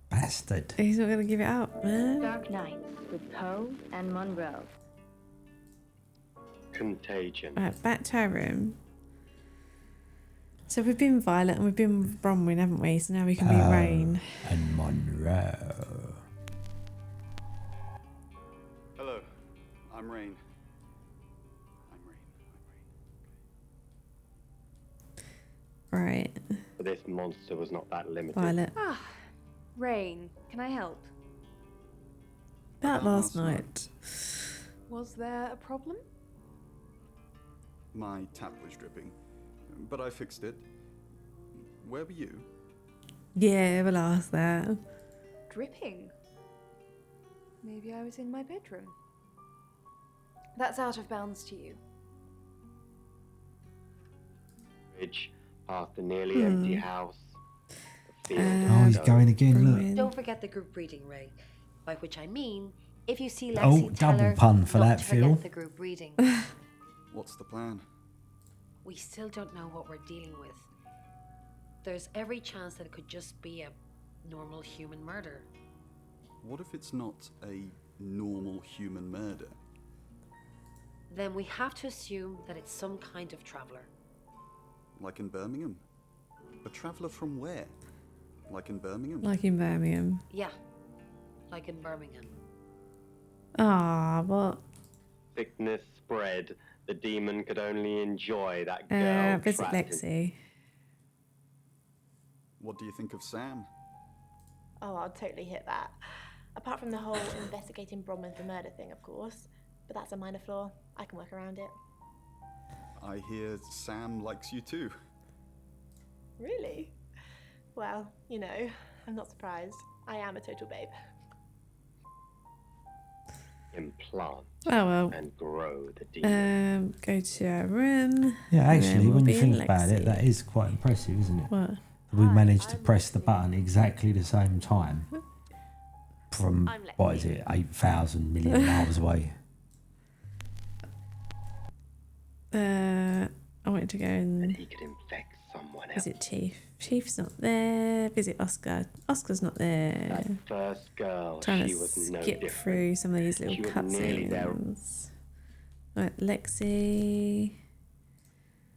A: Bastard.
B: He's not going to give it up, man.
E: Dark Knight with Poe and Monroe.
N: Contagion.
B: Right, back to our room. So we've been Violet and we've been with Bronwyn, haven't we? So now we can be Rain.
A: And Monroe.
M: Hello, I'm Rain.
B: Right.
N: But this monster was not that limited.
B: Violet.
G: Ah, Rain, can I help?
B: About last night.
G: Was there a problem?
M: My tap was dripping, but I fixed it. Where were you?
B: Yeah, we'll ask that.
G: Dripping? Maybe I was in my bedroom. That's out of bounds to you.
N: Bridge past the nearly empty house. The field
A: Oh, he's going again, look.
H: Don't forget the group reading, Ray. By which I mean, if you see Lexi,
A: Oh,
H: tell
A: double
H: her
A: pun for
H: not
A: that,
H: to
A: Phil.
H: forget the group reading.
M: What's the plan?
H: We still don't know what we're dealing with. There's every chance that it could just be a normal human murder.
M: What if it's not a normal human murder?
H: Then we have to assume that it's some kind of traveler.
M: Like in Birmingham? A traveller from where? Like in Birmingham?
B: Like in Birmingham.
H: Yeah, like in Birmingham.
B: Ah, what?
N: Sickness spread. The demon could only enjoy that girl.
B: Visit
N: trapped in-
B: Lexi.
M: What do you think of Sam?
K: Oh, I'll totally hit that. Apart from the whole investigating Bronwyn for murder thing, of course. But that's a minor flaw. I can work around it.
M: I hear Sam likes you too.
K: Really? Well, you know, I'm not surprised. I am a total babe.
N: Implant
B: Oh well.
N: and grow the demon.
B: Go to our room.
A: Yeah,
B: and then
A: actually,
B: we'll
A: when you
B: be in
A: think about it,
B: Lexi.
A: that is quite impressive, isn't it?
B: What?
A: We managed to press the button exactly the same time from, what is it, 8,000 million miles away.
B: I wanted to go and
N: He could infect someone else.
B: visit Chief. Chief's not there. Visit Oscar. Oscar's not there.
N: That first girl,
B: Trying
N: she
B: to
N: was no
B: skip
N: different.
B: through some of these little
N: She was nearly there.
B: cutscenes. Right, Lexi.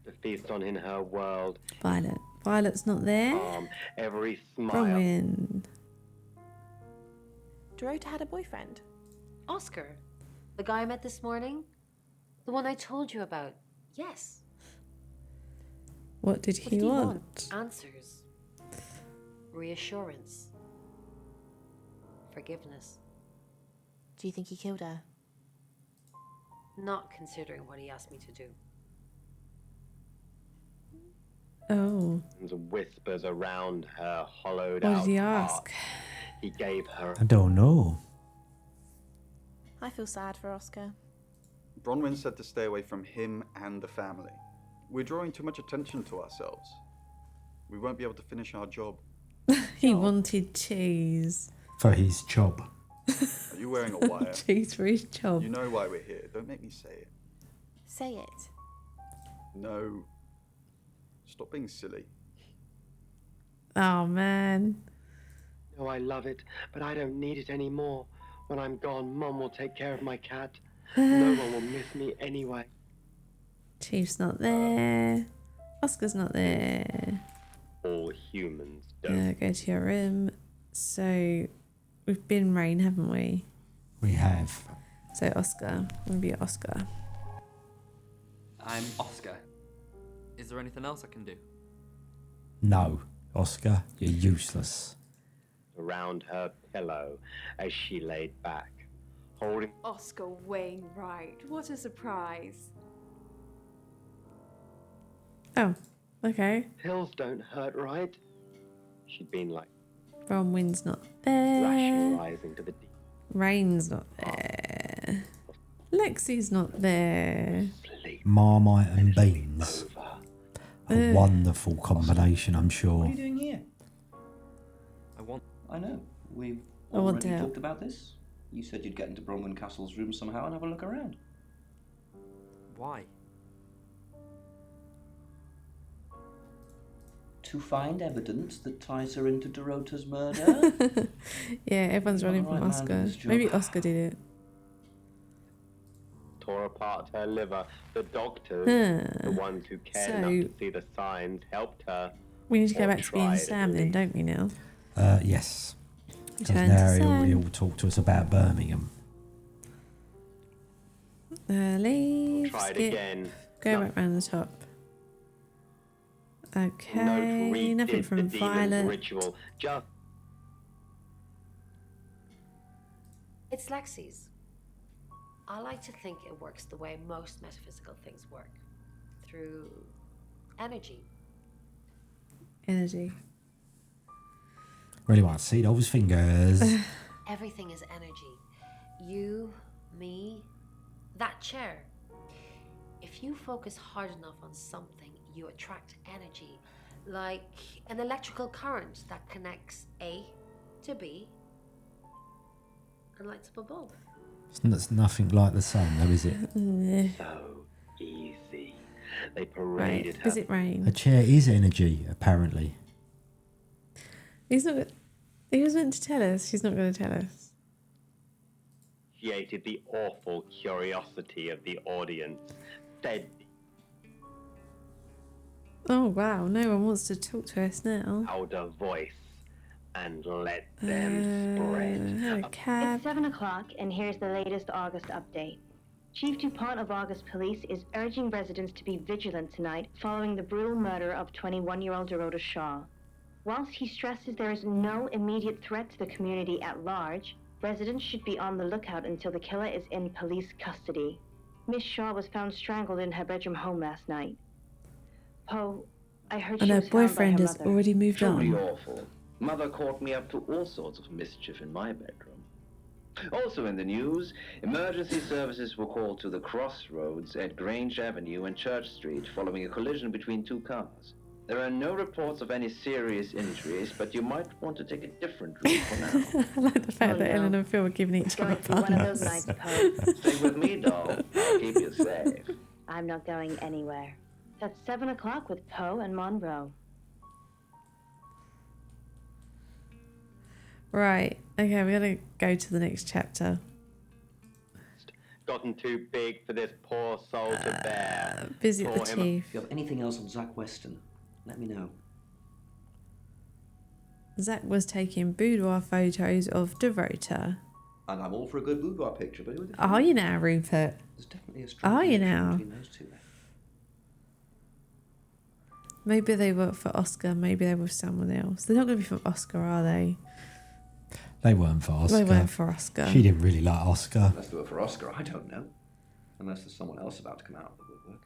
N: To feast on in her world.
B: Violet. Violet's not there.
N: Every smile.
B: Bronwyn.
K: Dorota had a boyfriend.
H: Oscar, the guy I met this morning, the one I told you about. Yes.
B: What did
H: What
B: he
H: did he
B: want?
H: Answers. Reassurance. Forgiveness.
K: Do you think he killed her?
H: Not considering what he asked me to do.
B: Oh.
N: Whispers around her hollowed
B: What
N: out
B: did he
N: heart.
B: ask?
N: He gave her
A: I don't know.
K: I feel sad for Oscar.
M: Bronwyn said to stay away from him and the family. We're drawing too much attention to ourselves. We won't be able to finish our job.
B: He wanted cheese.
A: For his job.
M: Are you wearing a wire?
B: Cheese for his job.
M: You know why we're here. Don't make me say it.
K: Say it.
M: No. Stop being silly.
B: Oh man.
N: No, I love it, but I don't need it anymore. When I'm gone, Mum will take care of my cat. No one will miss me anyway.
B: Chief's not there. Oscar's not there.
N: All humans don't.
B: Go to your room. So we've been Rain, haven't we?
A: We have.
B: So Oscar. We'll be Oscar.
Q: I'm Oscar. Is there anything else I can do?
A: No, Oscar, you're useless.
N: Around her pillow as she laid back, holding.
G: Oscar Wainwright, what a surprise.
B: Oh, okay.
N: Pills don't hurt, right? She'd been like
B: Bronwyn's not there.
N: rationalizing to the deep.
B: Rain's not there. Lexi's not there.
A: Marmite and beans. A
B: Ugh.
A: wonderful combination, I'm sure.
D: What are you doing here?
Q: I
D: know. We've
B: I want to
D: already
B: help.
D: talked about this. You said you'd get into Bronwyn Castle's room somehow and have a look around.
Q: Why?
P: to find evidence that ties her into Dorota's murder?
B: Yeah, everyone's running
P: All
B: from
P: right, man,
B: Oscar.
P: this job.
B: Maybe Oscar did it.
N: Tore apart her liver. The doctors,
B: Huh.
N: the ones who cared
B: So-
N: enough to see the signs, helped her.
B: We need to go
N: Or
B: back to being
N: tried, at
B: Sam then,
N: least.
B: don't we now?
A: Yes. Because
B: Return to
A: now
B: Sam.
A: he'll talk to us about Birmingham.
B: Leave,
N: Try it
B: skip,
N: again.
B: go back round the top. Okay, nothing
N: Redid
B: from
N: the demon's
B: Violet.
N: ritual. Just
H: It's Lexi's. I like to think it works the way most metaphysical things work. Through energy.
B: Energy.
A: Really want to see those fingers.
H: Everything is energy. You, me, that chair. If you focus hard enough on something, you attract energy. Like an electrical current that connects A to B and lights up a bulb.
A: It's nothing like the sun, though, is it?
N: so easy. They paraded her.
B: Does it rain?
A: A chair is energy, apparently.
B: He's not. He was meant to tell us. She's not going to tell us.
N: Created the awful curiosity of the audience. Fed
B: Oh wow! No one wants to talk to us now.
N: out a voice and let them spread.
E: It's 7 o'clock, and here's the latest August update. Chief DuPont of August Police is urging residents to be vigilant tonight following the brutal murder of 21-year-old Dorota Shaw. Whilst he stresses there is no immediate threat to the community at large, residents should be on the lookout until the killer is in police custody. Miss Shaw was found strangled in her bedroom home last night. Poe, I heard
B: And
E: she
B: her
E: was found by
B: boyfriend
E: her
B: has
E: mother.
B: already moved
O: Truly
B: on.
O: awful. Mother caught me up to all sorts of mischief in my bedroom. Also in the news, emergency services were called to the crossroads at Grange Avenue and Church Street following a collision between two cars. There are no reports of any serious injuries, but you might want to take a different route for now.
B: I like the fact that Ellen and Phil were giving each other
E: One of those
B: thumbs.
E: nights, Poe.
O: Stay with me, doll. I'll keep you safe.
E: I'm not going anywhere. That's 7 o'clock with Poe and Monroe.
B: Right. Okay, we're gonna go to the next chapter.
N: Gotten too big for this poor soul to bear.
B: Visit the
N: Tore him
B: chief.
D: If you have anything else on Zach Weston, let me know.
B: Zach was taking boudoir photos of Dorota.
D: And I'm all for a good boudoir picture, but who
B: Are you now, Rupert?
D: There's definitely a strong
B: Are you
D: connection
B: now?
D: between those two there.
B: Maybe they work for Oscar. Maybe they were someone else. They're not going to be from Oscar, are they?
A: They weren't for Oscar.
B: They weren't for Oscar.
A: She didn't really like Oscar.
D: Unless they were for Oscar, I don't know. Unless there's someone else about to come out of the woodwork.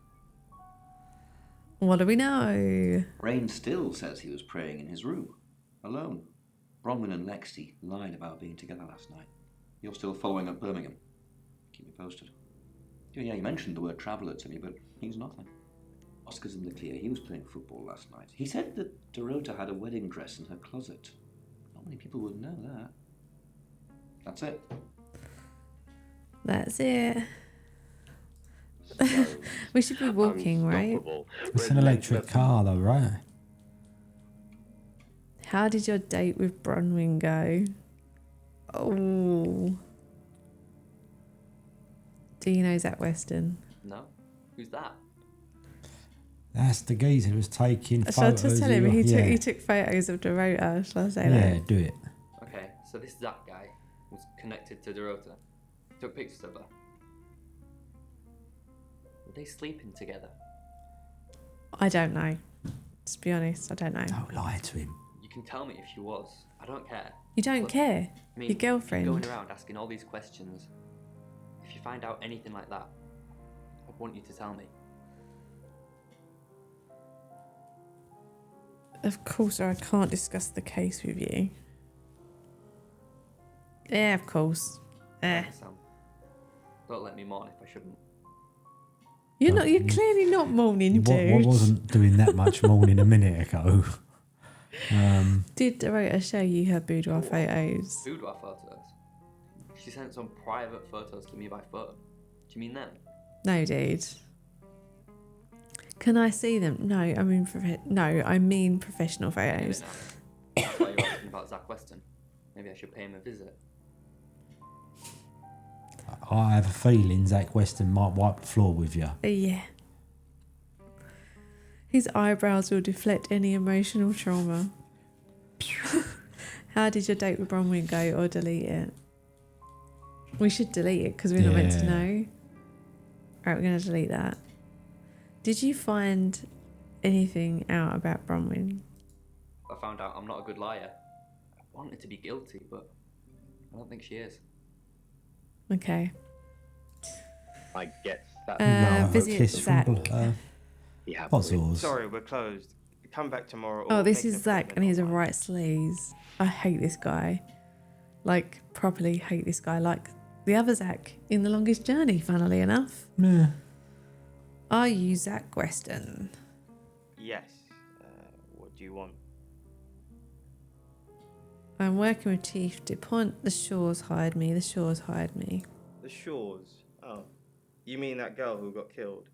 B: What do we know?
D: Rain still says he was praying in his room, alone. Bronwyn and Lexi lied about being together last night. You're still following up Birmingham. Keep me posted. Yeah, you mentioned the word traveller to me, but he's nothing. Oscar's in the clear. He was playing football last night. He said that Dorota had a wedding dress in her closet. Not many people would know that. That's it.
B: That's it. We should be walking, right?
A: It's an electric car, though, right?
B: How did your date with Bronwyn go? Oh. Do you know Zach Weston?
Q: No? Who's that?
A: That's the geezer who was taking
B: Shall I
A: photos.
B: just tell him
A: of-
B: he took photos of Dorota? Shall I say that?
A: Yeah, do it.
Q: Okay, so this Zach guy was connected to Dorota. Took pictures of her. Were they sleeping together?
B: I don't know. To be honest, I don't know.
A: Don't lie to him.
Q: You can tell me if she was. I don't care.
B: You don't
Q: But,
B: care?
Q: I mean,
B: Your girlfriend.
Q: Going around asking all these questions. If you find out anything like that, I want you to tell me.
B: Of course, I can't discuss the case with you. Yeah, of course.
Q: Sam, don't let me mourn if I shouldn't.
B: You're not. You're clearly not mourning, dude.
A: What wasn't doing that much morning a minute ago.
B: Did Dorota show you her boudoir photos?
Q: Boudoir photos? She sent some private photos to me by phone. Do you mean them?
B: No, dude. Can I see them? No, I mean I mean professional
Q: Maybe
B: photos.
Q: not. That's why you're asking about Zach Weston. Maybe I should pay him a visit.
A: I have a feeling Zach Weston might wipe the floor with you.
B: Yeah. His eyebrows will deflect any emotional trauma. How did your date with Bronwyn go, or delete it? We should delete it because we're not meant to
A: Yeah.
B: know. Alright, we're going to delete that. Did you find anything out about Bronwyn?
Q: I found out I'm not a good liar. I wanted to be guilty, but I don't think she is.
B: Okay.
N: I guess that.
A: No,
B: visit
A: kiss
B: Zach.
A: from puzzles.
S: Sorry, we're closed. Come back tomorrow.
B: Oh,
S: or
B: this
S: make
B: is
S: an
B: Zach, and he's a
S: appointment
B: right sleaze. I hate this guy. Like, properly hate this guy. Like the other Zach in The Longest Journey, funnily enough.
A: Yeah.
B: Are you Zach Weston?
S: online. Yes. What do you want?
B: I'm working with Chief DuPont. The Shores hired me. The Shores hired me.
S: The Shores. Oh, you mean that girl who got killed?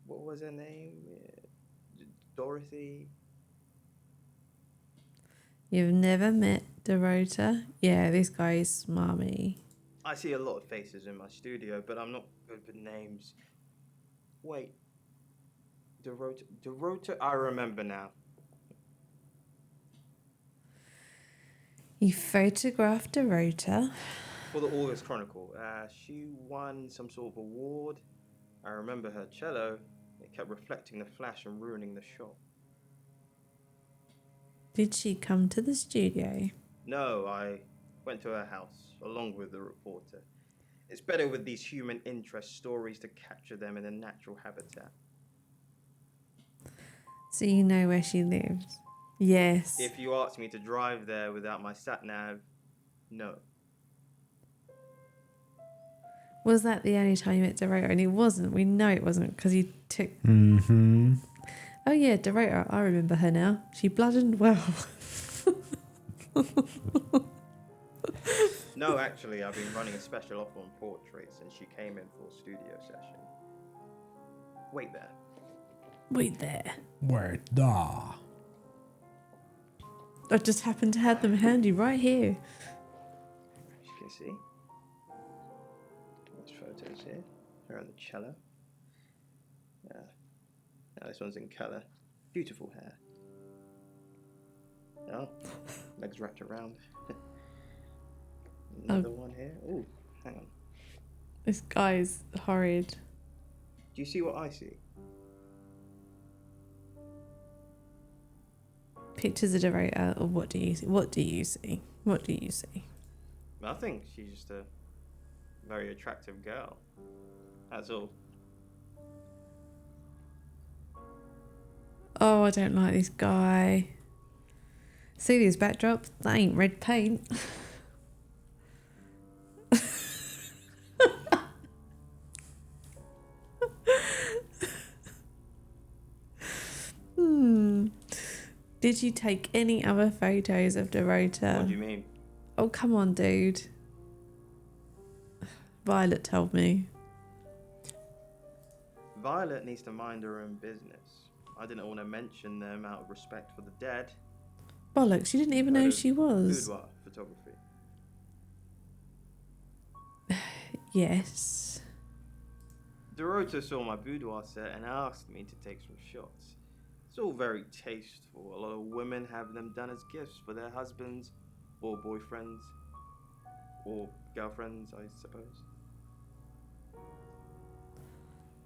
S: What was her name? Dorothy.
B: You've never met Dorota? Yeah, this guy is smarmy.
S: I see a lot of faces in my studio, but I'm not good with names. Wait. Dorota. Dorota. I remember now.
B: You photographed Dorota?
S: For the August Chronicle. She won some sort of award. I remember her cello. It kept reflecting the flash and ruining the shot.
B: Did she come to the studio?
S: No, I went to her house along with the reporter. It's better with these human interest stories to capture them in a natural habitat.
B: So you know where she lives? Yes.
S: If you asked me to drive there without my sat-nav, no.
B: Was that the only time you met Dorota? And it wasn't. We know it wasn't because he took...
A: Mm-hmm.
B: Oh yeah, Dorota. I remember her now. She bludgeoned well.
S: No, actually, I've been running a special offer on portraits and she came in for a studio session. Wait there.
B: Wait there.
A: Where da?
B: I just happened to have them handy right here.
S: As you can see. There's photos here. Her on the cello. Now this one's in colour. Beautiful hair. Oh, legs wrapped around. Another one here. Oh, hang on.
B: This guy's horrid.
S: Do you see what I see?
B: Pictures of Dorota, or what do you see? What do you see? What do you see?
S: I think she's just a very attractive girl. That's all.
B: Oh, I don't like this guy. See these backdrops? That ain't red paint. Did you take any other photos of Dorota?
S: What do you mean?
B: Oh, come on, dude. Violet told me.
S: Violet needs to mind her own business. I didn't want to mention them out of respect for the dead.
B: Bollocks, you didn't even know who she was.
S: Boudoir photography.
B: Yes.
S: Dorota saw my boudoir set and asked me to take some shots. It's all very tasteful. A lot of women have them done as gifts for their husbands or boyfriends or girlfriends, I suppose.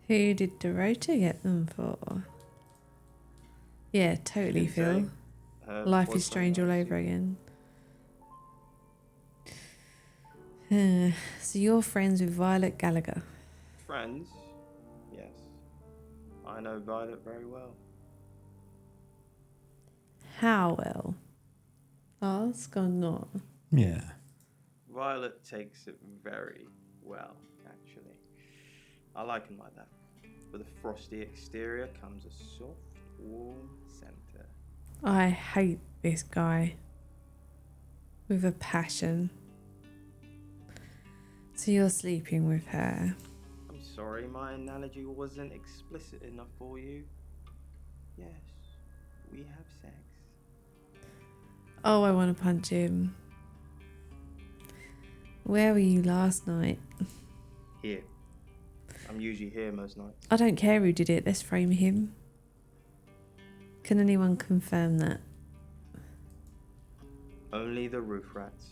B: Who did Dorota get them for? Yeah, totally, Phil. Life is strange all over again. So you're friends with Violet Gallagher?
S: Friends? Yes. I know Violet very well.
B: How well? Ask or not?
A: Yeah.
S: Violet takes it very well, actually. I like him like that. With a frosty exterior comes a soft, warm center.
B: I hate this guy. With a passion. So you're sleeping with her?
S: I'm sorry, my analogy wasn't explicit enough for you. Yes, we have sex.
B: Oh, I want to punch him. Where were you last night?
S: Here. I'm usually here most nights.
B: I don't care who did it. Let's frame him. Can anyone confirm that?
S: Only the roof rats.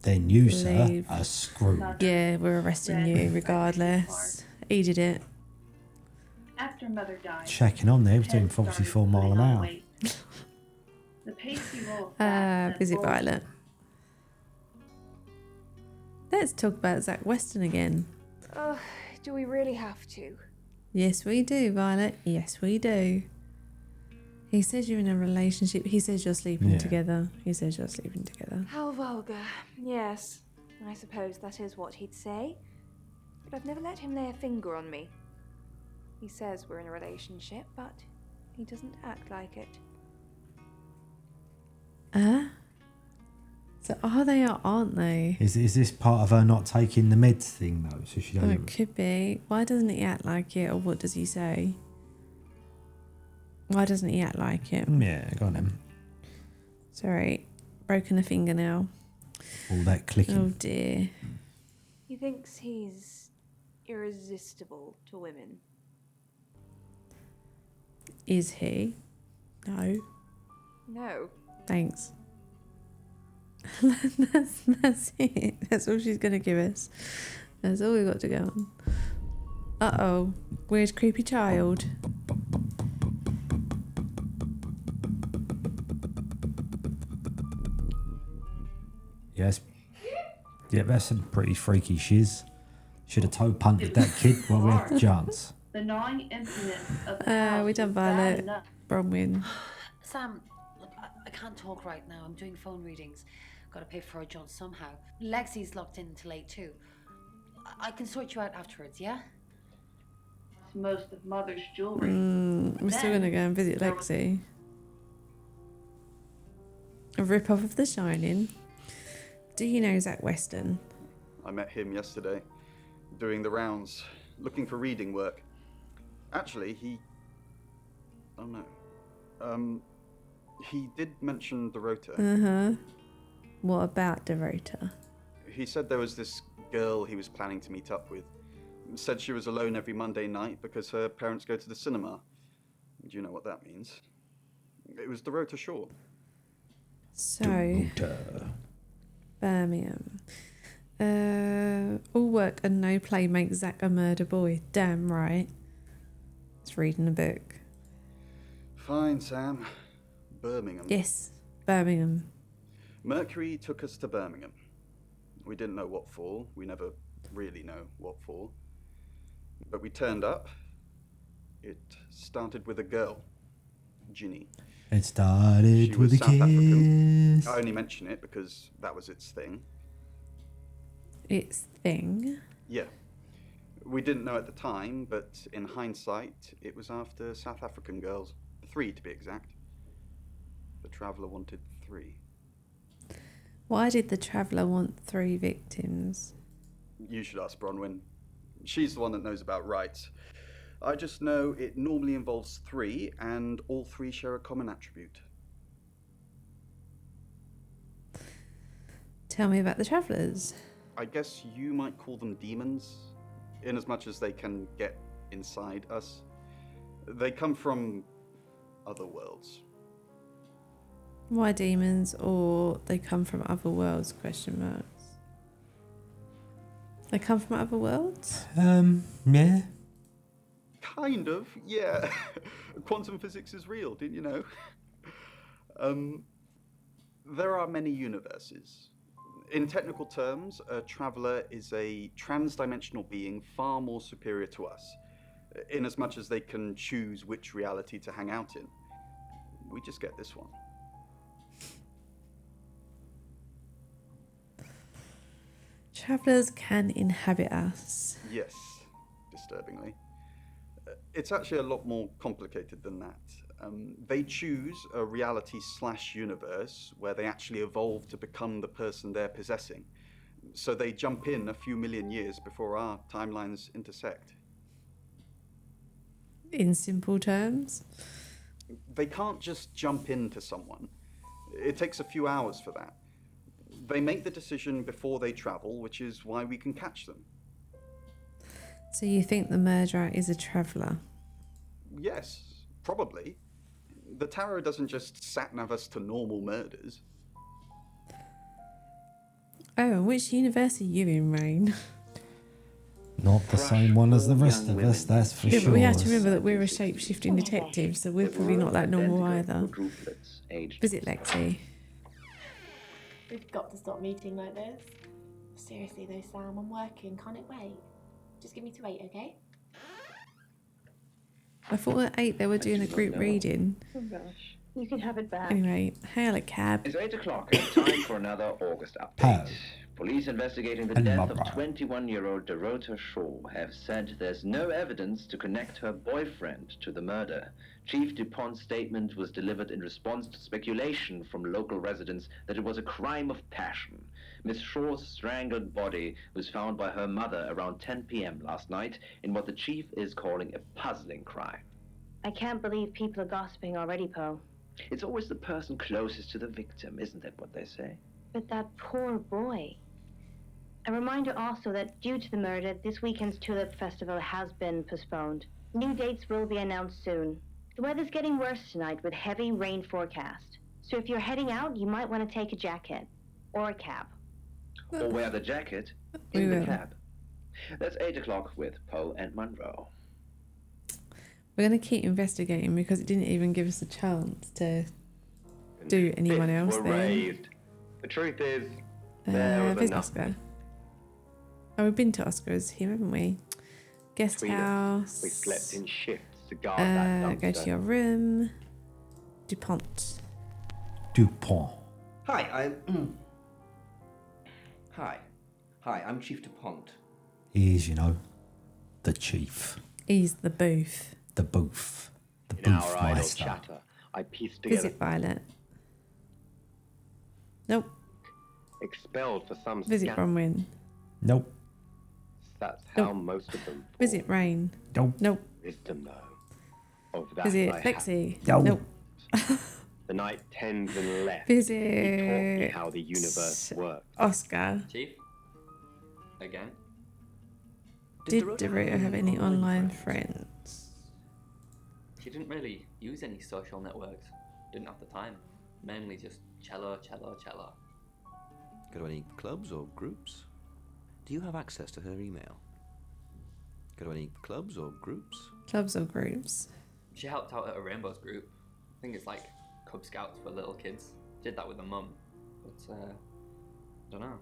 A: Then you, sir,
B: Leave.
A: are screwed.
B: Yeah, we're arresting you regardless. He did it.
L: After Mother died,
A: Checking on there, he was doing
L: Ted started
A: 44 mile
L: putting
A: an
L: on
A: hour.
L: weight. The pasty roll of fat sent
B: Busy
L: rolls
B: Violet. Let's talk about Zach Weston again.
G: Ugh, do we really have to?
B: Yes, we do, Violet. Yes, we do. He says you're in a relationship. He says you're sleeping
A: Yeah.
B: together. He says you're sleeping together.
G: How vulgar. Yes, I suppose that is what he'd say. But I've never let him lay a finger on me. He says we're in a relationship, but he doesn't act like it.
B: So are they or aren't they?
A: Is this part of her not taking the meds thing though? So she
B: Oh,
A: doesn't.
B: it could be. Why doesn't he act like it, or what does he say? Why doesn't he act like it?
A: Yeah, go on then.
B: Sorry, broken a fingernail.
A: All that clicking.
B: Oh dear.
G: He thinks he's irresistible to women.
B: Is he? No.
G: No.
B: Thanks. that's it. That's all she's gonna give us. That's all we got to go on. Uh-oh. Where's creepy child?
A: Yes. Yeah, that's some pretty freaky shiz. Should have toe punted that kid while we had the chance.
L: The gnawing emptiness of the house
B: We done
L: was bad
B: Violet.
L: enough.
B: Bronwyn.
H: Sam, look, I can't talk right now. I'm doing phone readings. Gotta pay for a job somehow. Lexi's locked in till 8 too. I can sort you out afterwards, yeah?
L: It's most of Mother's jewelry.
B: We're still gonna go and visit Lexi. A rip-off of The Shining. Do you know Zach Weston?
M: I met him yesterday, doing the rounds, looking for reading work. Actually, oh no. He did mention Dorota.
B: Uh-huh. What about Dorota?
M: He said there was this girl he was planning to meet up with. Said she was alone every Monday night because her parents go to the cinema. Do you know what that means? It was Dorota Shaw.
B: So,
A: Dorota.
B: Birmingham. All work and no play makes Zach a murder boy. Damn right. It's reading a book.
M: Fine, Sam. Birmingham.
B: Yes, Birmingham.
M: Mercury took us to Birmingham. We didn't know what for. We never really know what for. But we turned up. It started with a girl, Ginny.
A: It started
M: She
A: with
M: was
A: a
M: South African.
A: kiss.
M: I only mention it because that was its thing.
B: Its thing?
M: Yeah. We didn't know at the time, but in hindsight, it was after South African girls. 3 to be exact. The Traveller wanted 3.
B: Why did the Traveller want 3 victims?
M: You should ask Bronwyn. She's the one that knows about rights. I just know it normally involves 3, and all 3 share a common attribute.
B: Tell me about the Travellers.
M: I guess you might call them demons, in as much as they can get inside us. They come from other worlds.
B: Why demons, or they come from other worlds? Question marks. They come from other worlds?
A: Yeah.
M: Kind of, yeah. Quantum physics is real, didn't you know? There are many universes. In technical terms, a traveller is a trans-dimensional being far more superior to us, in as much as they can choose which reality to hang out in. We just get this one.
B: Travellers can inhabit us.
M: Yes, disturbingly. It's actually a lot more complicated than that. They choose a reality/universe where they actually evolve to become the person they're possessing. So they jump in a few million years before our timelines intersect.
B: in simple terms.
M: They can't just jump into someone. It takes a few hours for that. They make the decision before they travel, which is why we can catch them.
B: So you think the murderer is a traveller?
M: Yes, probably. The tarot doesn't just sat-nav us to normal murders.
B: Oh, and which universe are you in, Rain?
A: Not the same one as the rest of us, that's for
B: Yeah,
A: sure.
B: but we have to remember that we're a shape-shifting detective, so we're probably not that normal either. Visit Lexi.
K: We've got to stop meeting like this. Seriously though, Sam, I'm working. Can't it wait? Just give me to 8, okay?
B: I thought at 8 they were doing a group reading.
E: Oh gosh, you can have it back.
B: Anyway, hail a cab.
O: It's 8 o'clock and time for another August update. Police investigating the death of 21-year-old Dorota Shaw have said there's no evidence to connect her boyfriend to the murder. Chief DuPont's statement was delivered in response to speculation from local residents that it was a crime of passion. Miss Shaw's strangled body was found by her mother around 10 p.m. last night in what the chief is calling a puzzling crime.
E: I can't believe people are gossiping already, Poe.
O: It's always the person closest to the victim, isn't that what they say?
E: But that poor boy. A reminder also that due to the murder, this weekend's Tulip Festival has been postponed. New dates will be announced soon. The weather's getting worse tonight with heavy rain forecast. So if you're heading out, you might want to take a jacket. Or a cab.
O: Or wear the jacket in the cab. That's 8 o'clock with Poe and Monroe.
B: We're going to keep investigating because it didn't even give us a chance to do anyone else
N: were
B: then.
N: raised. The truth is, there was
B: Visit
N: enough.
B: Oscar. Oh, we've been to Oscar's here, haven't we? Guest
N: Between us,
B: house.
N: we slept in shifts to guard that
B: Go
N: dumpster.
B: to your room. DuPont.
A: DuPont.
D: Hi, I'm. Hi. Hi, I'm Chief DuPont.
A: He is, you know, the chief.
B: He's the booth.
A: The booth. The
N: In our
A: booth
N: idle
A: meister.
N: chatter, I pieced together.
B: Visit Violet. Nope.
N: Expelled for some
B: Visit
N: scandal.
B: Bronwyn.
A: Nope.
N: That's how most of them.
B: Visit Rain.
A: Nope.
B: Nope.
N: Wisdom, though. Of that
B: Visit
N: I have.
B: Lexi.
A: No.
B: Nope.
N: The night tends and left.
B: Visit
N: He taught me how the universe works.
B: Oscar.
Q: Chief? Again?
B: Did Dorota have any online friends?
Q: She didn't really use any social networks. Didn't have the time. Mainly just cello.
P: Go to any clubs or groups? Do you have access to her email? Go to any clubs or groups?
B: Clubs or groups?
Q: She helped out at a Rainbows group. I think it's like Cub Scouts for little kids. Did that with her mum. But, don't know.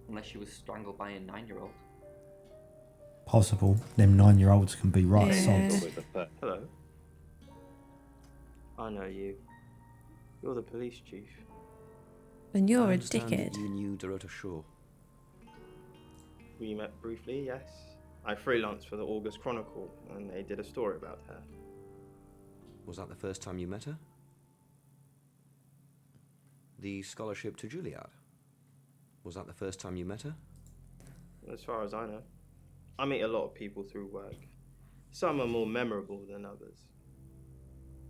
Q: Unless she was strangled by a 9-year-old.
A: Possible. Them 9-year-olds can be right
B: Yeah.
A: sods.
S: Hello. I know you. You're the police chief.
B: And you're
P: I
B: a
P: understand that
B: dickhead.
P: You knew Dorota Shaw.
S: We met briefly, yes. I freelanced for the August Chronicle, and they did a story about her.
P: Was that the first time you met her? The scholarship to Juilliard. Was that the first time you met her?
S: As far as I know. I meet a lot of people through work. Some are more memorable than others.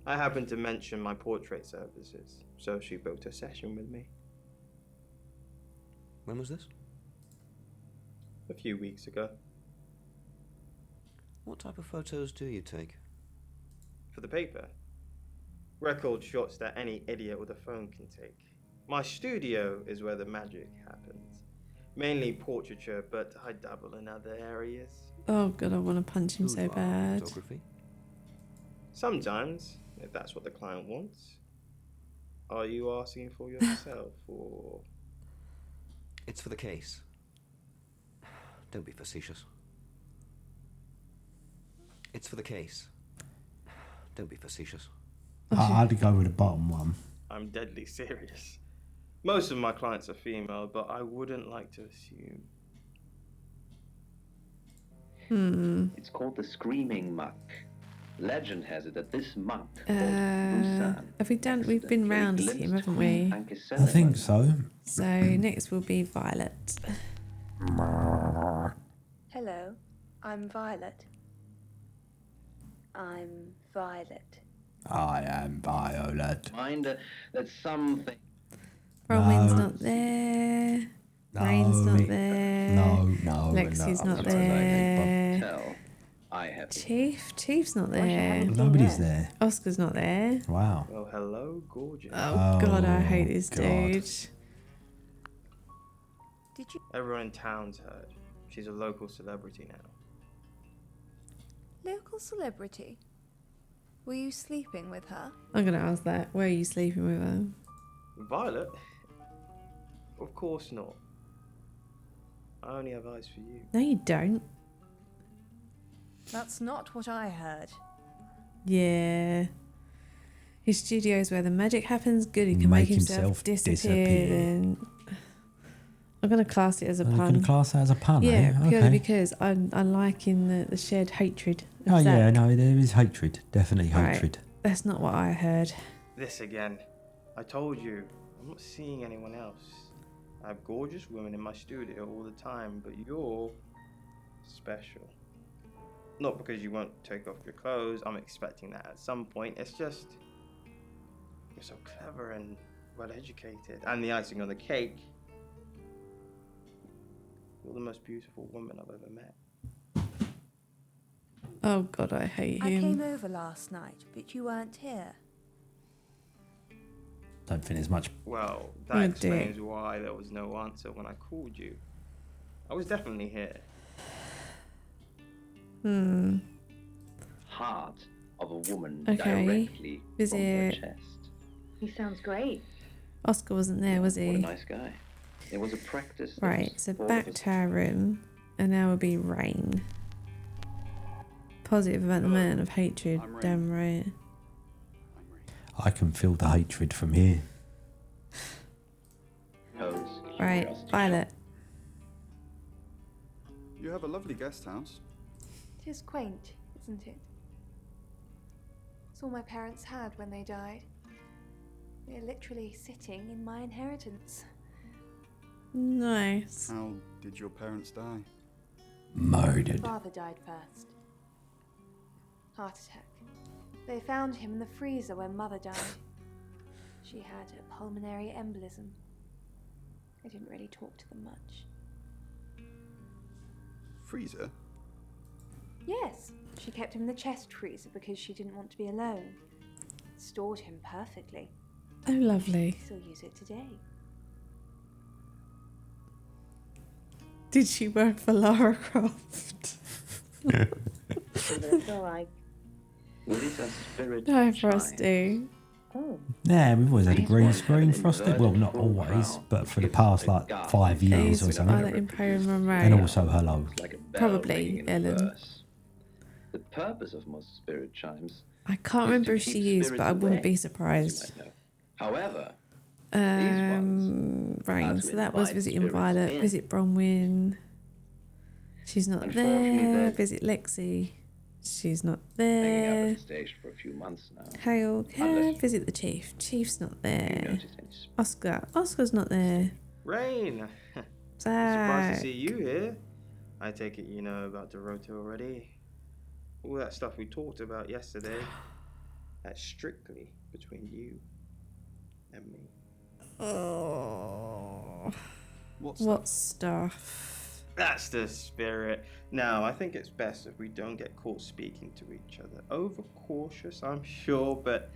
S: I happened to mention my portrait services, so she booked a session with me.
P: When was this?
S: A few weeks ago.
P: What type of photos do you take?
S: For the paper. Record shots that any idiot with a phone can take. My studio is where the magic happens. Mainly portraiture, but I dabble in other areas.
B: Oh god, I want to punch him so bad.
P: Photography?
S: Sometimes, if that's what the client wants. Are you asking for yourself, or...?
P: It's for the case. Don't be facetious. It's for the case. Don't be facetious.
A: I'd go with the bottom one.
S: I'm deadly serious. Most of my clients are female, but I wouldn't like to assume.
O: It's called the Screaming Monk. Legend has it that this monk
B: Have we done? We've been round him, haven't we?
A: I think so.
B: So next will be Violet.
G: Hello, I'm Violet.
L: I'm Violet.
A: I am Violet.
O: Mind that something.
B: Bronwyn's
A: No.
B: not there.
A: No.
B: Rain's not there.
A: No.
B: Lexi's
A: no,
B: not
A: I'm sorry,
B: there.
O: Tell. I have.
B: Chief's not there.
A: Nobody's there.
B: Oscar's not there.
A: Wow.
S: Well, hello, gorgeous.
B: Oh God, I hate this
A: God.
B: dude.
L: Did you?
S: Everyone in town's heard. She's a local celebrity now.
G: Local celebrity? Were you sleeping with her?
B: I'm gonna ask that. Where are you sleeping with her?
S: Violet? Of course not. I only have eyes for you.
B: No, you don't.
G: That's not what I heard.
B: Yeah. His studio's where the magic happens. Good, he can make himself disappear. Then I'm gonna class it as a
A: I'm
B: pun.
A: gonna class that as a pun.
B: Yeah,
A: eh?
B: purely
A: Okay.
B: because I'm liking the shared hatred. Of
A: Oh yeah,
B: Zack.
A: no, there is hatred. Definitely
B: Right.
A: hatred.
B: That's not what I heard.
S: This again. I told you, I'm not seeing anyone else. I have gorgeous women in my studio all the time, but you're special. Not because you won't take off your clothes, I'm expecting that at some point. It's just, you're so clever and well educated. And the icing on the cake, you're the most beautiful woman I've ever met.
B: Oh God, I hate
G: I
B: him.
G: came over last night, but you weren't here.
A: Don't think there's much.
S: Well,
B: Oh,
S: that explains why there was no answer when I called you. I was definitely here.
O: Heart of a woman
B: Okay.
O: directly
B: Is
O: from her
B: it?
O: chest.
E: He sounds great.
B: Oscar wasn't there, was
O: What a
B: he?
O: nice guy. It was a practice. that
B: Right.
O: was
B: So
O: all of
B: back
O: us.
B: to our room, and now will be Rain. Positive about the man of hatred.
J: I'm Rain.
B: Damn right.
A: I can feel the hatred from here.
O: Pose,
B: Right,
O: curiosity.
B: Violet.
M: You have a lovely guest house.
G: It is quaint, isn't it? It's all my parents had when they died. They're literally sitting in my inheritance.
B: Nice.
M: How did your parents die?
A: Murdered.
G: Father died first. Heart attack. They found him in the freezer when Mother died. She had a pulmonary embolism. I didn't really talk to them much.
M: Freezer?
G: Yes, she kept him in the chest freezer because she didn't want to be alone. Stored him perfectly.
B: Oh, lovely.
G: Still use it today.
B: Did she work for Lara Croft?
E: That's all right.
O: What is a spirit
B: No,
O: child?
B: Frosty.
E: Oh.
A: Yeah, we've always had a
O: These
A: green
O: ones have
A: screen
O: an
A: frosted. Well, not
O: inverted
A: always,
O: crown,
A: but
O: which
A: for the
O: gives
A: past
O: a
A: like
O: guard
A: 5 years or
B: These
A: something.
B: Violet Imperium Monroe.
A: And also hello.
O: Like a bell
B: Probably
O: ringing in
B: Ellen.
O: reverse. The purpose of most spirit chimes
B: I can't
O: is
B: remember
O: to
B: if she
O: keep
B: used,
O: spirits
B: but I wouldn't
O: away,
B: be
O: as you
B: surprised.
O: might know. However,
B: Rain.
O: to
B: So that was
O: invite
B: visiting
O: spirits
B: Violet.
O: in.
B: Visit Bronwyn. She's not
O: Unfortunately,
B: there.
O: they're-
B: Visit Lexi. She's not
O: hanging up
B: there.
O: at the station for a few months now.
B: Hail.
O: Unless
B: Visit the chief. Chief's not
O: you
B: there.
O: notice any
B: Oscar. Oscar's not there.
S: Rain! Surprised
B: Zach.
S: to see you here. I take it you know about Dorota already. All that stuff we talked about yesterday, that's strictly between you and me.
B: Oh.
M: What
B: What stuff?
S: That's the spirit. Now, I think it's best if we don't get caught speaking to each other. Overcautious, I'm sure, but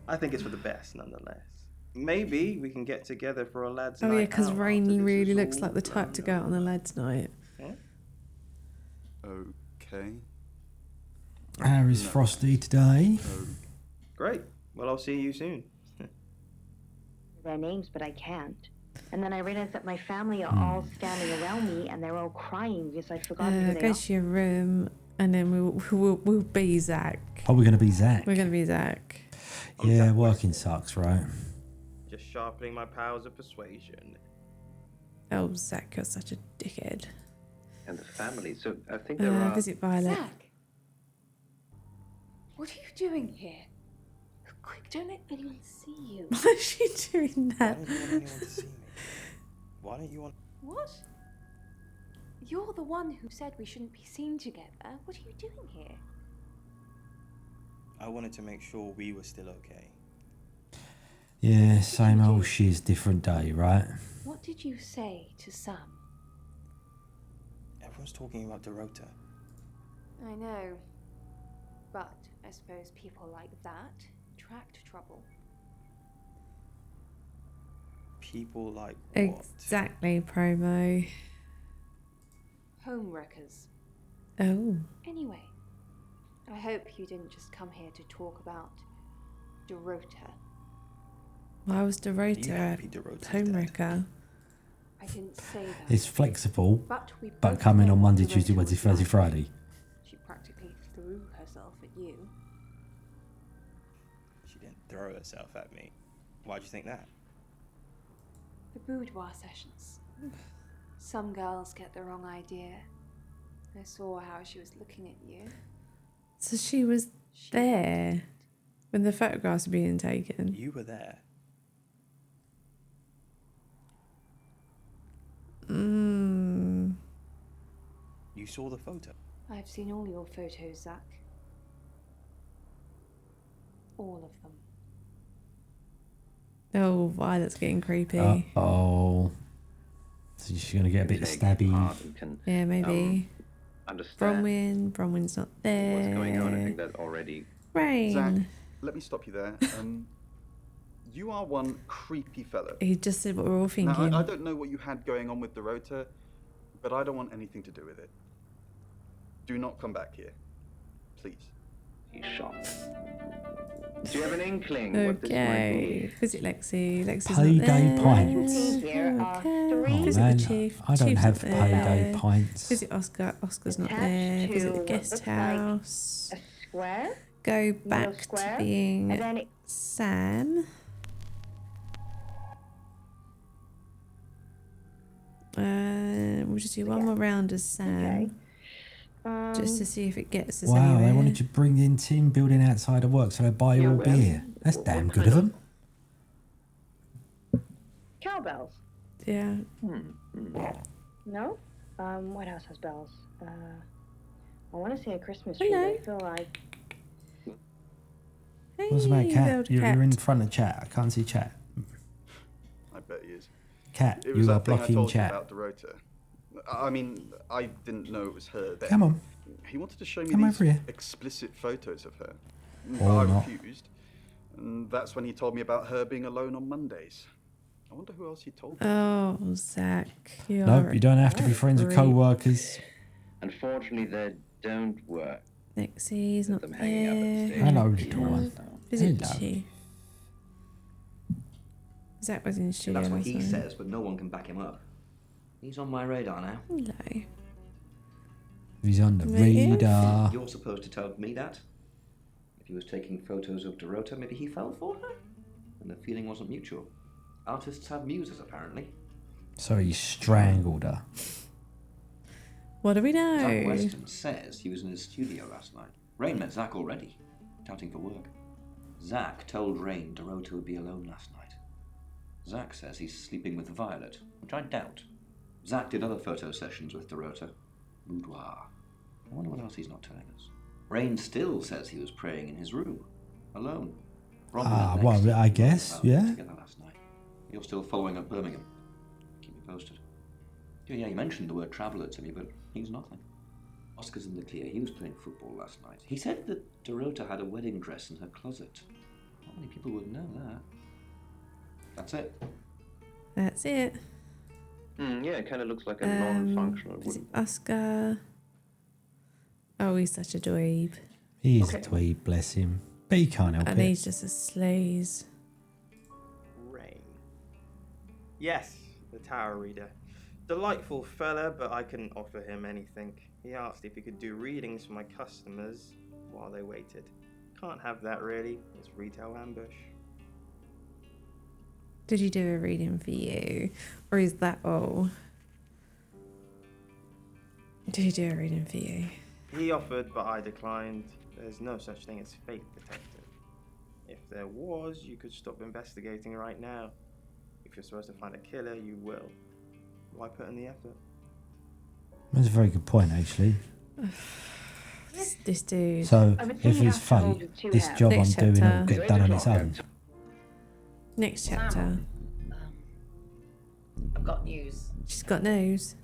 S: I think it's for the best nonetheless. Maybe we can get together for a lads'
B: Oh
S: night
B: yeah, because
S: out
B: Rain
S: after this
B: really
S: is
B: looks
S: all
B: like the type to go out on a lads' night.
S: Yeah?
M: Okay.
A: How is Frosty today?
S: Great. Well, I'll see you soon.
E: Their names, but I can't. And then I realized that my family are all standing around me and they're all crying because I'd forgotten who they
B: Go
E: are.
B: to your room, and then we'll be Zach.
A: Oh, we're going to be Zach.
B: We're gonna be Zach.
A: Yeah, working sucks, right?
S: Just sharpening my powers of persuasion.
B: Oh, Zach, you're such a dickhead.
O: and the family. So I think there are.
B: Visit Violet.
G: Zach, what are you doing here? Quick, don't let anyone see you.
B: Why is she doing that?
S: Why don't you want anyone to see me? Why don't you want...
G: What? You're the one who said we shouldn't be seen together. What are you doing here?
S: I wanted to make sure we were still okay.
A: Yeah, same old shiz, different day, right?
G: What did you say to Sam?
S: Everyone's talking about Dorota.
G: I know. But I suppose people like that attract trouble.
S: People like what?
B: Exactly, promo.
G: Homewreckers.
B: Oh.
G: Anyway, I hope you didn't just come here to talk about Dorota.
B: Why was Dorota
S: happy
B: a
S: Dorota's
B: homewrecker?
G: I didn't say that.
A: It's flexible,
G: But we
A: but
G: both
A: coming
G: know
A: on
G: what
A: Monday,
G: Dorota
A: Tuesday, Wednesday,
G: was
A: Thursday,
G: like.
A: Friday.
G: She practically threw herself at you.
S: She didn't throw herself at me. Why'd you think that?
G: The boudoir sessions. Some girls get the wrong idea. I saw how she was looking at you.
B: So she was there when the photographs were being taken.
S: You were there. You saw the photo.
G: I've seen all your photos, Zach. All of them.
B: Oh, Violet's getting creepy.
A: Uh-oh. So she's going to get a bit stabby.
B: Yeah, maybe.
O: Understand
B: Bronwyn's not there.
O: what's going on. I think that already.
B: Rain.
M: Zach, let me stop you there. You are one creepy fellow.
B: He just said what we're all thinking.
M: Now, I don't know what you had going on with Dorota, but I don't want anything to do with it. Do not come back here. Please.
O: He's shot. Do you have an inkling what this might
B: Okay.
O: be?
B: Visit Lexi. Lexi's
A: Payday
B: not there.
A: pints.
B: Okay.
A: Oh
B: Visit
A: man,
B: the chief.
A: I don't
B: Chief's
A: have
B: not
A: payday
B: there.
A: pints.
B: Visit Oscar. Oscar's not
E: Attached
B: there.
E: to
B: Visit the
E: what
B: guest
E: looks like
B: house.
E: A square.
B: Go back to
E: square,
B: being
E: and then it-
B: Sam. We'll just do one more round as Sam. Just to see if it gets us
A: Wow,
B: anywhere.
A: they wanted to bring in team building outside of work so they buy you all beer. That's damn good of them.
E: Cowbells.
B: Yeah.
E: No? What else has bells? I want to say a Christmas
B: I
E: tree.
B: know.
E: I feel like.
A: What's the matter,
B: Hey,
A: Cat?
B: old
A: You're
B: cat.
A: in front of chat. I can't see chat.
M: I bet he is.
A: Cat,
M: It was
A: you are
M: that thing I
A: blocking
M: told
A: chat.
M: you about Dorota. I mean, I didn't know it was her then.
A: Come on.
M: He wanted to show me
A: Come
M: these
A: over here.
M: explicit photos of her.
A: Or
M: I
A: not.
M: refused. And that's when he told me about her being alone on Mondays. I wonder who else he told me.
B: Oh, Zach. You
A: Nope,
B: are
A: you don't have to be friends with
B: creep.
A: co-workers.
O: Unfortunately, they don't work.
B: Lexi's not
O: them hanging up at the
B: there.
O: station.
A: Hello, little one.
B: Visit the
A: Hello.
B: chief. Zach was in the studio.
D: That's what he
B: wasn't
D: says, but no one can back him up. He's on my radar now.
B: Hello.
A: He's on the
B: Right.
A: radar.
D: You're supposed to tell me that. If he was taking photos of Dorota, maybe he fell for her? And the feeling wasn't mutual. Artists have muses, apparently.
A: So he strangled her.
B: What do we
D: Zach
B: know?
D: Weston says he was in his studio last night. Rain met Zach already, touting for work. Zach told Rain Dorota would be alone last night. Zach says he's sleeping with Violet, which I doubt. Zach did other photo sessions with Dorota. Boudoir. I wonder what else he's not telling us. Rain still says he was praying in his room, alone.
A: Ah, well, I guess, yeah.
D: Together last night. You're still following up Birmingham. Keep me posted. Yeah, he mentioned the word traveller to me, but he's nothing. Oscar's in the clear. He was playing football last night. He said that Dorota had a wedding dress in her closet. Not many people would know that. That's it.
B: That's it.
O: Yeah, it kind of looks like a non-functional
B: Visit
O: wooden.
B: Oscar. Oh, he's such a dweeb.
A: He's a dweeb, bless him. But he can't help
B: And
A: it.
B: he's just a sleaze.
S: Rain. Yes, the Tower Reader. Delightful fella, but I couldn't offer him anything. He asked if he could do readings for my customers while they waited. Can't have that really. It's retail ambush.
B: Did he do a reading for you? Or is that all? Did he do a reading for you?
S: He offered, but I declined. There's no such thing as fate detective. If there was, you could stop investigating right now. If you're supposed to find a killer, you will. Why put in the effort?
A: That's a very good point, actually.
B: this dude.
A: So if it's fate, this job I'm doing will get done on its own.
B: Next chapter.
H: I've got news.
B: She's got news.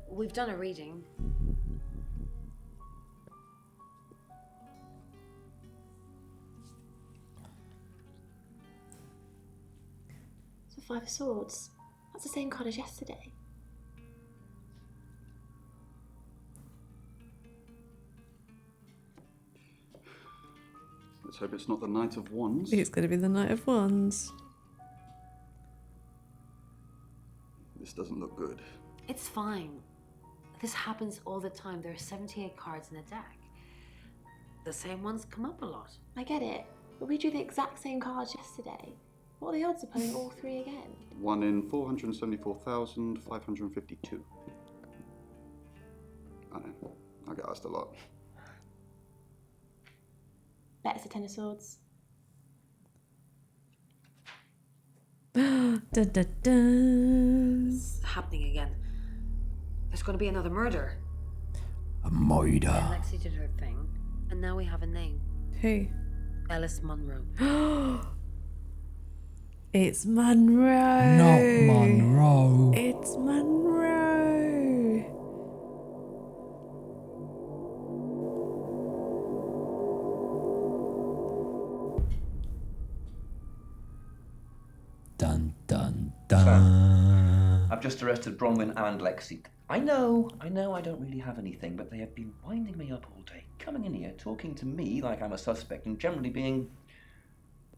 H: We've done a reading.
K: It's the Five of Swords. That's the same card as yesterday.
M: Let's hope it's not the Knight of Wands.
B: It's going to be the Knight of Wands.
M: This doesn't look good.
H: It's fine. This happens all the time. There are 78 cards in a deck. The same ones come up a lot.
K: I get it, but we drew the exact same cards yesterday. What are the odds of pulling all three again?
M: 1 in 474,552. I know. I get asked a lot.
K: Bet it's a Ten of Swords.
B: Dun, dun, dun.
H: It's happening again. There's going to be another murder.
A: A murder.
H: And Lexi did her thing, and now we have a name.
B: Who?
H: Alice Munro.
B: It's Monroe.
A: Not Monroe.
B: It's Monroe.
A: Dun dun dun.
D: I've just arrested Bronwyn and Lexi. I know, I don't really have anything, but they have been winding me up all day, coming in here, talking to me like I'm a suspect, and generally being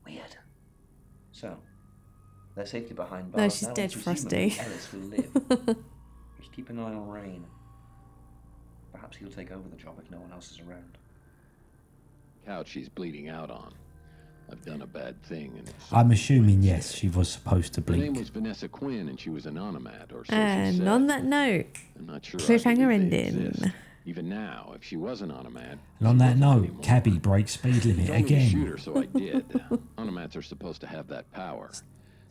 D: weird. So, they're safely behind bars.
B: No, she's
D: now,
B: dead,
D: and
B: Frosty.
D: presumably Ellis will live. Just keep an eye on Rain. Perhaps he'll take over the job if no one else is around.
T: Couch she's bleeding out on. I've done a bad thing, and it's...
A: I'm assuming, yes, she was supposed to
T: Her name
A: blink.
T: was Vanessa Quinn, and she was an onomat, or so she
B: And
T: said.
B: on that note,
T: I'm not sure I
B: cliffhanger
T: believe they
B: ending.
T: exist. Even now, if she was an onomat...
A: And on that note, Cabby breaks speed limit
T: Told me to shoot
A: again.
T: her, so I did. Onomats are supposed to have that power.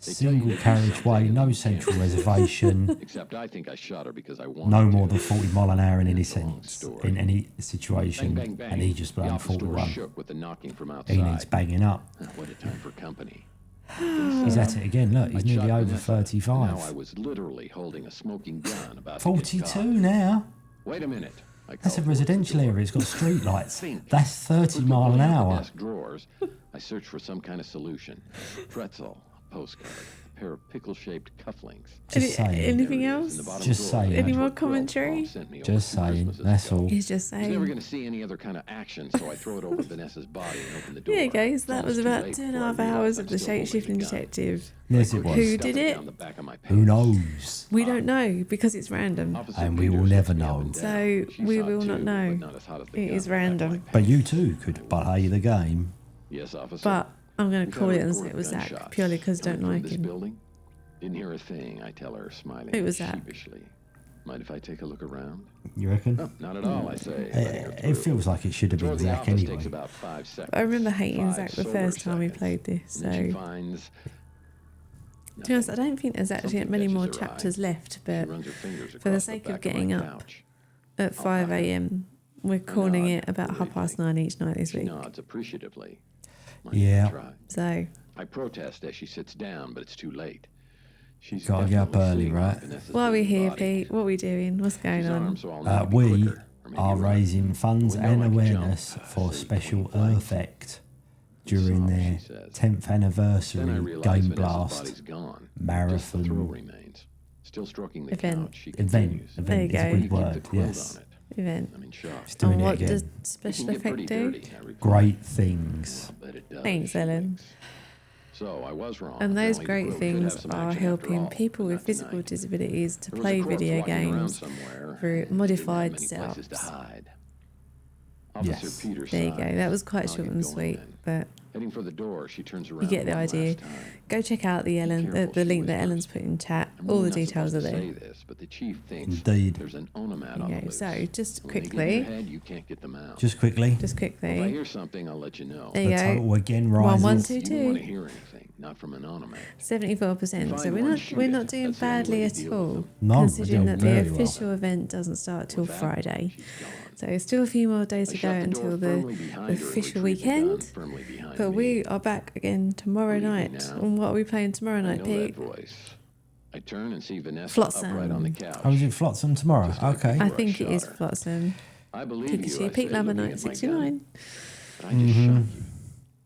T: They tell you
A: Single
T: to do
A: carriageway,
T: something,
A: no
T: and you
A: central
T: can't.
A: reservation.
T: Except I think I shot her because I wanted
A: No
T: to.
A: more than 40 mile an hour in any sense, in any situation,
T: Bang, bang, bang.
A: and he just
T: The
A: blown
T: office door
A: 41.
T: shook with the knocking from
A: He
T: outside.
A: needs banging up.
T: What a time for company.
A: He's at it again. Look, he's
T: I'd
A: nearly
T: shot
A: over
T: Vanessa, and
A: 35.
T: Now I was literally holding a smoking gun about to get
A: 42
T: caught.
A: now.
T: Wait a minute. I
A: That's a
T: called
A: residential area. It's got street lights.
T: Think.
A: That's 30
T: Quickly
A: mile an
T: pulling out the
A: hour.
T: desk drawers, I searched for some kind of solution. Pretzel, a postcard, a pair of pickle-shaped cufflinks.
A: Just saying.
B: Anything else?
A: Just saying.
B: Any more commentary?
A: Just saying. That's all.
B: He's just
T: I was never
B: saying.
T: going to see any other kind of action, so I throw it over Vanessa's body and open the door.
B: Yeah, guys, that was
T: Almost too
B: about
T: late
B: 2.5
T: before I realized
B: hours
T: I'm
B: of the
T: still holding
B: shape-shifting
T: the gun.
B: detective.
A: Yes, it was.
B: Who did it?
T: Down the back of my
A: Who knows?
B: We don't know because it's random.
A: And we will never know.
B: So we will not know. It is random.
A: But you too could play the game.
T: Yes, officer.
B: But I'm going to
T: We've
B: call
T: had a
B: it and say
T: report
B: it was
T: of
B: Zach
T: gunshots
B: purely because I don't
T: coming from
B: like
T: this
B: him.
T: building. Didn't hear a thing, I tell her, smiling
B: It was Zach.
T: sheepishly. Mind if I take a look around?
A: You reckon?
T: No, not at all, I say. letting her
A: It feels like it should have
T: Tour
A: been
T: of the
A: Zach
T: office
A: anyway.
T: takes about 5 seconds.
B: I remember hating
T: 5
B: Zach the
T: sober
B: first time we
T: seconds.
B: played this,
T: And then she
B: so
T: finds
B: to be honest, I don't think there's actually
T: Something
B: many
T: catches
B: more
T: her
B: chapters
T: eye.
B: left, but
T: runs her fingers
B: for the
T: across the
B: sake
T: back
B: of
T: of my
B: getting up
T: couch.
B: at 5 a.m, we're calling it about 9:30 each night this
T: She
B: week.
T: nods appreciatively.
A: Yeah.
T: Try.
B: So
T: I protest as she sits down, but it's too late. She's
A: Gotta get up
T: definitely
A: early,
T: seeing
A: right?
T: Vanessa's
B: why are we
T: bleeding
B: here,
T: body.
B: Pete? What are we doing? What's going
T: She's
B: on?
T: armed, so I'll need to be
A: We
T: quicker, or maybe
A: are
T: run.
A: raising funds
T: We know
A: and
T: I can
A: awareness
T: jump,
A: for
T: sleep,
A: Special
T: flight.
A: Earth Act during their
T: she says.
A: 10th anniversary
T: Then I realize
A: Game
T: Vanessa's
A: Blast
T: body's gone. Just the throw
A: marathon
T: remains. Still stroking the
B: Event.
T: couch. She
A: event.
T: continues.
B: There you
A: Event is a
B: go.
A: good
T: Keep the
A: word.
T: quilt
A: Yes.
T: on it.
B: Event.
T: I'm in shock.
A: She's doing
B: And
A: it
B: what
A: again.
B: does
T: It
B: special
T: can get
B: effect
T: pretty
B: do?
T: dirty, I report.
A: Great things.
T: But it does,
B: Thanks,
T: she
B: Ellen.
T: thinks. So I was wrong.
B: And those
T: Apparently the
B: great
T: quilt could have
B: things
T: some
B: are
T: action after
B: helping
T: all,
B: people
T: but
B: with
T: not
B: physical
T: tonight.
B: disabilities to
T: There was a
B: play
T: corpse
B: video
T: walking around
B: games
T: somewhere,
B: through
T: and didn't
B: modified
T: have many places to
B: setups.
T: hide. Officer
A: Yes.
T: Peters
B: There you go.
T: sighed.
B: That was quite
T: I'll
B: short
T: get
B: and
T: going
B: sweet,
T: then.
B: but
T: Heading for the door, she turns around.
B: You get the
T: one
B: idea.
T: last time.
B: Go check out the the link that Ellen's put in chat.
T: I'm
B: All
T: really
B: the
T: not
B: details are
T: supposed to
B: there.
T: say this, but the chief thinks
A: Indeed.
T: there's an onomat
B: There
T: on
B: you
T: the
B: go.
T: loose.
B: So just
T: When they get in
B: quickly.
T: your head, you can't get them out.
A: Just quickly.
B: Just
T: If I
B: quickly.
T: hear something, I'll let you know.
B: There you
A: The
B: go.
A: total again
B: One,
A: rises.
B: one,
T: You
B: two,
T: don't want to
B: two.
T: hear anything, not from an onomat.
B: 74%. So
T: Find
B: we're
T: one,
B: not
T: shoot
B: we're
T: it.
B: not doing
T: That's the only
B: badly
T: way to
B: at
T: deal with
B: all.
T: them.
A: No, we're
B: considering
A: doing
B: that the
A: very well.
B: official event doesn't start till
T: With that,
B: Friday.
T: she's gone.
B: So still a few more days
T: I
B: to go
T: shut the door
B: until the
T: firmly behind her and
B: official
T: retrieved the gun
B: weekend.
T: firmly behind
B: But
T: me.
B: we are back again tomorrow
T: Believe me
B: night.
T: now.
B: And what are we playing tomorrow
T: I
B: night,
T: know
B: Pete?
T: that voice. I turn and see Vanessa
B: Flotsam.
T: upright on the couch.
A: Oh, is it Flotsam tomorrow?
T: Just like
A: Okay.
B: I
T: before
B: think it
T: shot
B: is
T: her.
B: Flotsam.
T: I believe
B: Tickets
T: you,
B: to
T: I
B: your Pete
T: say,
B: number
T: looking at my
B: 969.
T: gun. But I just shot you.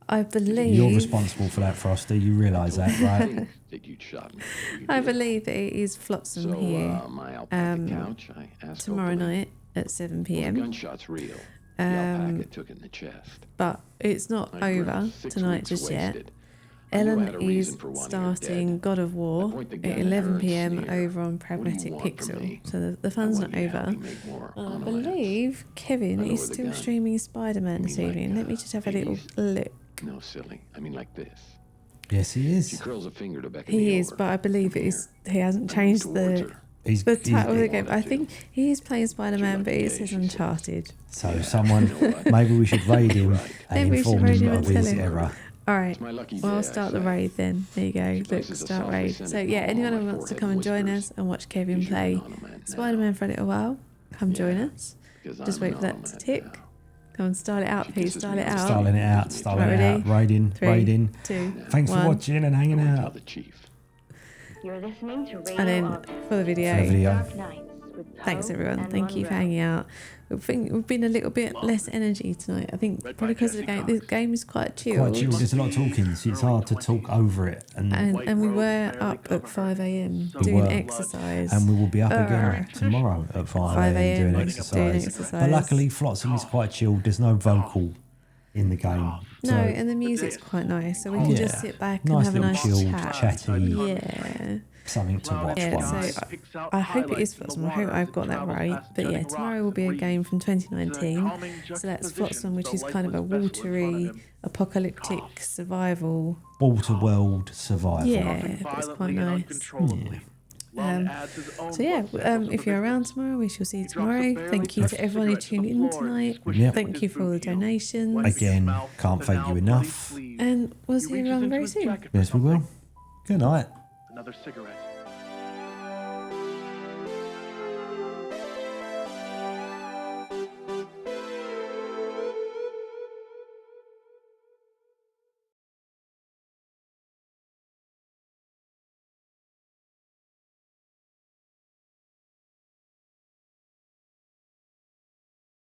B: I believe.
A: You're responsible for that, Frosty. You realise that, right?
T: That you'd shot me.
B: I believe that it is Flotsam
T: So,
B: here.
T: my alpaca couch, I asked
B: Tomorrow
T: openly.
B: night at 7
T: Well, the
B: p.m.
T: gunshot's real. The alpaca took it in the chest.
B: But it's not
T: I
B: over
T: grinned, 6
B: tonight
T: weeks
B: just yet.
T: wasted. I knew I
B: Ellen
T: had a
B: is
T: reason for wanting her
B: starting
T: dead.
B: God of War
T: I point the
B: at
T: gun at her
B: 11
T: and
B: p.m.
T: sneer.
B: over on
T: What do you
B: Pragmatic
T: want from
B: Pixel.
T: me?
B: So the fun's
T: I
B: not
T: want you to help
B: over.
T: me make more
B: I
T: onomats.
B: believe Kevin
T: I know
B: is
T: where the
B: still
T: gun-
B: streaming Spider-Man this
T: You mean
B: evening.
T: like,
B: Let me just have a little look.
T: No, silly. I mean like this.
A: Yes, he
T: She
A: is.
T: curls a finger to beckon
B: He
T: me
B: is,
T: over.
B: but I believe it is. He hasn't
T: I
B: changed
T: moved towards
B: the
T: her.
A: He's,
B: the title of the game.
T: wanted
B: I
T: to.
B: think he is playing Spider-Man, but it says Uncharted.
A: So someone, maybe we should raid him and
B: Maybe we should
A: inform
B: raid
A: him
B: him
A: of
B: and
A: his
B: tell him.
A: error.
B: All right.
T: my lucky
B: Well,
T: day,
B: I'll
T: I
B: start the
T: say.
B: raid then. There you go. Look,
T: places a
B: start raid.
T: softly
B: So
T: scented
B: yeah,
T: palm
B: anyone
T: on
B: who
T: my
B: wants to
T: forehead
B: come and join
T: whispers,
B: us and watch Kevin
T: "Is your
B: play
T: onomat now?"
B: Spider-Man for a little while, come join us.
T: Because
B: Just
T: I'm
B: wait
T: an
B: for that to
T: onomat
B: tick.
T: now.
B: Come and start it out,
T: She
B: Pete.
T: kisses
B: Start
T: me
B: it
T: on the
B: out.
A: Starting it out, starting it out, raiding,
B: 3,
A: raiding.
B: 2,
A: Thanks for
B: 1.
A: watching and hanging
T: Tell
A: out.
T: the chief.
E: You're listening to Radio
B: And then
E: August.
B: for the video.
A: For the video.
E: Dark Nights with
B: Thanks
E: Poe
B: everyone.
E: and
B: Thank you for
E: Monroe.
B: hanging out. I think we've been a little bit less energy tonight. I think probably because of the game. This game is quite chilled.
A: Quite chilled. There's a lot of talking, so it's hard to talk over it.
B: And we were up at 5 a.m.
A: We
B: doing
A: were.
B: exercise.
A: And we will be up again tomorrow at 5 a.m. doing exercise. But luckily, Flotsam is quite chilled. There's no vocal in the game.
B: No,
A: So,
B: and the music's quite nice, so we can just sit back and
A: nice
B: have a
A: little
B: nice
A: chilled,
B: chat.
A: chatty,
B: Yeah.
A: something to watch.
B: Yeah,
A: once.
B: so I hope it is Flotsam. I hope I've got that right. But yeah, tomorrow will be a game from 2019. So that's Flotsam, which is kind of a watery, apocalyptic survival.
A: Water world survival.
B: Yeah, but it's quite nice. So yeah, if you're around tomorrow, we shall see you tomorrow. Thank you to everyone who tuned in tonight.
A: Yep.
B: Thank you for all the donations.
A: Again, can't thank you enough.
B: And we'll see you around very soon.
A: Yes, we will. Good night.
J: Another cigarette.